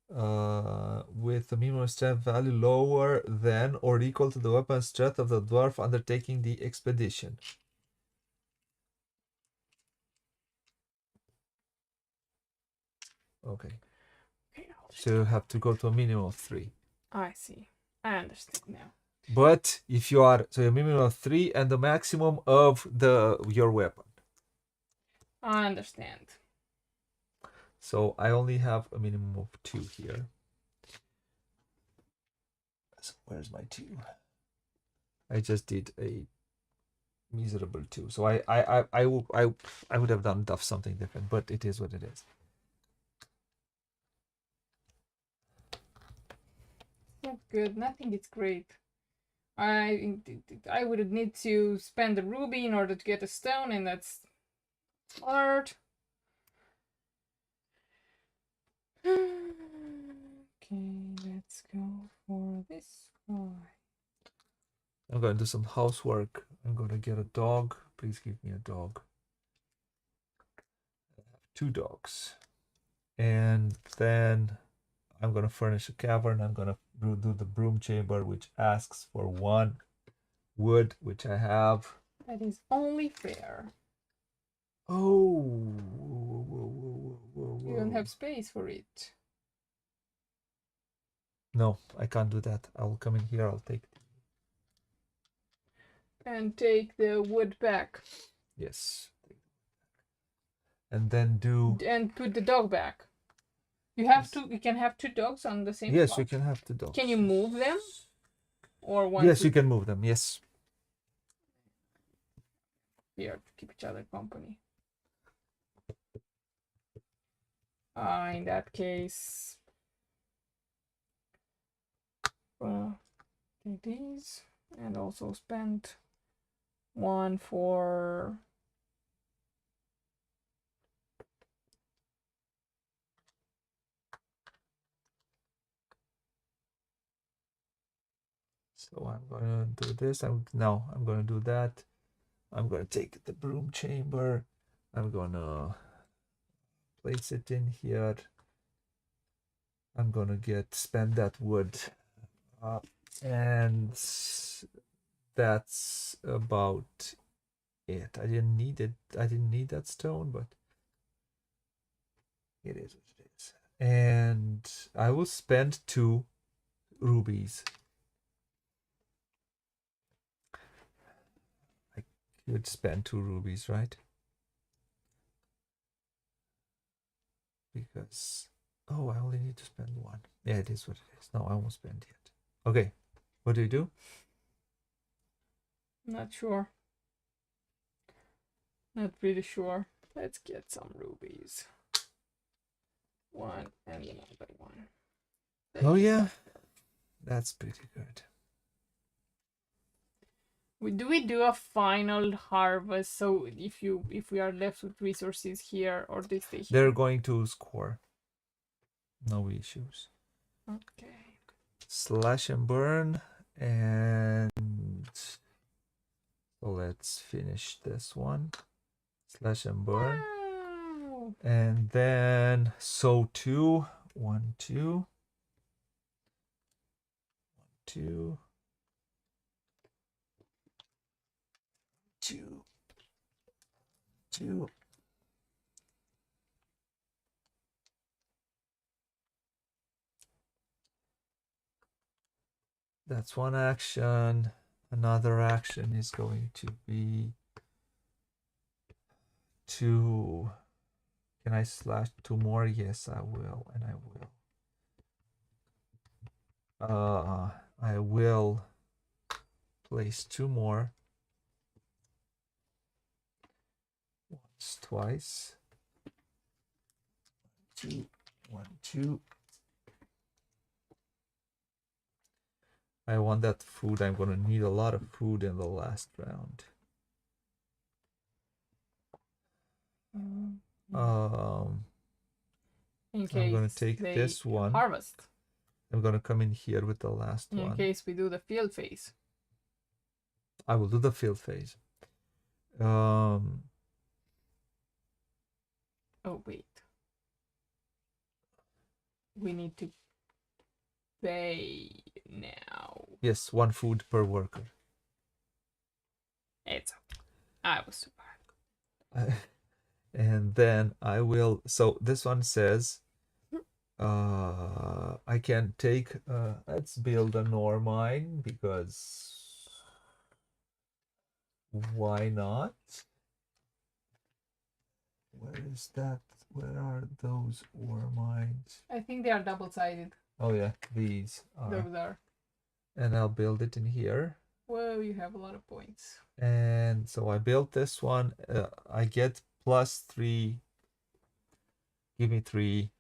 With a minimum strength value lower than or equal to the weapon strength of the dwarf undertaking the expedition. Okay. So you have to go to a minimum of 3. I see. I understand now. But if you are a minimum of 3 and the maximum of your weapon. I understand. So I only have a minimum of 2 here. So where's my 2? I just did a miserable 2. So I would have done something different, but it is what it is. Not good. Nothing is great. I would need to spend a ruby in order to get a stone, and that's hard. Okay, let's go for this guy. I'm going to do some housework. I'm going to get a dog. Please give me a dog. I have 2 dogs. And then I'm going to furnish a cavern. I'm going to do the broom chamber, which asks for 1 wood, which I have. That is only fair. Oh. You don't have space for it. No, I can't do that. I'll come in here. I'll take it. And take the wood back. Yes. And then do. And put the dog back. You have Yes. to. You can have 2 dogs on the same Yes, spot. you can have 2 dogs. Can you move them? Or one? Yes, you can move them. Yes. Here to keep each other company. In that case, take these and also spend 1 for. So I'm going to do this. I'm going to do that. I'm going to take the broom chamber. I'm going to place it in here. I'm going to spend that wood. And that's about it. I didn't need it. I didn't need that stone, but it is what it is. And I will spend 2 rubies. I could spend 2 rubies, right? Because I only need to spend 1. Yeah, it is what it is. No, I won't spend yet. Okay, what do you do? Not sure. Not really sure. Let's get some rubies. one and another one. Oh yeah, that's pretty good. Do we do a final harvest? So if we are left with resources here or they stay here? They're going to score. No issues. Okay. Slash and burn, and so let's finish this one. Slash and burn. Wow. And then sow 2. 1, 2. 1, 2. 2. 2. That's one action. Another action is going to be to... Can I slash 2 more? Yes, I will, and I will. I will place 2 more. Once, twice. 2, 1, 2. I want that food. I'm gonna need a lot of food in the last round. In case I'm gonna take this one. Harvest. I'm gonna come in here with the last one. In case we do the field phase. I will do the field phase. Oh wait. We need to pay now. Yes, 1 food per worker. It's I was too hard. And then I will. So this one says, I can take. Let's build an ore mine because why not? Where is that? Where are those ore mines? I think they are double-sided. Oh yeah, these are. Those are. And I'll build it in here. Whoa, you have a lot of points. And so I built this one. I get +3. Give me 3.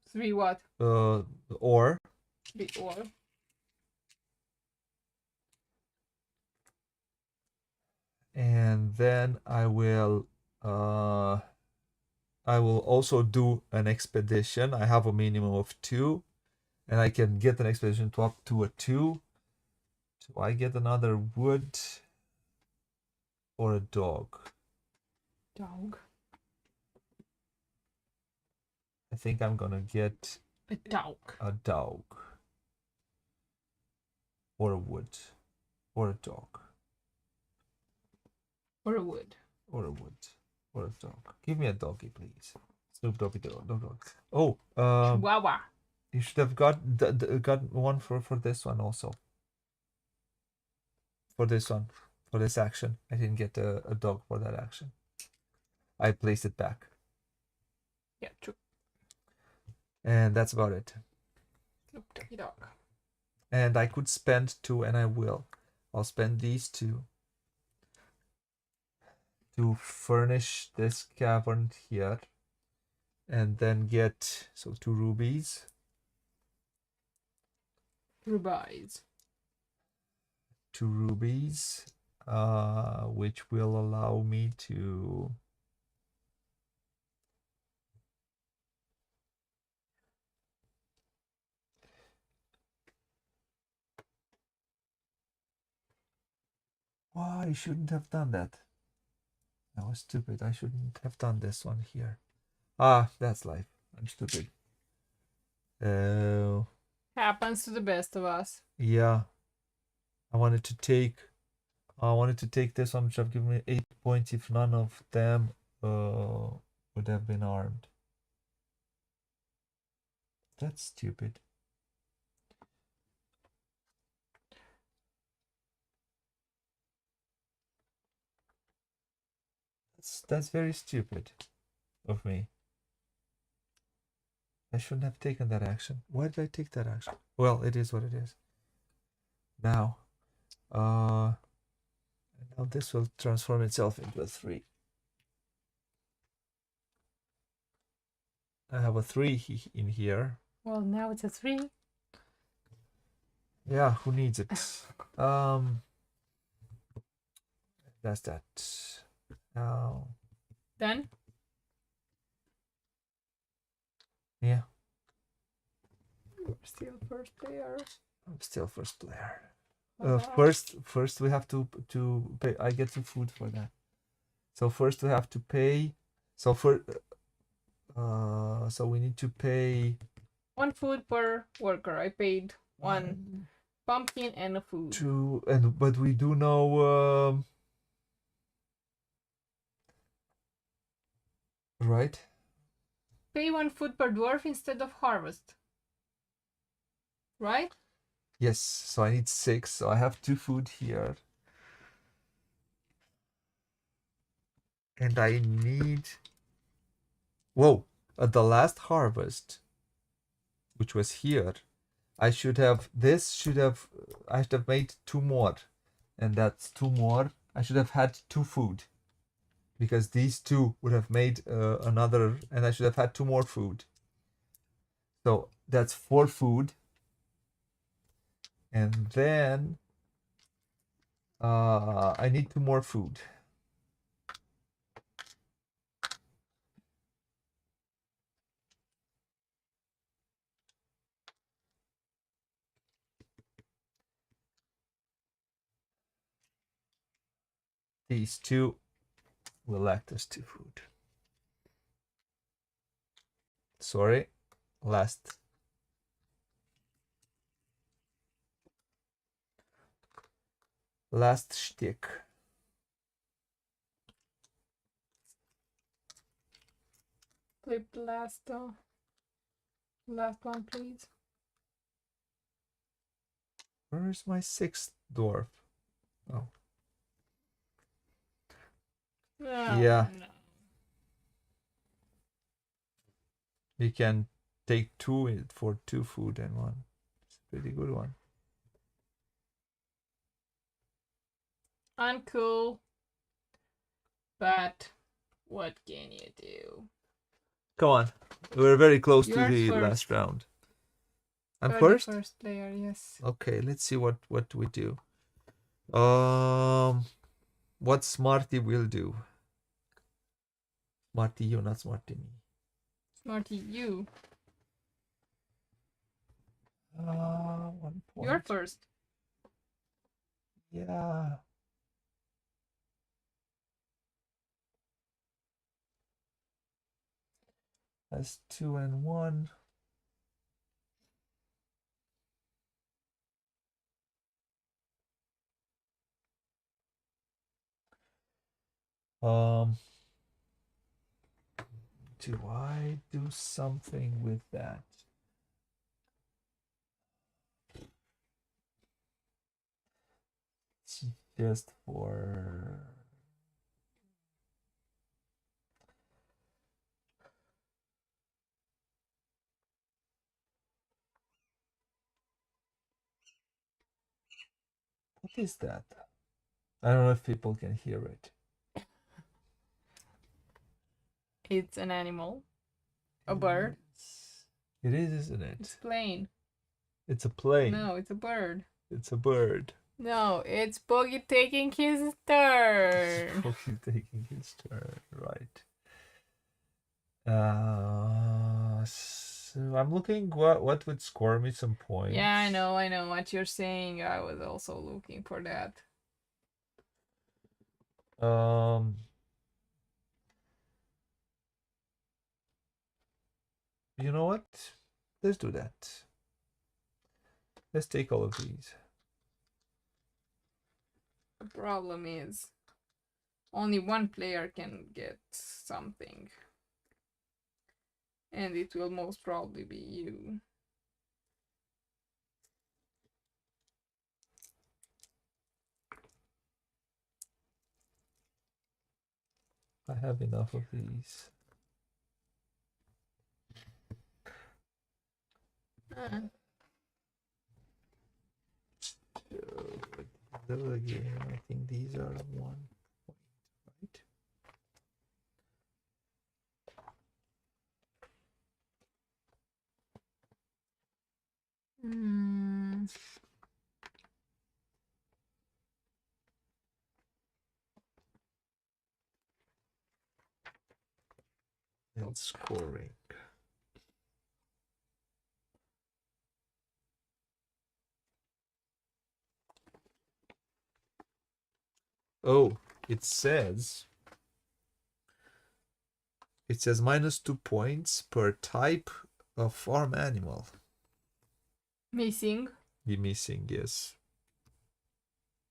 3 what? Ore. The ore. And then I will also do an expedition. I have a minimum of 2, and I can get an expedition to up to a 2. So I get another wood or a dog. Dog. I think I'm gonna get a dog. A dog. Or a wood. Or a dog. Or a wood. Or a wood. Or a dog. Give me a doggy, please. Snoop Doggy Dog. Oh, Chihuahua. you should have got one for this one also. For this one. For this action. I didn't get a dog for that action. I placed it back. Yeah, true. And that's about it. Snoop Doggy Dog. And I could spend 2, and I will. I'll spend these 2 to furnish this cavern here. And then get, so 2 rubies. Rubies. 2 rubies, which will allow me to I shouldn't have done that. I was stupid. I shouldn't have done this one here. That's life. I'm stupid. Happens to the best of us. Yeah. I wanted to take this one, which have given me 8 points if none of them would have been armed. That's stupid. That's very stupid of me. I shouldn't have taken that action. Why did I take that action? Well, it is what it is. Now, now this will transform itself into a 3. I have a 3 in here. Well, now it's a 3. Yeah, who needs it? That's that. Oh, Done? yeah, You're still first player. I'm still first player. Oh, First we have to pay. I get some food for that. So first we have to pay. So so we need to pay 1 food per worker. I paid 1 pumpkin and a food. 2, but we do know. Right? Pay 1 food per dwarf instead of harvest. Right? Yes. So I need 6. So I have 2 food here, and I need. Whoa! At the last harvest, which was here, I should have. This should have. I should have made 2 more, and that's 2 more. I should have had 2 food, because these 2 would have made another, and I should have had 2 more food. So that's 4 food, and then I need 2 more food. These 2 will act as 2 food. Sorry, last shtick. Flip the last one, please. Where is my 6th dwarf? Oh. Yeah. No. You can take 2 for 2 food and 1. It's a pretty good one. Uncool. But what can you do? Come on. We're very close You to are the first. last round. I'm You're first? the first player, yes. Okay, let's see what we do. What Smarty will do. Smarty you, not Smarty me. Smarty, you. 1 point. You're first. Yeah. That's 2 and 1. Do I do something with that? It's just for. What is that? I don't know if people can hear it. It's an animal. A bird. It is, isn't it? It's plane. It's a plane. No, it's a bird. It's a bird. No, it's Booghy taking his turn. Booghy taking his turn, right. So I'm looking what would score me some points. Yeah, I know what you're saying. I was also looking for that. You know what? Let's do that. Let's take all of these. The problem is only 1 player can get something. And it will most probably be you. I have enough of these. So again, I think these are 1 point, right? Animal scoring. Oh, it says -2 points per type of farm animal. Missing. Be missing, yes.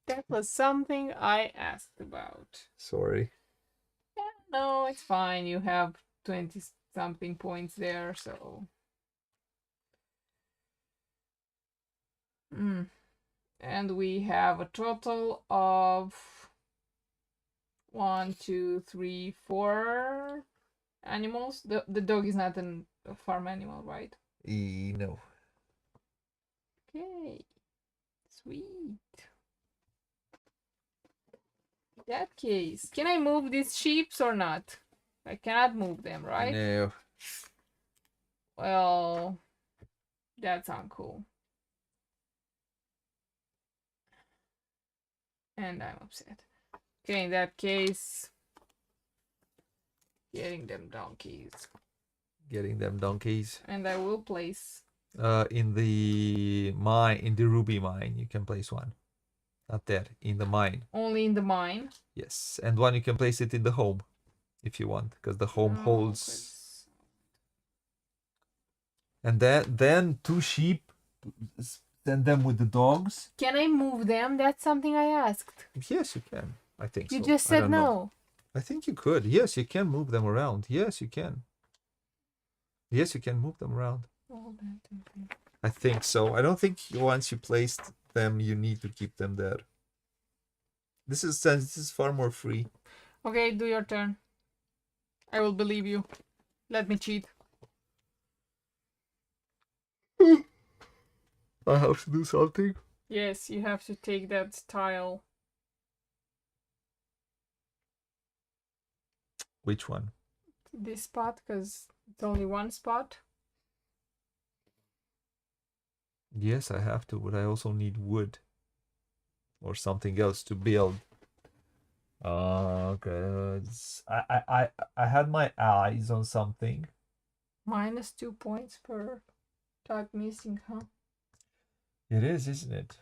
That was something I asked about. Sorry. No, it's fine. You have 20 something points there, so. And we have a total of 1, 2, 3, 4 animals. The dog is not a farm animal, right? No. Okay. Sweet. In that case, can I move these sheep or not? I cannot move them, right? No. Well, that's uncool. And I'm upset. Okay, in that case, getting them donkeys. Getting them donkeys. And I will place. In the mine, in the ruby mine, you can place one. Not there, in the mine. Only in the mine? Yes, and one you can place it in the home, if you want, because the home holds. And then 2 sheep, send them with the dogs. Can I move them? That's something I asked. Yes, you can. I think You so. just said no. I think you could. Yes, you can move them around. Yes, you can. Yes, you can move them around. Oh, I think so. I don't think once you placed them, you need to keep them there. This is far more free. Okay, do your turn. I will believe you. Let me cheat. I have to do something. Yes, you have to take that tile. Which one? This spot, because it's only one spot. Yes, I have to, but I also need wood or something else to build. Good. I had my eyes on something. -2 points per type missing, huh? It is, isn't it?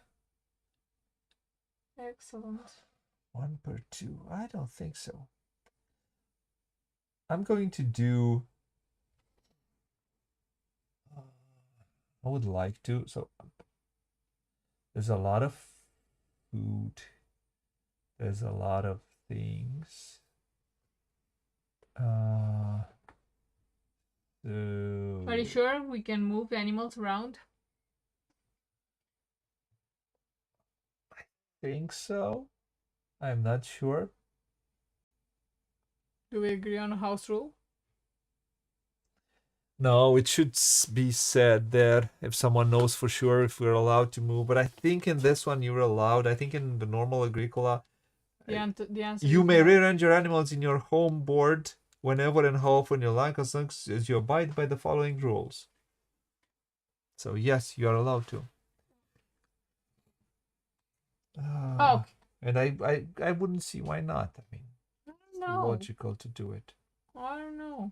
Excellent. 1 per 2. I don't think so. I'm going to do. I would like to. So there's a lot of food. There's a lot of things. So Are you sure we can move animals around? I think so. I'm not sure. Do we agree on a house rule? No, it should be said there if someone knows for sure if we're allowed to move. But I think in this one you're allowed. I think in the normal Agricola, The answer you is may no. rearrange your animals in your home board whenever and how often you like, as long as you abide by the following rules. So yes, you are allowed to. Oh. And I wouldn't see why not. I mean, it's logical to do it. I don't know.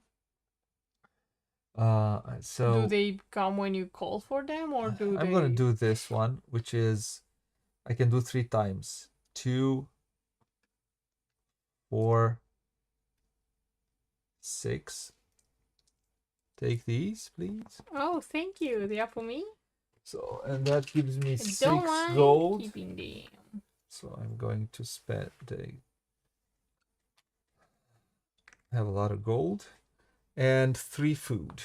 So do they come when you call for them, or do I'm gonna do this one, which is I can do 3 times. 2, 4, 6. Take these, please. Oh, thank you. They are for me. So, and that gives me I 6 don't mind gold. keeping them. So I'm going to spend. Have a lot of gold and 3 food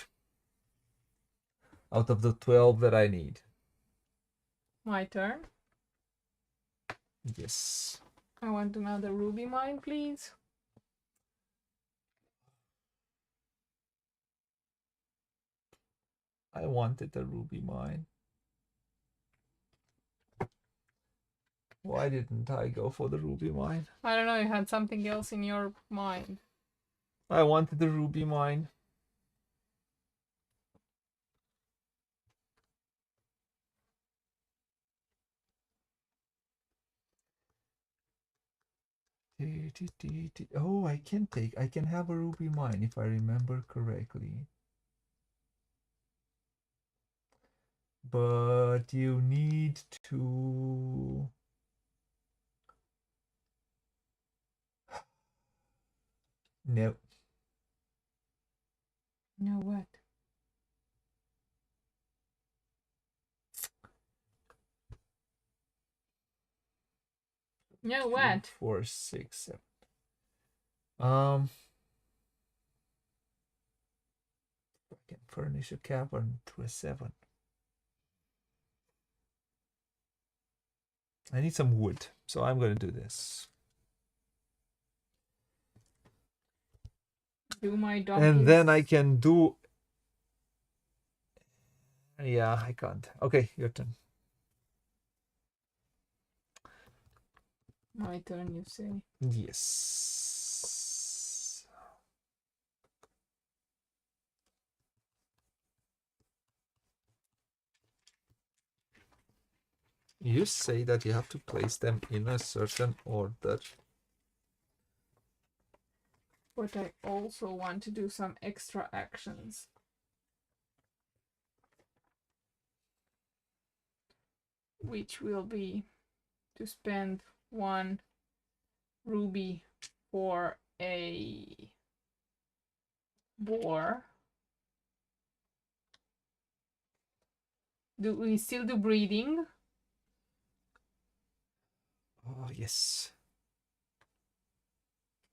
out of the 12 that I need. My turn. Yes. I want another ruby mine, please. I wanted a ruby mine. Why didn't I go for the ruby mine? I don't know, you had something else in your mind. I wanted the ruby mine. Oh, I can have a ruby mine if I remember correctly. But you need to... No. No what? No what? 4, 6, 7. I can furnish a cavern to a 7. I need some wood, so I'm going to do this. Do my dog. And then I can do... Yeah, I can't. Okay, your turn. My turn, you say. Yes. You say that you have to place them in a certain order. But I also want to do some extra actions. Which will be to spend 1 ruby for a boar. Do we still do breeding? Oh, yes.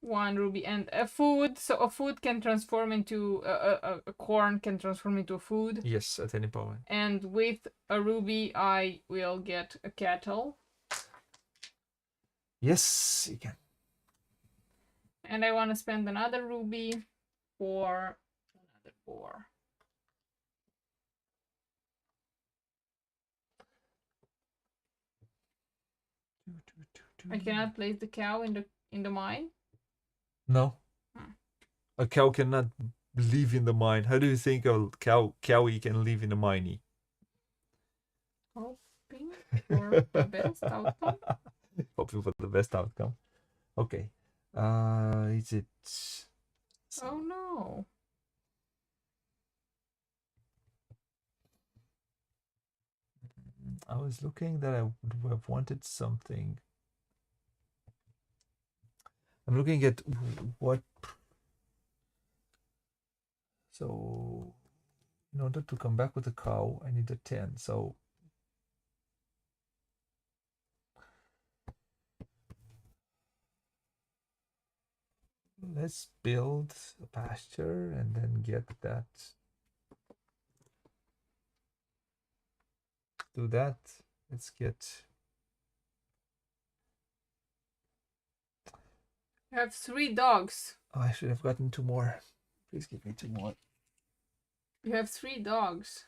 1 ruby and a food. So a food can transform into a corn can transform into a food. Yes, at any point. And with a ruby, I will get a cattle. Yes, you can. And I want to spend another ruby for another boar. I cannot place the cow in the mine. No. A cow cannot live in the mine. How do you think a cowie can live in a miney? Hoping for the best outcome. Hoping for the best outcome. Okay. Is it... Oh no. I was looking that I would have wanted something. I'm looking at what... So, in order to come back with a cow, I need a 10. So, let's build a pasture and then get that. Do that. Let's get... I have 3 dogs. Oh, I should have gotten 2 more. Please give me 2 more. You have 3 dogs.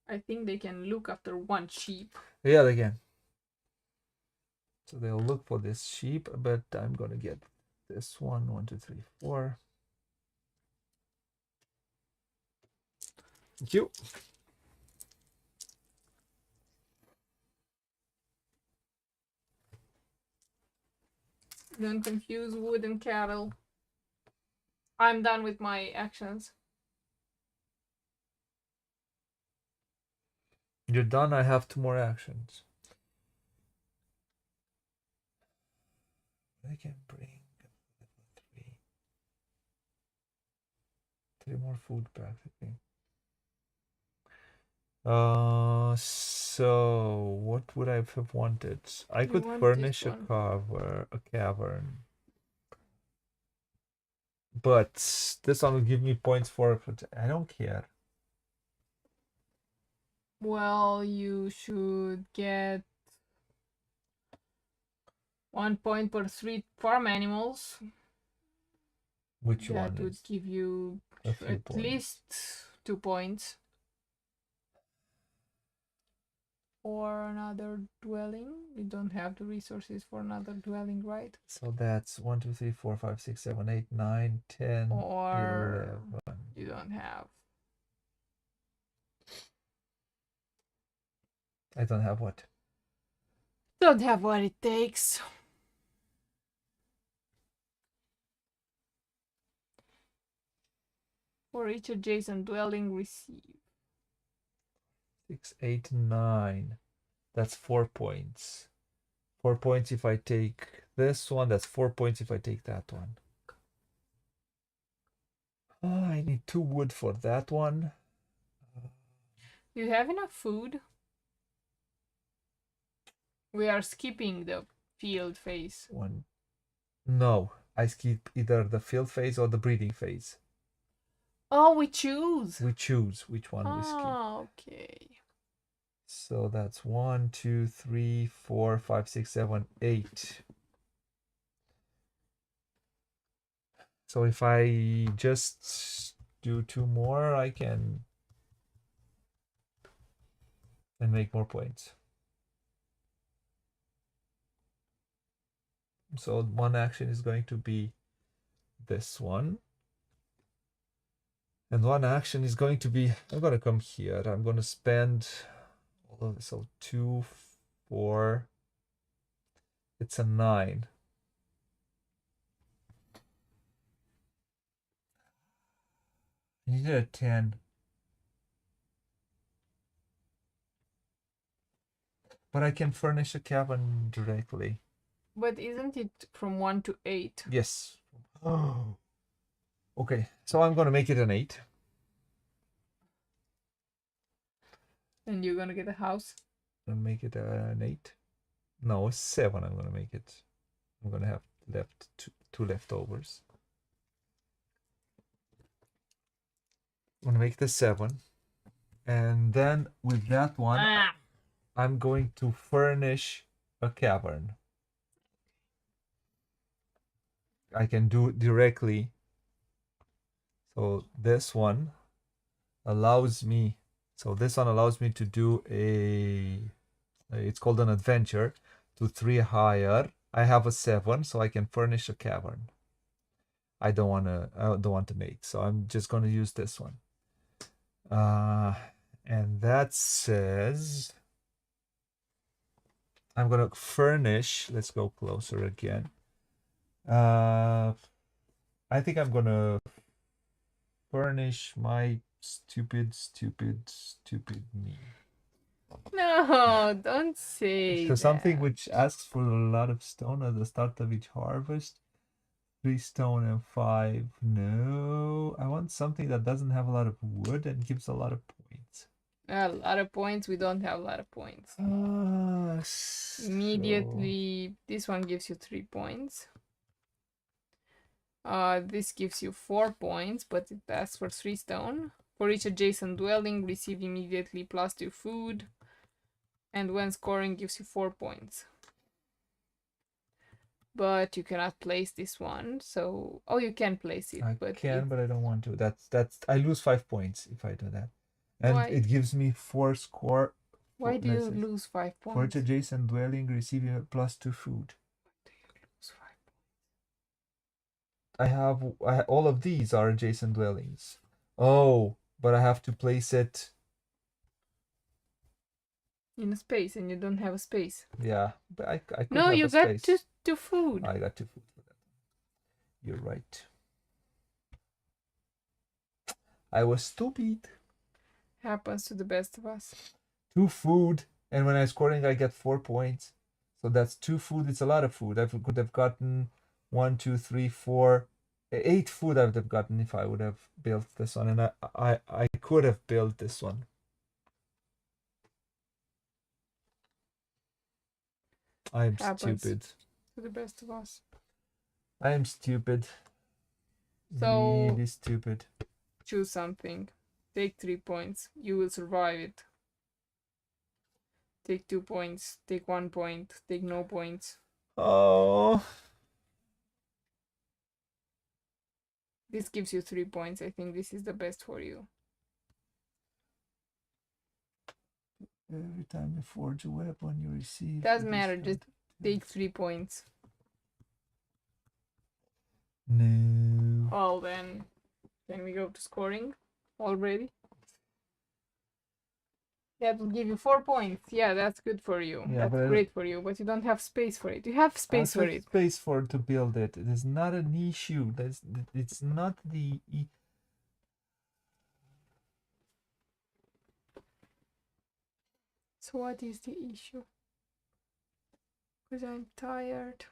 I think they can look after 1 sheep. Yeah, they can. So they'll look for this sheep, but I'm gonna get this one. 1, 2, 3, 4. Thank you. Don't confuse wood and cattle. I'm done with my actions. You're done. I have 2 more actions. I can bring 3 more food packs, I think. So what would I have wanted? I could furnish a cavern. But this one will give me points for I don't care. Well, you should get 1 point per 3 farm animals. Which one? That would give you at least 2 points. Or another dwelling. You don't have the resources for another dwelling, right? So that's 1, 2, 3, 4, 5, 6, 7, 8, 9, 10, or 11. You don't have. I don't have what? Don't have what it takes. For each adjacent dwelling, receive. 6, 8, 9. That's 4 points. 4 points if I take this one. That's 4 points if I take that one. Oh, I need 2 wood for that one. Do you have enough food? We are skipping the field phase. One. No, I skip either the field phase or the breeding phase. Oh, we choose. We choose which one we skip. Oh, okay. So that's 1, 2, 3, 4, 5, 6, 7, 8. So if I just do 2 more, I can and make more points. So one action is going to be this one. And one action is going to be, I'm going to come here. I'm going to spend all of this. So 2, 4. It's a 9. I needed a 10. But I can furnish a cabin directly. But isn't it from 1 to 8? Yes. Oh. Okay, so I'm going to make it an 8. And you're gonna get a house? And make it an 8. No, a 7 I'm going to make it. I'm going to have left two leftovers. I'm going to make the 7. And then with that one, I'm going to furnish a cavern. I can do it directly. So this one allows me, to do it's called an adventure, to 3 higher. I have a 7, so I can furnish a cavern. I don't want an 8, so I'm just going to use this one. And that says I'm going to furnish. Let's go closer again. I think I'm going to furnish my stupid me. No, don't say So that. something which asks for a lot of stone at the start of each harvest. 3 stone and 5. No, I want something that doesn't have a lot of wood and gives a lot of points. A lot of points. We don't have a lot of points. Immediately, this one gives you 3 points. This gives you 4 points, but it asks for 3 stone. For each adjacent dwelling, receive immediately +2 food. And when scoring, gives you 4 points. But you cannot place this one, so you can place it. But I don't want to. That's I lose 5 points if I do that, and why? It gives me 4 score. Why do you lose 5 points? For each adjacent dwelling, receiving a +2 food. Why do you lose 5 points? All of these are adjacent dwellings. Oh, but I have to place it in a space, and you don't have a space. Yeah, but I could no, have you a got space. two food. I got 2 food for that. You're right. I was stupid. Happens to the best of us. 2 food, and when I'm scoring, I get 4 points. So that's 2 food. It's a lot of food. I could have gotten 1, 2, 3, 4, 8 food. I would have gotten if I would have built this one, and I could have built this one. I'm stupid. To the best of us. I am stupid. So really stupid. Choose something. Take 3 points. You will survive it. Take 2 points. Take 1 point. Take no points. Oh. This gives you 3 points. I think this is the best for you. Every time you forge a weapon, you receive. Doesn't matter. Just take 3 points. No. Well then, can we go to scoring already? That will give you 4 points. Yeah, that's good for you. Yeah, that's great for you. But you don't have space for it. You have space for it. Space to build it. It is not an issue. It's not the. So what is the issue? Because I'm tired.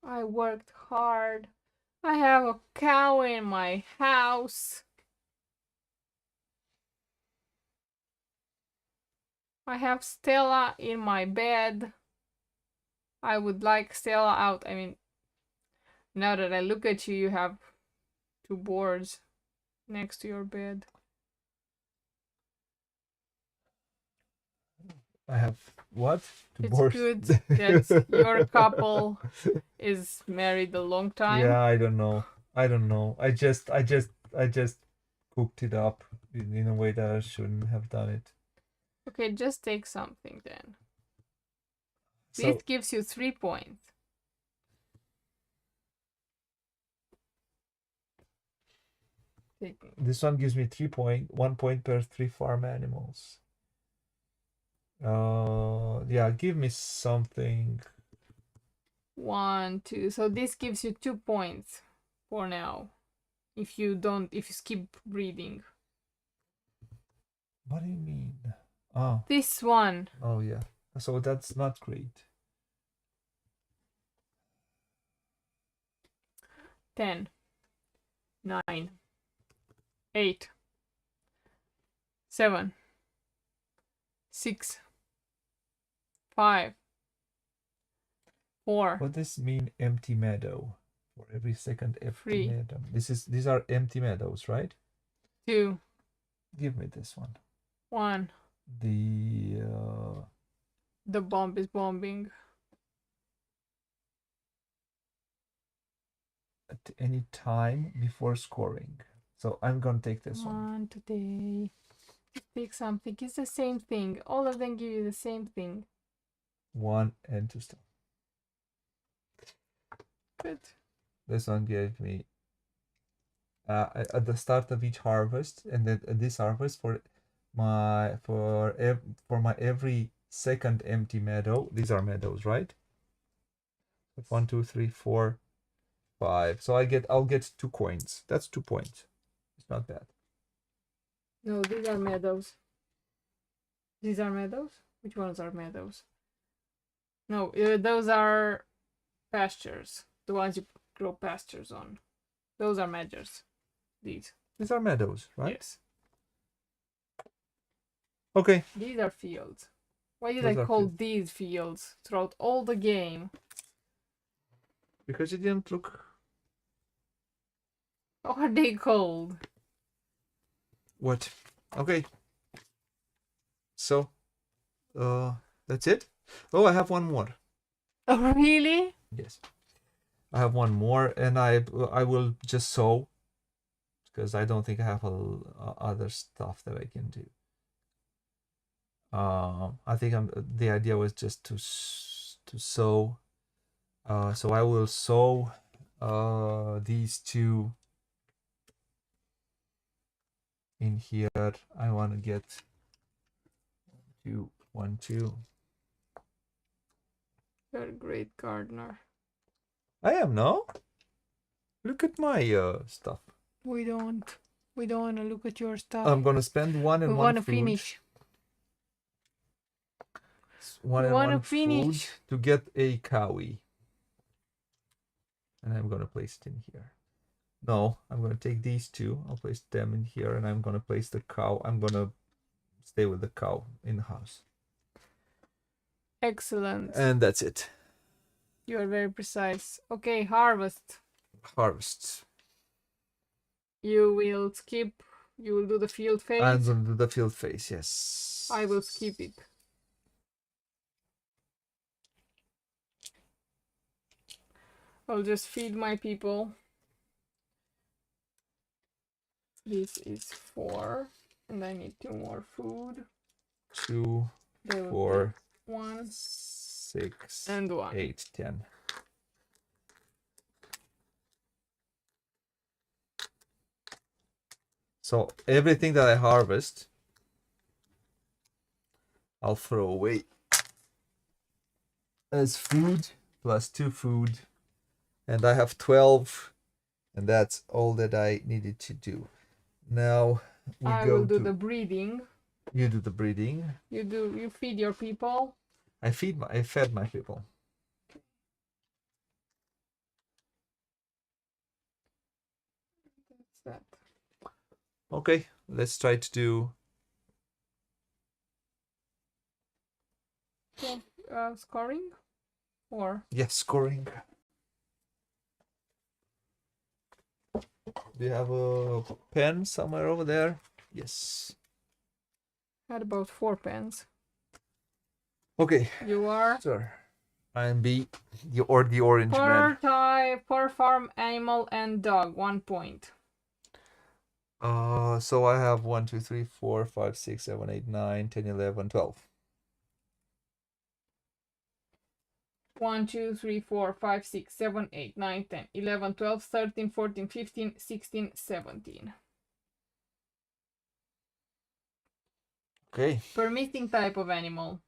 I worked hard. I have a cow in my house. I have Stella in my bed. I would like Stella out. I mean, now that I look at you, you have 2 boards next to your bed. I have what? It's Divorce. good that your couple is married a long time. Yeah, I don't know. I just cooked it up in a way that I shouldn't have done it. Okay, just take something then. So This gives you 3 points. this one gives me 1 point per 3 farm animals. Yeah, give me something. 1, 2. So this gives you 2 points for now. If you skip breeding. What do you mean? Oh. This one. Oh yeah. So that's not great. 10, 9, 8, 7, 6, 5, 4. What does mean empty meadow? For every second empty 3. meadow. These are empty meadows, right? 2. Give me this one. 1. The bomb is bombing. at any time before scoring. So I'm gonna take this one. Come on today. Pick something. It's the same thing. All of them give you the same thing. 1 and 2 stone. Good. This one gave me at the start of each harvest, and then this harvest for my every second empty meadow. These are meadows, right? 1, 2, 3, 4, 5. So I'll get 2 coins. That's 2 points. It's not bad. No, these are meadows. These are meadows? Which ones are meadows? No, those are pastures. The ones you grow pastures on. Those are meadows. These are meadows, right? Yes. Okay. These are fields. Why did I call these fields throughout all the game? Because it didn't look... How are they called? What? Okay. So, that's it? Oh, I have one more. Oh, really? Yes. I have one more, and I will just sow, because I don't think I have other stuff that I can do. I think the idea was just to sow. So I will sow these 2 in here. I want to get 2, 1, 2. You're a great gardener. I am, no? Look at my stuff. We don't want to look at your stuff. I'm gonna spend 1 and 1 food. We want to finish. 1 and 1 food to get a cowie. And I'm gonna place it in here. No, I'm gonna take these 2. I'll place them in here, and I'm gonna place the cow. I'm gonna stay with the cow in the house. Excellent. And that's it. You are very precise. Okay, harvest. Harvest. You will skip. You will do the field phase. I'm gonna do the field phase. Yes. I will skip it. I'll just feed my people. This is 4, and I need 2 more food. 2, 4, 1, 6, and 1. 8, 10. So everything that I harvest, I'll throw away as food, plus 2 food, and I have 12, and that's all that I needed to do. Now I will do the breeding. You do the breeding. You feed your people. I fed my people. That's that. Okay, let's try to do. Okay, scoring or Yes, scoring. Do you have a pen somewhere over there? Yes. had about 4 pens. Okay. You are Sure. I'm B, the orange per man. type, per farm animal and dog, 1 point. So I have 1, 2, 3, 4, 5, 6, 7, 8, 9, 10, 11, 12. 1, 2, 3, 4, 5, 6, 7, 8, 9, 10, 11, 12, 13, 14, 15, 16, 17. Okay. Per missing type of animal.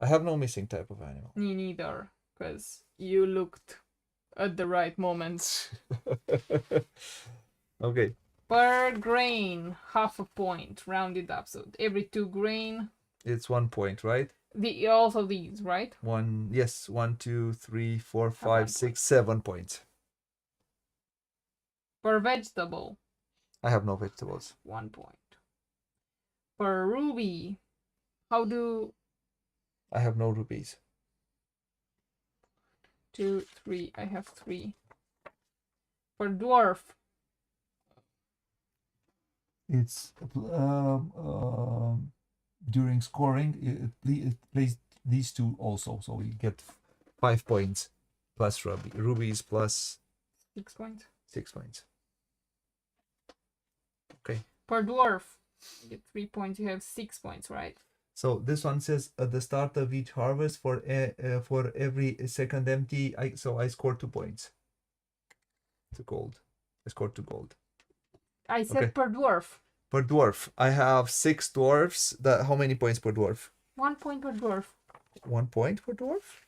I have no missing type of animal. Me neither, because you looked at the right moments. Okay. Per grain, half a point, rounded up. So every 2 grain. It's 1 point, right? Also these, right? Yes, 1, 2, 3, 4, Have 5, 1 6, point. 7 points. Per vegetable. I have no vegetables. 1 point. Per ruby. How do I have no rubies. 2, 3? I have 3. Per dwarf. It's during scoring it plays these two also, so we get 5 points plus rubies plus 6 points. 6 points. Okay. Per dwarf. You get 3 points. You have 6 points, right? So this one says at the start of each harvest for every second empty, I scored 2 points. To gold. I scored 2 gold. I said Okay. per dwarf. Per dwarf, I have 6 dwarfs. How many points per dwarf? 1 point per dwarf. 1 point per dwarf?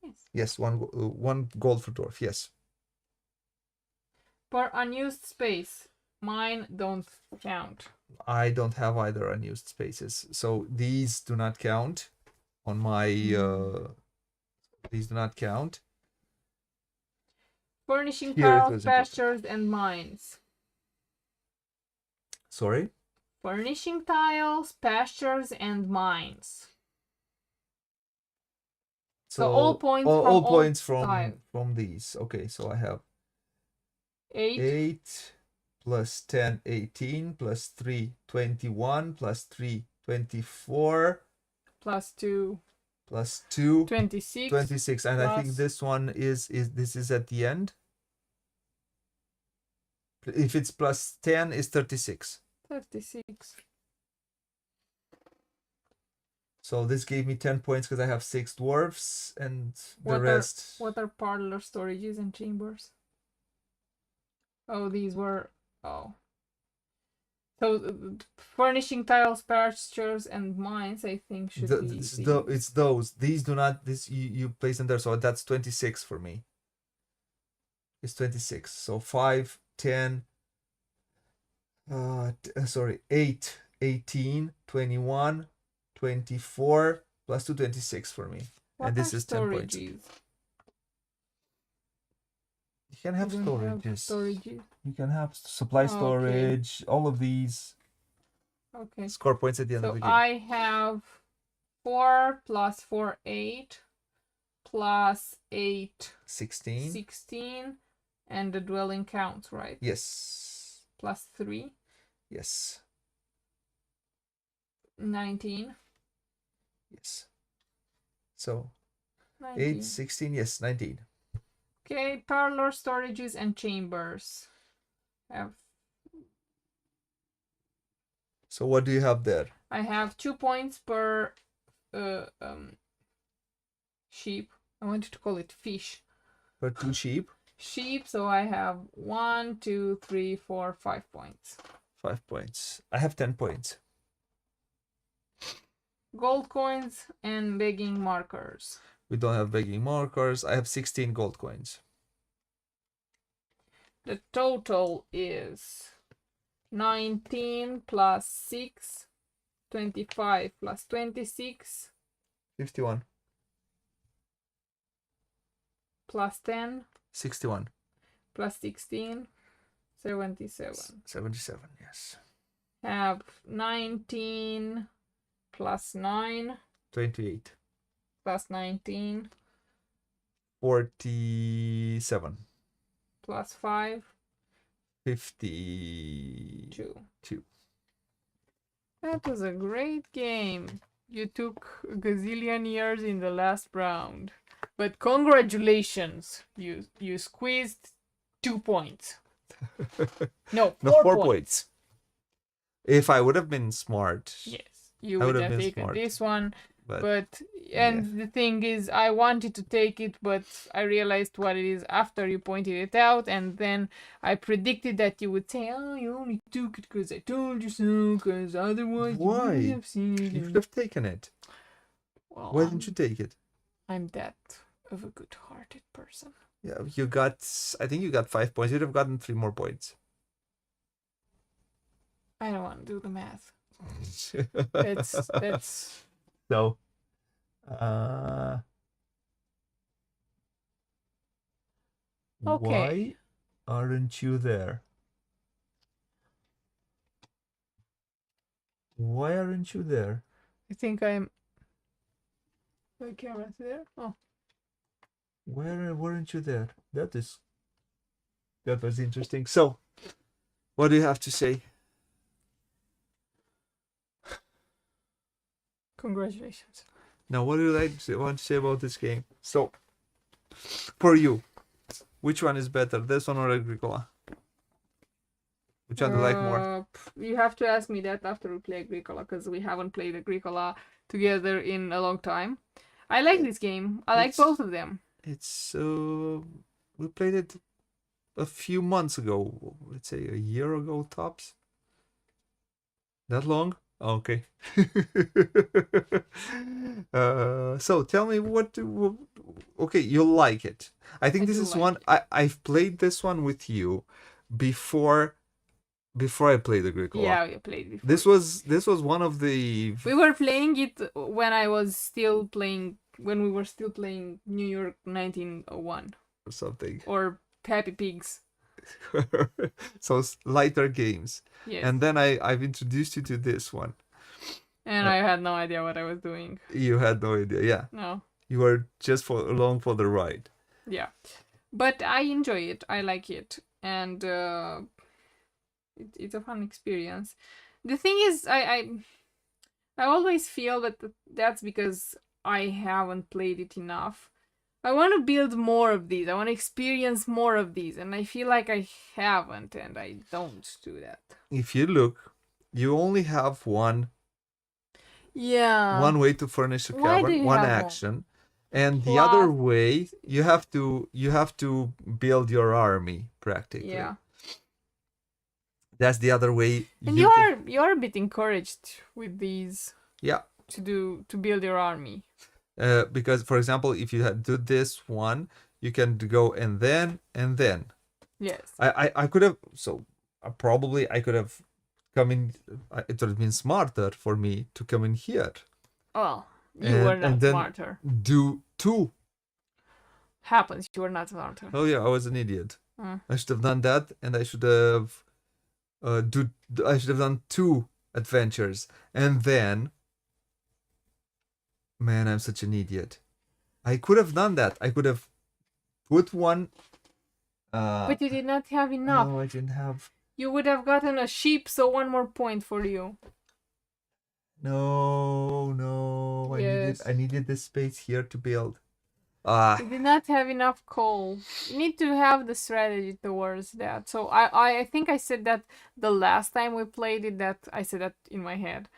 Yes. Yes, one gold for dwarf. Yes. Per unused space. Mine don't count. I don't have either unused spaces, so these do not count on my. These do not count. Furnishing Here it tiles, was important. pastures, and mines. Sorry. Furnishing tiles, pastures, and mines. So all points from all all points tiles. from these. Okay, so I have 8. 8 plus 10, 18 plus 3, 21 plus 3, 24 Plus 2. plus 2, 26. 26, and I think this one is at the end. If it's plus 10, is 36. 36. So this gave me 10 points because I have 6 dwarfs and the rest. What are parlor storages and chambers? Oh, these were. Oh. So furnishing tiles, pastures, and mines, I think should be. It's those. These do not. This you place them there. So that's 26 for me. It's 26. So 5, 10. Sorry, 8, 18, 21, 24 plus 2, 26 for me. What and this are is 10 points. storages? You can have You don't have storages. storages. You can have supply Okay. storage. All of these Okay. score points at the end of So the game. I have 4 plus 4, 8 plus 8, 16. 16, and the dwelling counts, right? Yes. Plus 3, Yes. 19. Yes. So 19. 8, 16, yes, 19. Okay, parlor, storages, and chambers. So what do you have there? I have 2 points per sheep. I wanted to call it fish. For 2 sheep? Sheep, so I have 1, 2, 3, 4, 5 points. 5 points. I have 10 points. Gold coins and begging markers. We don't have begging markers. I have 16 gold coins. The total is 19 plus 6 25 plus 26 51. plus 10 61. plus 16, 77. 77, yes. Have 19 plus 9 28. plus 19 47. plus 5, 52. 2. That was a great game. You took a gazillion years in the last round. But congratulations. You squeezed 2 points. No, 4 points. If I would have been smart. Yes, you I would would have have been taken smart. this one. But yeah. the thing is, I wanted to take it, but I realized what it is after you pointed it out, and then I predicted that you would say, "Oh, you only took it because I told you so, because otherwise you Why? wouldn't have seen it." You could have taken it. Well, Why didn't you take it? I'm that of a good-hearted person. Yeah, you got. I think you got 5 points. You'd have gotten 3 more points. I don't want to do the math. That's. So. Okay. Why aren't you there? Why aren't you there? I think I'm. The camera's there. Oh. Where weren't you there? That was interesting. So, what do you have to say? Congratulations. Now, what do you want to say about this game? So, for you, which one is better, this one or Agricola? Which one do you like more? You have to ask me that after we play Agricola, because we haven't played Agricola together in a long time. I like this game. I like both of them. It's we played it a few months ago. Let's say a year ago tops. That long? Okay. So tell me okay, you like it. I think this is one I've played this one with you before I played Agricola. Yeah, we played before. This was one of the. We were playing it when we were still playing New York 1901 or something. Or Happy Pigs. So lighter games. Yes. And then I've introduced you to this one. And I had no idea what I was doing. You had no idea, yeah. No. You were just along for the ride. Yeah. But I enjoy it. I like it. And it's a fun experience. The thing is, I always feel that that's because I haven't played it enough. I want to build more of these. I want to experience more of these. And I feel like I haven't, and I don't do that. If you look, you only have one. Yeah. One way to furnish a cavern, one action. And the other way, you have to build your army practically. Yeah. That's the other way. And you're a bit encouraged with these. Yeah. To build your army. Because, for example, if you do this one, you can go and then. Yes. I could have. So probably I could have come in. It would have been smarter for me to come in here. Well, you were not smarter. Do 2. Happens. You were not smarter. Oh yeah, I was an idiot. I should have done that, and I should have I should have done 2 adventures, and then. Man, I'm such an idiot. I could have done that. I could have put one. But you did not have enough. No, I didn't have. You would have gotten a sheep, so 1 more point for you. No. Yes. I needed this space here to build. You did not have enough coal. You need to have the strategy towards that. So I think I said that the last time we played it, that I said that in my head.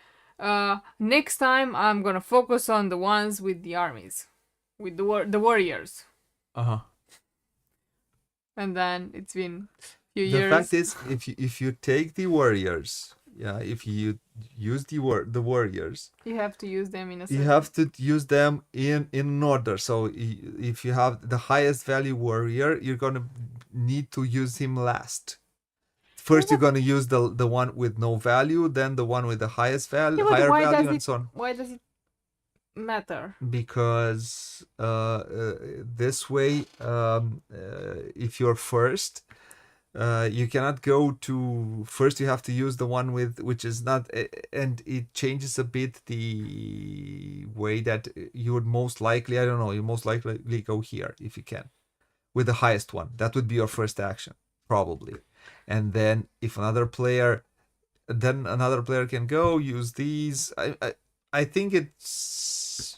Next time I'm gonna focus on the ones with the armies, with the warriors. And then it's been a few years. The fact is, if you take the warriors, if you use the warriors, you have to use them in a. You have to use them in order. So if you have the highest value warrior, you're gonna need to use him last. first you're going to use the one with no value, then the one with the highest value, higher value, and so on. Why does it matter? Because this way, if you're first, you cannot go to first. You have to use the one with which is not, and it changes a bit the way that you would most likely. I don't know. You most likely go here if you can, with the highest one. That would be your first action probably, and then if another player, then another player can go use these. I think it's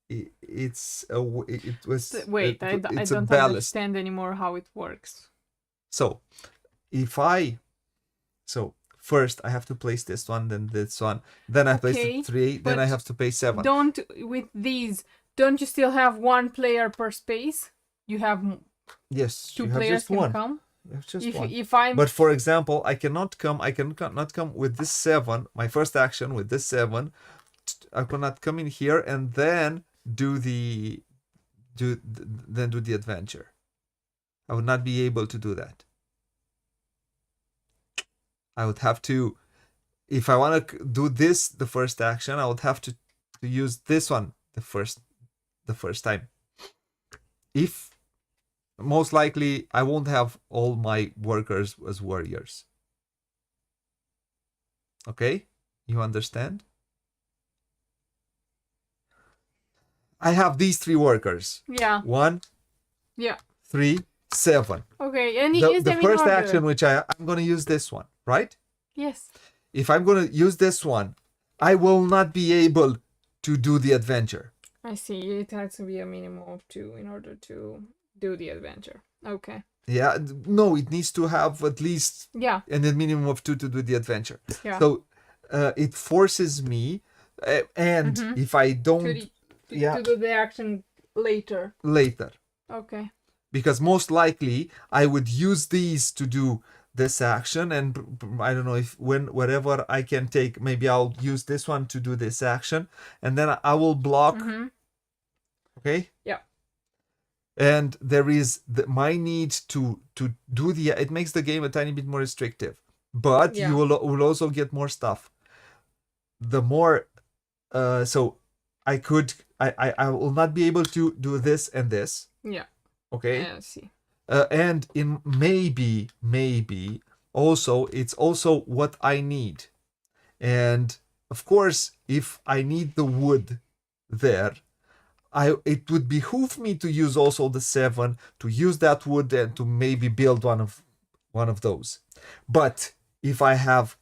it was Wait, I it's don't ballast. understand anymore how it works. So so first I have to place this one, then this one, then I place the 3, then I have to pay 7. With these, don't you still have one player per space? You have yes, two you have players just can one. come. You have just one. If I'm But for example, I cannot come with this 7, my first action with this 7. I cannot come in here and then do the adventure. I would not be able to do that. I would have to, if I want to do this the first action, I would have to use this one the first time. If most likely I won't have all my workers as warriors. Okay? You understand? I have these 3 workers. Yeah. 1, Yeah. 3, 7. Okay, and The first action, which I'm going to use this one, right? Yes. If I'm going to use this one, I will not be able to do the adventure. I see. It has to be a minimum of 2 in order to do the adventure. Okay. Yeah, no, it needs to have at least a minimum of 2 to do the adventure. Yeah. So it forces me, and if I don't, to do the action later. Okay. Because most likely I would use these to do this action, and I don't know if wherever I can take, maybe I'll use this one to do this action, and then I will block. Okay. Yeah. And there is my need to do it makes the game a tiny bit more restrictive, but you will also get more stuff. The more, so I will not be able to do this and this. Yeah. Okay. I see. And in maybe also it's also what I need, and of course if I need the wood there, it would behoove me to use also the 7 to use that wood and to maybe build one of those. But if I have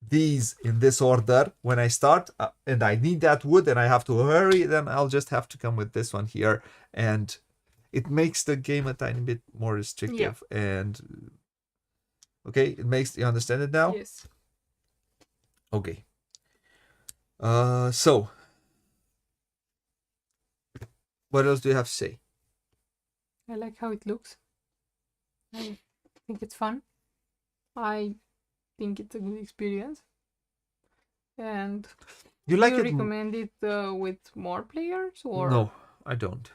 these in this order when I start, and I need that wood and I have to hurry, then I'll just have to come with this one here, and it makes the game a tiny bit more restrictive. And okay, it makes you understand it now? Yes. Okay. So what else do you have to say? I like how it looks. I think it's fun. I think it's a good experience. And you like do you it? Recommend it with more players, or no? I don't.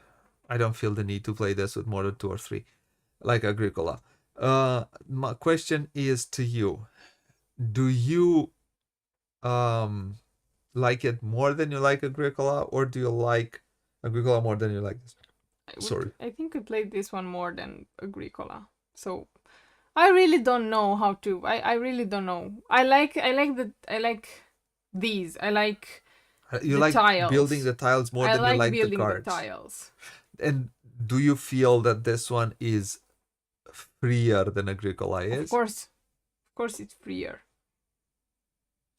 I don't feel the need to play this with more than 2 or 3, like Agricola. My question is to you: do you like it more than you like Agricola, or do you like Agricola more than you like this? Sorry. I think we played this one more than Agricola. So I really don't know how to. I really don't know. I like these. I like you the like tiles. Building the tiles more than you like the cards. The tiles. And do you feel that this one is freer than Agricola is? Of course it's freer.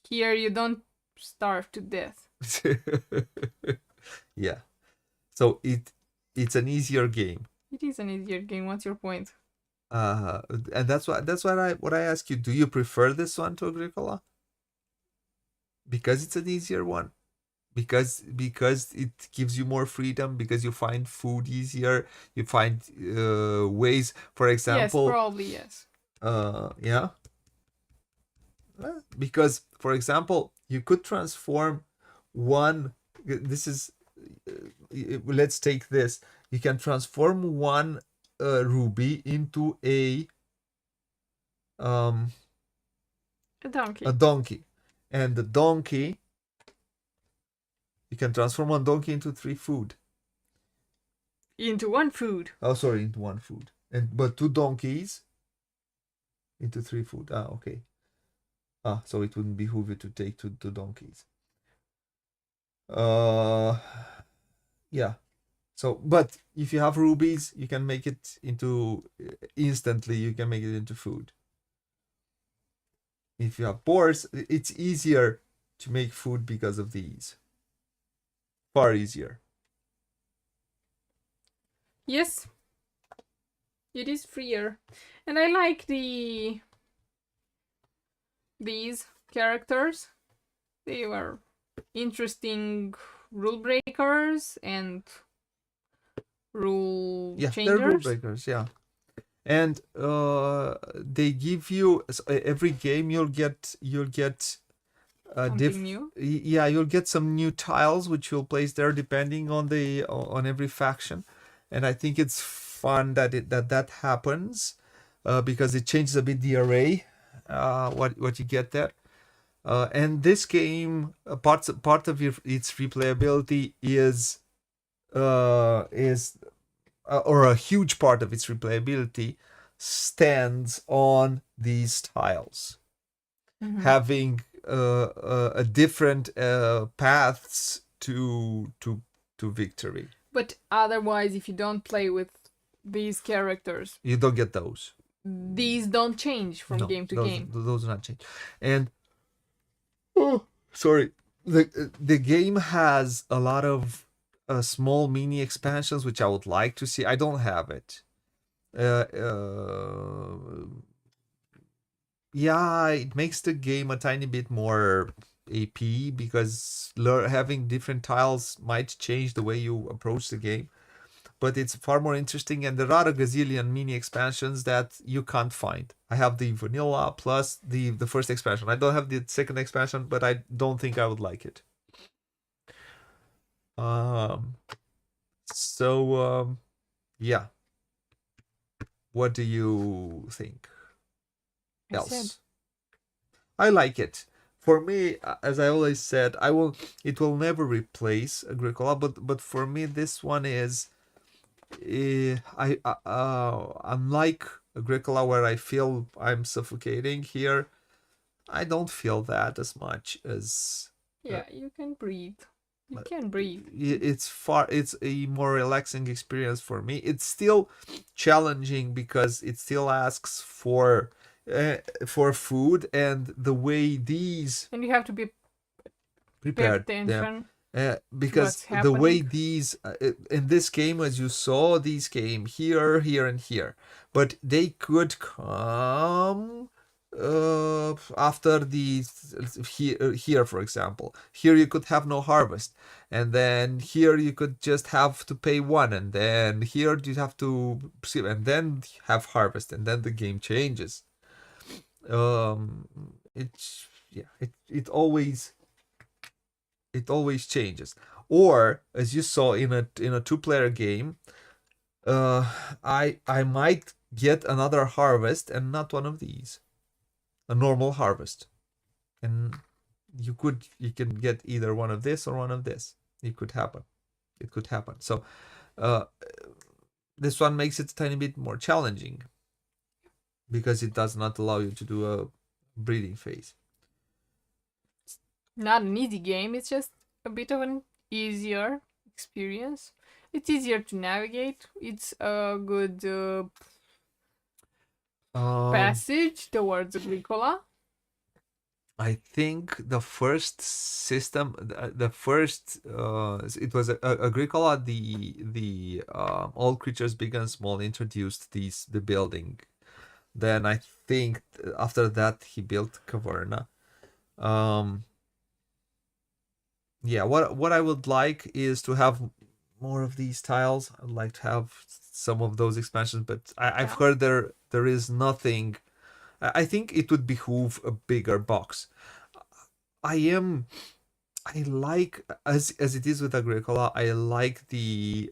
Here you don't starve to death. Yeah. So it's an easier game. It is an easier game. What's your point? And that's what I ask you. Do you prefer this one to Agricola? Because it's an easier one. Because it gives you more freedom, because you find food easier, you find ways, for example. Yes, probably yes. Yeah. Because, for example, you could transform one. This is. Let's take this. You can transform one ruby into a um, A donkey. a donkey, and the donkey, you can transform one donkey into 3 food. Into one food. Oh, sorry, into 1 food, and but 2 donkeys into 3 food. Ah, okay. Ah, so it wouldn't behoove you to take 2 donkeys. Yeah. So, but if you have rubies, you can make it into instantly. You can make it into food. If you have boars, it's easier to make food because of these. Far easier. Yes. It is freer. And I like these characters. They were interesting rule breakers and rule changers. They're rule breakers. Yeah, and they give you every game you'll get something new. Yeah, you'll get some new tiles which you'll place there depending on every faction, and I think it's fun that happens because it changes a bit the array what you get there. And this game, part of its replayability is or a huge part of its replayability stands on these tiles, having a different paths to victory. But otherwise, if you don't play with these characters, you don't get those. These don't change from game to game. Those do not change. And sorry, the game has a lot of small mini expansions which I would like to see. I don't have it. Yeah, it makes the game a tiny bit more AP because having different tiles might change the way you approach the game. But it's far more interesting, and there are a gazillion mini expansions that you can't find. I have the vanilla plus the first expansion. I don't have the second expansion, but I don't think I would like it. Yeah. What do you think? Else? I like it. For me, as I always said, it will never replace Agricola, but for me this one is unlike Agricola where I feel I'm suffocating here, I don't feel that as much as you can breathe. You can breathe. It's a more relaxing experience for me. It's still challenging because it still asks for food, and the way these, and you have to be prepared. Pay attention. Because the way these in this game, as you saw, these came here, and here, but they could come after here, for example. Here you could have no harvest, and then here you could just have to pay 1, and then here you have to, and then have harvest, and then the game changes. It always changes. Or as you saw in a 2-player game, I might get another harvest and not one of these, a normal harvest, and you can get either one of this or one of this. It could happen. So this one makes it a tiny bit more challenging because it does not allow you to do a breeding phase. Not an easy game, it's just a bit of an easier experience. It's easier to navigate. It's a good passage towards Agricola. I think the first system, it was Agricola. The all creatures big and small introduced the building. Then I think after that he built Caverna. Yeah, what I would like is to have more of these tiles. I'd like to have some of those expansions, but I've heard there is nothing. I think it would behoove a bigger box. I like, as it is with Agricola, I like the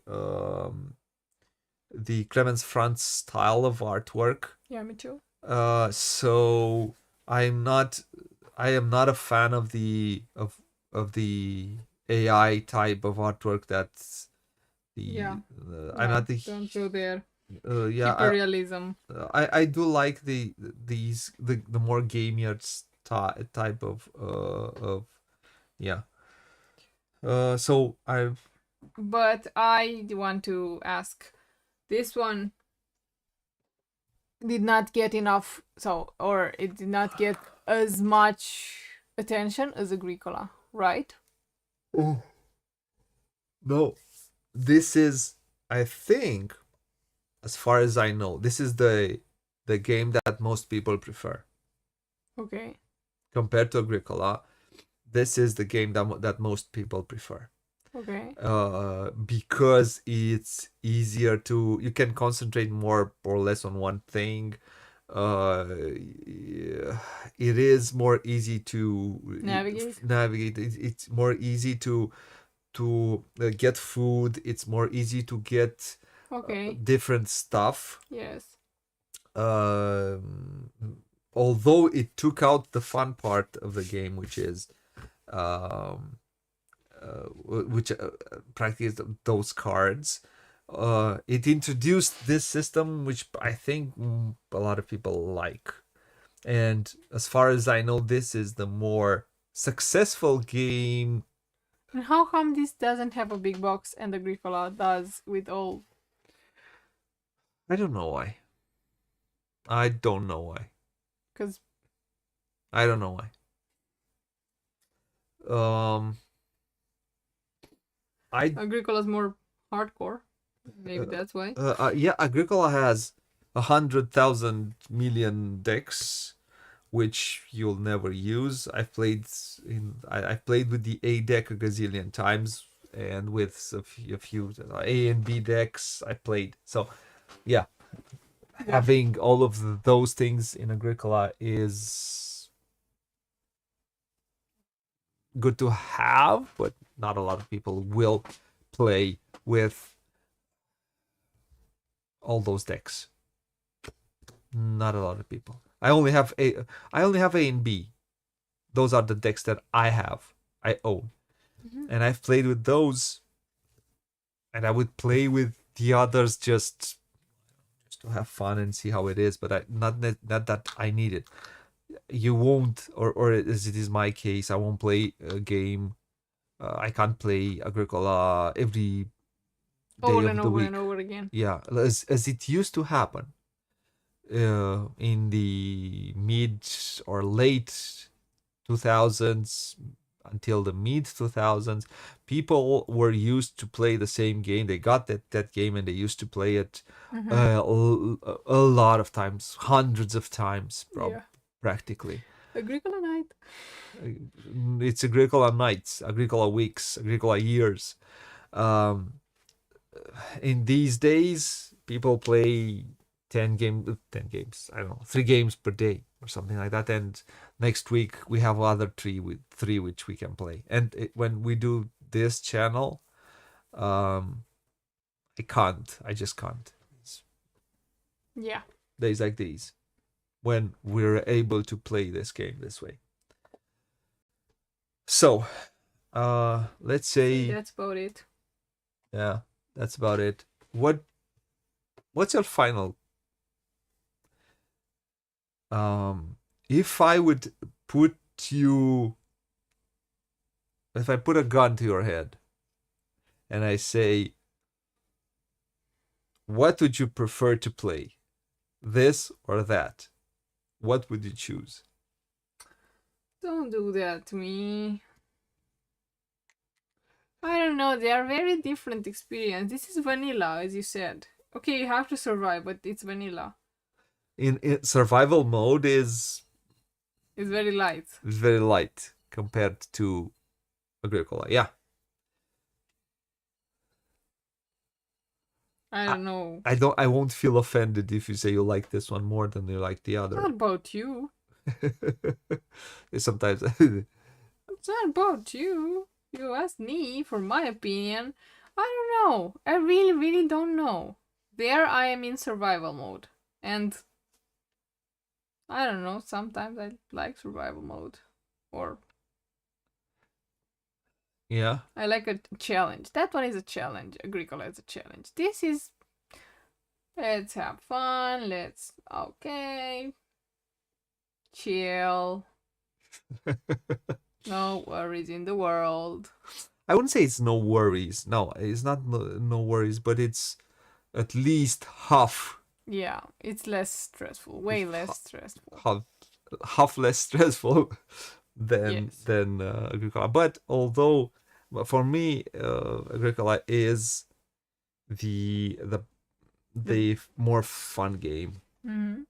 Clemens Franz style of artwork. Yeah, me too. So I am not a fan of the AI type of artwork. That's Yeah. I'm No, not the don't go there. yeah. Hyperrealism. I do like the more gamier type of yeah. So I've But I want to ask, this one did not get enough, or it did not get as much attention as Agricola, right? oh no, this is, I think, as far as I know, this is the game that most people prefer Okay. compared to Agricola. This is the game that most people prefer. Okay. Because it's easier to, you can concentrate more or less on one thing. It is more easy to Navigate. navigate. It's more easy to get food. It's more easy to get Okay. different stuff. Yes. Um, Although it took out the fun part of the game, which is um, which practically those cards. It introduced this system, which I think a lot of people like. And as far as I know, this is the more successful game. And how come this doesn't have a big box and Agricola does with all? I don't know why. I don't know why. Because I don't know why. I Agricola's more hardcore. Maybe that's why. Yeah, Agricola has 100,000 million decks, which you'll never use. I've played with the A deck a gazillion times, and with a few A and B decks I played. So, yeah, having all of those things in Agricola is good to have, but not a lot of people will play with all those decks. Not a lot of people. I only have A and B. Those are the decks that I own. And I've played with those, and I would play with the others just to have fun and see how it is, but not that I need it. You won't, or as it is my case, I won't play a game. I can't play Agricola every day Over of and the over week. and over again. Yeah, as it used to happen in the mid or late 2000s until the mid 2000s. People were used to play the same game. They got that game and they used to play it a lot of times, hundreds of times, Yeah. practically. Agricola night. It's Agricola nights, Agricola weeks, Agricola years. In these days, people play 10 games, I don't know, 3 games per day or something like that, and next week we have other three which we can play. And when we do this channel, I just can't. Yeah. Days like these when we're able to play this game this way. So let's say that's about it. Yeah, that's about it. What's your final if I would put you if I put a gun to your head and I say, what would you prefer to play? This or that? What would you choose? Don't do that to me. I don't know, they are very different experience. This is vanilla, as you said. Okay, you have to survive, but it's vanilla. In survival mode is It's very light. It's very light compared to Agricola. Yeah. I don't know. I won't feel offended if you say you like this one more than you like the other. It's not about you. Sometimes It's not about you. You asked me for my opinion. I don't know. I really, really don't know. There I am in survival mode. And I don't know. Sometimes I like survival mode, or Yeah. I like a challenge. That one is a challenge. Agricola is a challenge. This is, let's have fun. Let's chill. No worries in the world. I wouldn't say it's no worries. No, it's not no worries, but it's at least half Yeah, it's less stressful. Way less stressful. half less stressful than Yes. Agricola. But although for me, Agricola is the more fun game. Mm-hmm.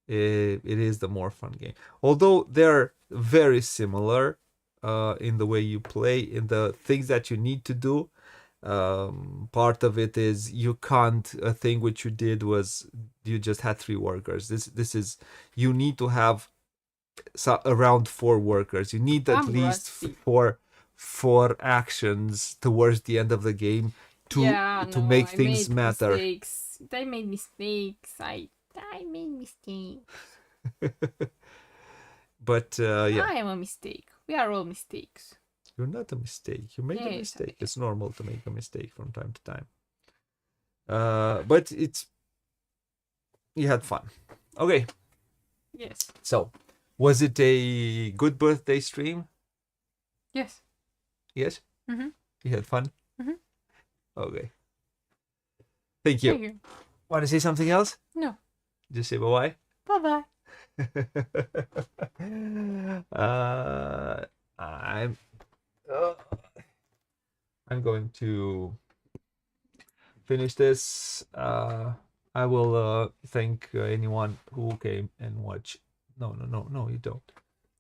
It is the more fun game. Although they're very similar in the way you play, in the things that you need to do. Part of it is you can't. A thing which you did was you just had 3 workers. This is you need to have around 4 workers. You need at I'm least rusty. four actions towards the end of the game to Yeah, to no, make I things made matter. mistakes. I made mistakes. I made mistakes. But yeah, I am a mistake. We are all mistakes. you're not a mistake. You made a Yes, mistake. I It's normal to make a mistake from time to time. But you had fun. Okay, Yes. so was it a good birthday stream? Yes. Yes. Mm-hmm. You had fun. Mhm. Okay. Thank you. Thank you. Want to say something else? No. Just say bye Bye bye. bye. I'm I'm going to finish this. I will thank anyone who came and watched. No, you don't.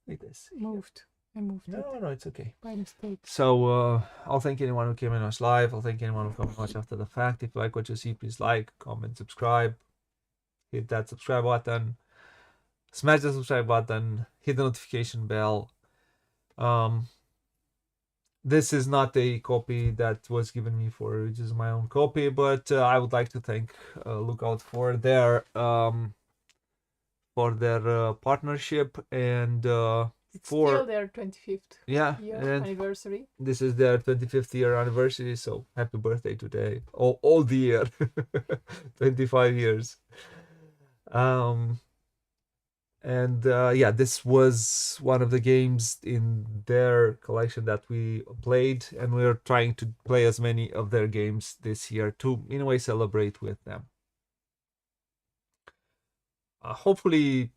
Like this. Moved. I moved it No, it's okay. by mistake. So I'll thank anyone who came and watched live. I'll thank anyone who come and watch after the fact. If you like what you see, please like, comment, subscribe. Hit that subscribe button. Smash the subscribe button. Hit the notification bell. This is not a copy that was given me for just my own copy, but I would like to thank Lookout for their partnership and It's for still their 25th yeah, year and anniversary. this is their 25th year anniversary, so happy birthday today. All the year. 25 years. And yeah, this was one of the games in their collection that we played, and we're trying to play as many of their games this year to, in a way, celebrate with them. Hopefully,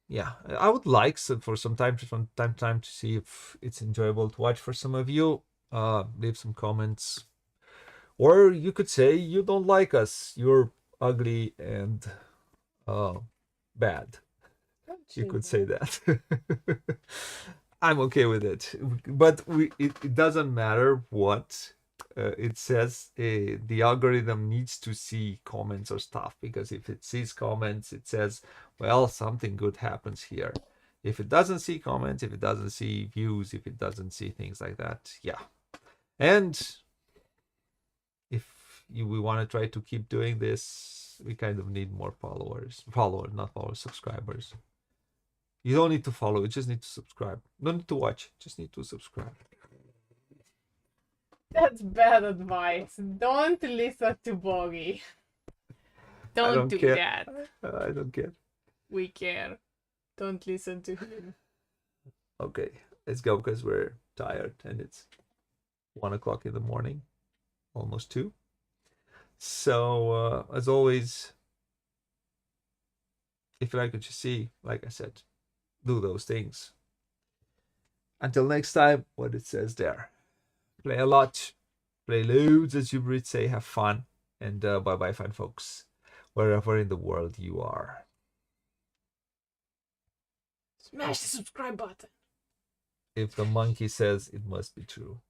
yeah, I would like for some time from time to time to see if it's enjoyable to watch for some of you. Leave some comments, or you could say you don't like us. You're ugly and bad. You could say that. I'm okay with it, but it doesn't matter what it says. The algorithm needs to see comments or stuff, because if it sees comments, it says, well, something good happens here. If it doesn't see comments, if it doesn't see views, if it doesn't see things like that, yeah. And if we want to try to keep doing this, we kind of need more subscribers. You don't need to follow, you just need to subscribe. Don't need to watch, just need to subscribe. That's bad advice. Don't listen to Booghy. Don't do care. that. I don't care. We care. Don't listen to him. Okay, let's go, because we're tired and it's 1 o'clock in the morning, almost 2. So as always, if you like what you see, like I said, do those things. Until next time, what it says there. Play a lot, play loads, as you would say, have fun, and bye bye, fine folks, wherever in the world you are. Smash the subscribe button. If the monkey says, it must be true.